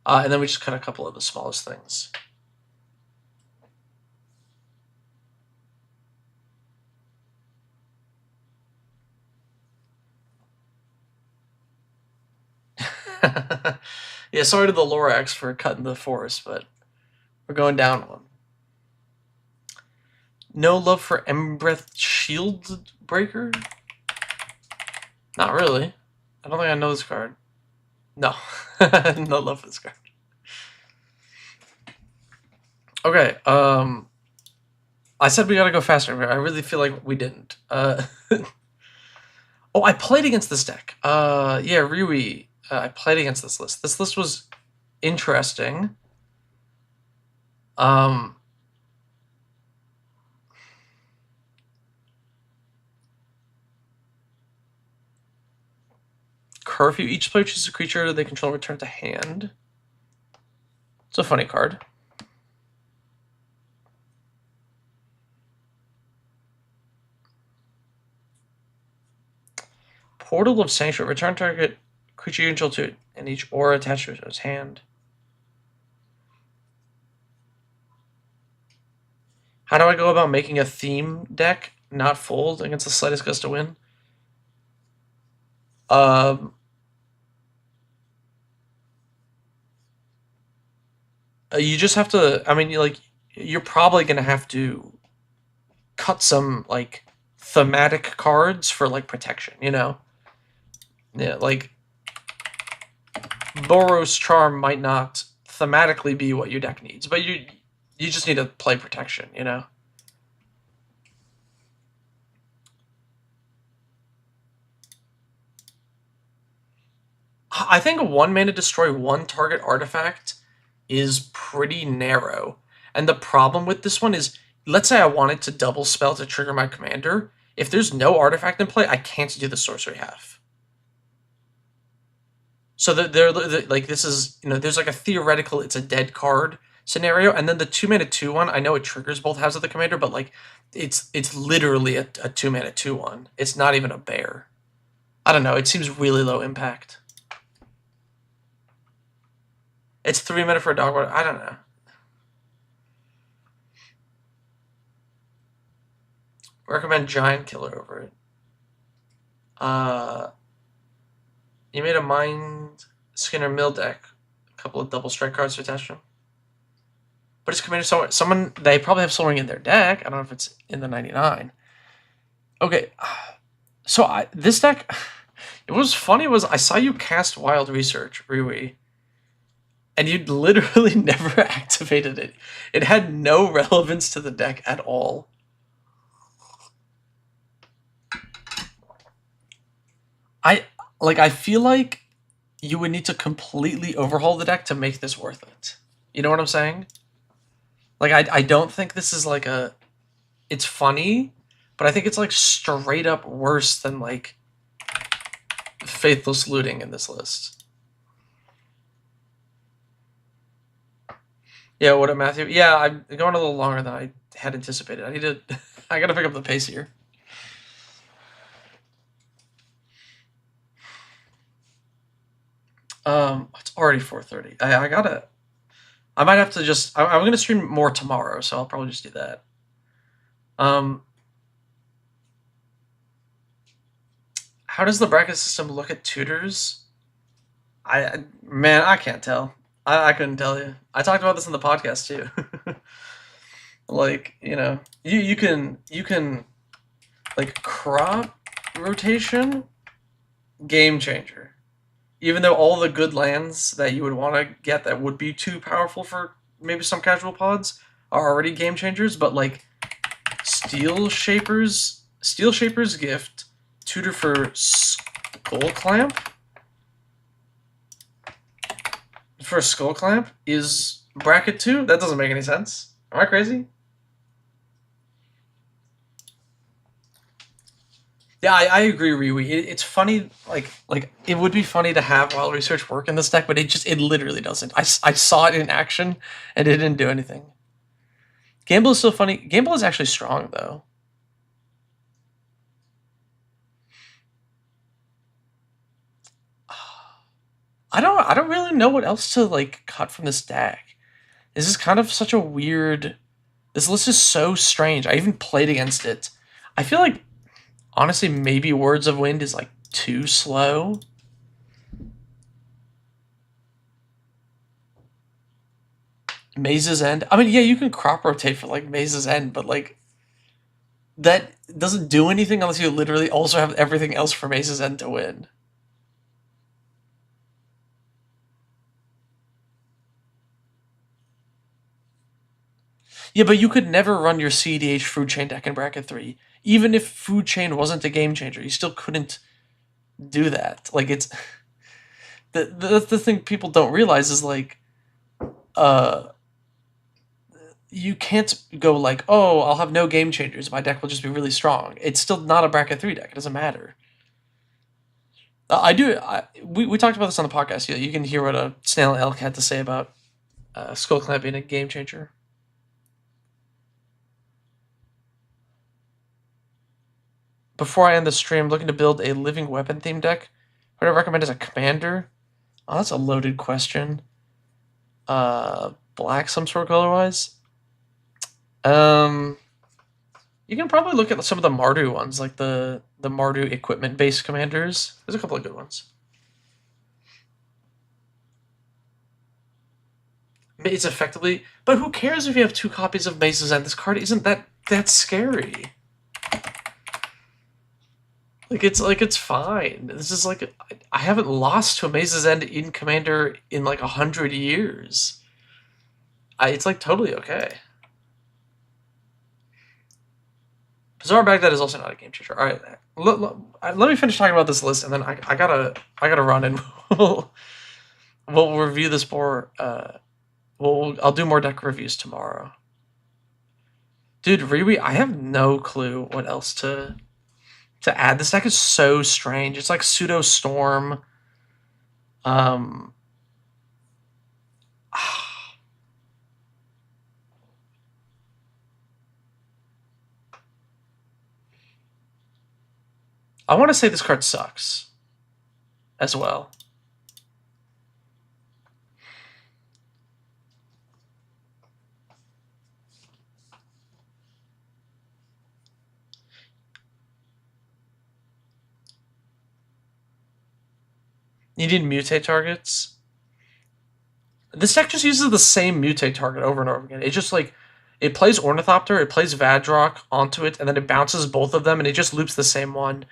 And then we just cut a couple of the smallest things. Yeah, sorry to the Lorax for cutting the forest, but we're going down one. No love for Embereth Shield Breaker? Not really. I don't think I know this card. No. No love for this card. Okay, I said we gotta go faster. I really feel like we didn't. Oh, I played against this deck. Yeah, Rui. I played against this list. This list was interesting. Curfew. Each player chooses a creature they control, return to hand. It's a funny card. Portal of Sanctuary. Return target creature you control to it, and each aura attached to its hand. How do I go about making a theme deck not fold against the slightest gust of wind? You just have to. I mean, you're probably gonna have to cut some like thematic cards for like protection. You know, yeah, like Boros Charm might not thematically be what your deck needs, but you just need to play protection. You know. I think 1 mana destroy 1 target artifact is pretty narrow. And the problem with this one is, let's say I wanted to double spell to trigger my commander. If there's no artifact in play, I can't do the sorcery half. So they're like, this is, there's like a theoretical it's a dead card scenario, and then the 2-mana 2/1. I know it triggers both halves of the commander, but like it's literally a 2-mana 2/1. It's not even a bear. I don't know. It seems really low impact. It's 3 mana for a dog. I don't know. Recommend Giant Killer over it. You made a Mind Skinner Mill deck. A couple of double strike cards to attach to them. But it's commander someone they probably have Soaring in their deck. I don't know if it's in the 99. Okay, so this deck, it was funny was I saw you cast Wild Research, Rui, and you'd literally never activated it. It had no relevance to the deck at all. I feel like you would need to completely overhaul the deck to make this worth it. You know what I'm saying? Like, I don't think this is like it's funny, but I think it's like straight up worse than like Faithless Looting in this list. Yeah, what up, Matthew? Yeah, I'm going a little longer than I had anticipated. I gotta pick up the pace here. It's already 4:30. I might have to just. I'm gonna stream more tomorrow, so I'll probably just do that. How does the bracket system look at tutors? Man, I can't tell. I couldn't tell you. I talked about this in the podcast too. Like, you can like crop rotation, game changer. Even though all the good lands that you would want to get that would be too powerful for maybe some casual pods are already game changers, but like Steel Shaper's Gift, tutor for Skull Clamp. For Skull Clamp is bracket 2? That doesn't make any sense. Am I crazy? Yeah, I agree, Rui. It's funny, like it would be funny to have Wild Research work in this deck, but it literally doesn't. I saw it in action, and it didn't do anything. Gamble is still funny. Gamble is actually strong, though. I don't really know what else to like cut from this deck. This is kind of such a weird. This list is so strange. I even played against it. I feel like, honestly, maybe Words of Wind is like too slow. Maze's End. I mean, yeah, you can crop rotate for like Maze's End, but like that doesn't do anything unless you literally also have everything else for Maze's End to win. Yeah, but you could never run your CDH Food Chain deck in bracket 3. Even if Food Chain wasn't a game changer, you still couldn't do that. Like, it's that's the thing people don't realize is like you can't go like, oh, I'll have no game changers, my deck will just be really strong. It's still not a bracket 3 deck. It doesn't matter. We talked about this on the podcast. You can hear what a Snail Elk had to say about Skull Clamp being a game changer. Before I end the stream, looking to build a living weapon themed deck. What I recommend as a commander? Oh, that's a loaded question. Black some sort color-wise? You can probably look at some of the Mardu ones, like the Mardu equipment-based commanders. There's a couple of good ones. It's effectively... But who cares if you have 2 copies of Maze's End? This card isn't that scary. It's fine. This is like I haven't lost to a Maze's End in Commander in like 100 years. It's like totally okay. Bizarre Baghdad is also not a game changer. All right, let me finish talking about this list, and then I gotta run, and we'll review this more. I'll do more deck reviews tomorrow. Dude, Rui, I have no clue what else to add. This deck is so strange. It's like Pseudo Storm. Um, I want to say this card sucks as well. You need mutate targets. This deck just uses the same mutate target over and over again. It just like it plays Ornithopter, it plays Vadrock onto it, and then it bounces both of them, and it just loops the same one.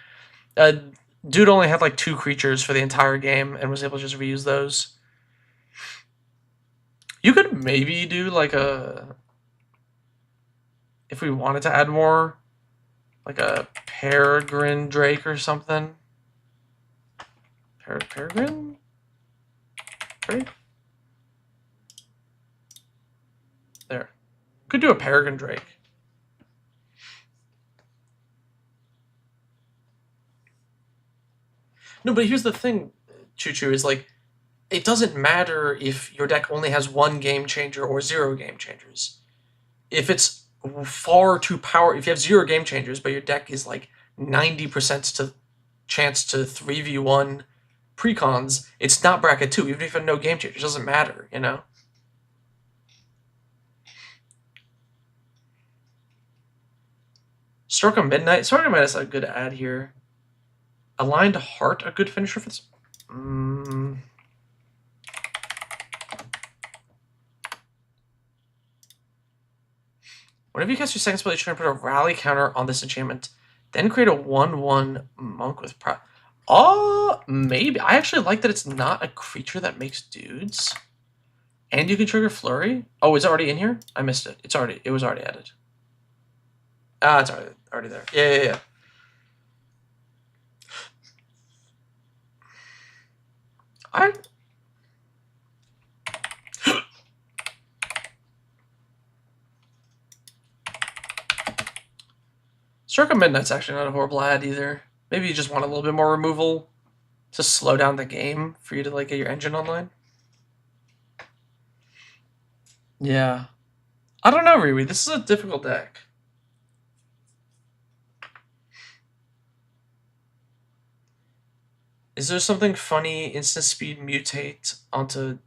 Dude only had like 2 creatures for the entire game and was able to just reuse those. You could maybe do like a, if we wanted to add more, like a Peregrine Drake or something. Peregrine Drake? There. Could do a Peregrine Drake. No, but here's the thing, Choo Choo, is like, it doesn't matter if your deck only has 1 game changer or 0 game changers. If it's far too if you have 0 game changers, but your deck is like 90% to chance to 3v1 precons, it's not bracket 2, even if you have no game changers. It doesn't matter, you know? Stroke of Midnight. Stroke of Midnight is a good ad here. Aligned Heart, a good finisher for this? Whenever you cast your second spell, you try to put a rally counter on this enchantment. Then create a 1/1 monk with pride. Oh, maybe. I actually like that it's not a creature that makes dudes. And you can trigger Flurry. Oh, it's already in here? I missed it. It was already added. Ah, it's already there. Yeah. Stroke of Midnight's actually not a horrible ad either. Maybe you just want a little bit more removal to slow down the game for you to like get your engine online. Yeah. I don't know, Riri. This is a difficult deck. Is there something funny, instant speed mutate onto...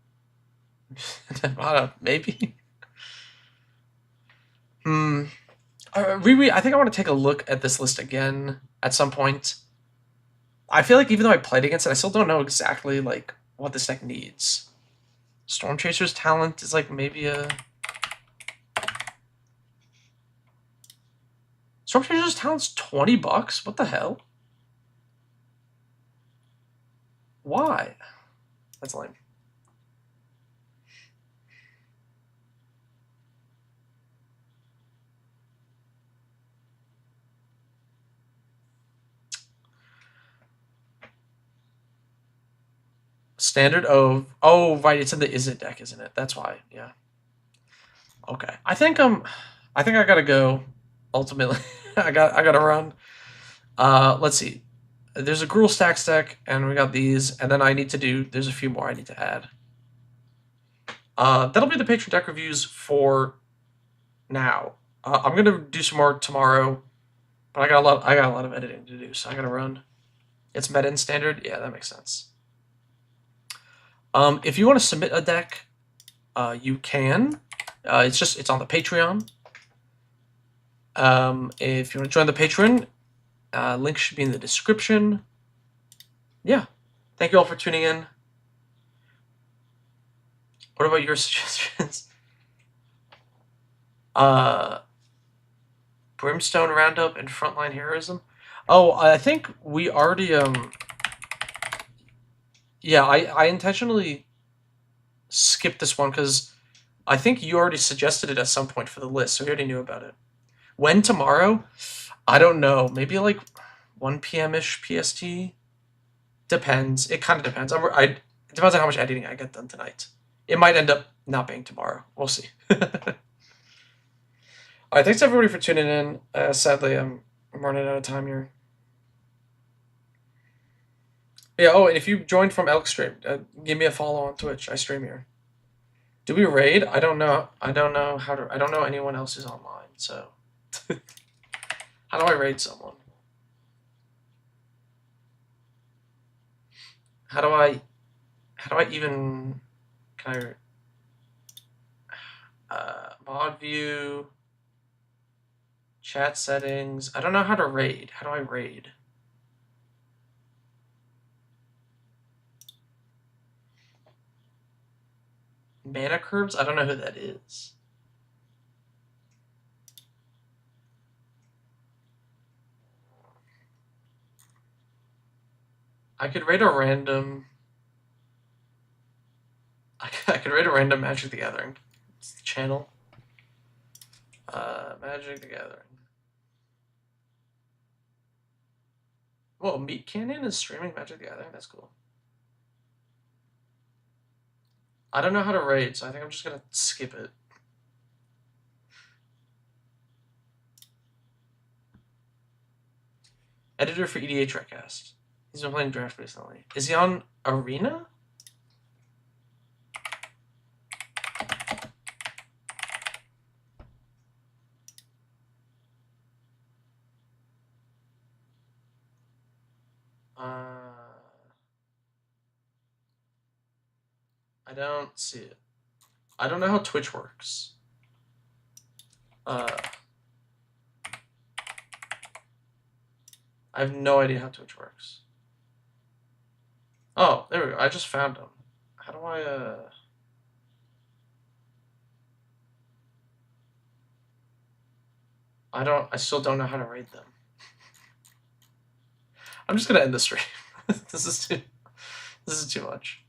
I don't know, maybe? Riri, I think I want to take a look at this list again at some point. I feel like even though I played against it, I still don't know exactly like what this deck needs. Storm Chaser's talent is like maybe a... Storm Chaser's talent's $20? What the hell? Why? That's lame. Standard of... Oh, right, it's in the Is It deck, isn't it? That's why, yeah. Okay. I think I gotta go, ultimately. I gotta run. Let's see. There's a Gruul Stacks deck, and we got these, and then I need to do... There's a few more I need to add. That'll be the Patron deck reviews for now. I'm gonna do some more tomorrow, but I got a lot of editing to do, so I gotta run. It's meta and standard? Yeah, that makes sense. If you want to submit a deck, you can. It's on the Patreon. If you want to join the Patreon, link should be in the description. Yeah. Thank you all for tuning in. What about your suggestions? Brimstone Roundup and Frontline Heroism. Oh, I think we already yeah, I intentionally skipped this one because I think you already suggested it at some point for the list, so we already knew about it. When tomorrow? I don't know. Maybe like 1 p.m.-ish PST? Depends. It kind of depends. It depends on how much editing I get done tonight. It might end up not being tomorrow. We'll see. Alright, thanks everybody for tuning in. Sadly, I'm running out of time here. Yeah. Oh, and if you joined from Elk Stream, give me a follow on Twitch. I stream here. Do we raid? I don't know. I don't know how to. I don't know anyone else who's online. So, how do I raid someone? How do I? How do I even? Can I? Mod view. Chat settings. I don't know how to raid. How do I raid? Mana curves? I don't know who that is. I could raid a random. I could raid a random Magic the Gathering channel. Magic the Gathering. Whoa, Meat Canyon is streaming Magic the Gathering? That's cool. I don't know how to raid, so I think I'm just gonna skip it. Editor for EDH Recast. He's been playing Draft recently. Is he on Arena? I don't see it. I don't know how Twitch works. I have no idea how Twitch works. Oh, there we go. I just found him. How do I, I still don't know how to raid them. I'm just gonna end the stream. This is too much.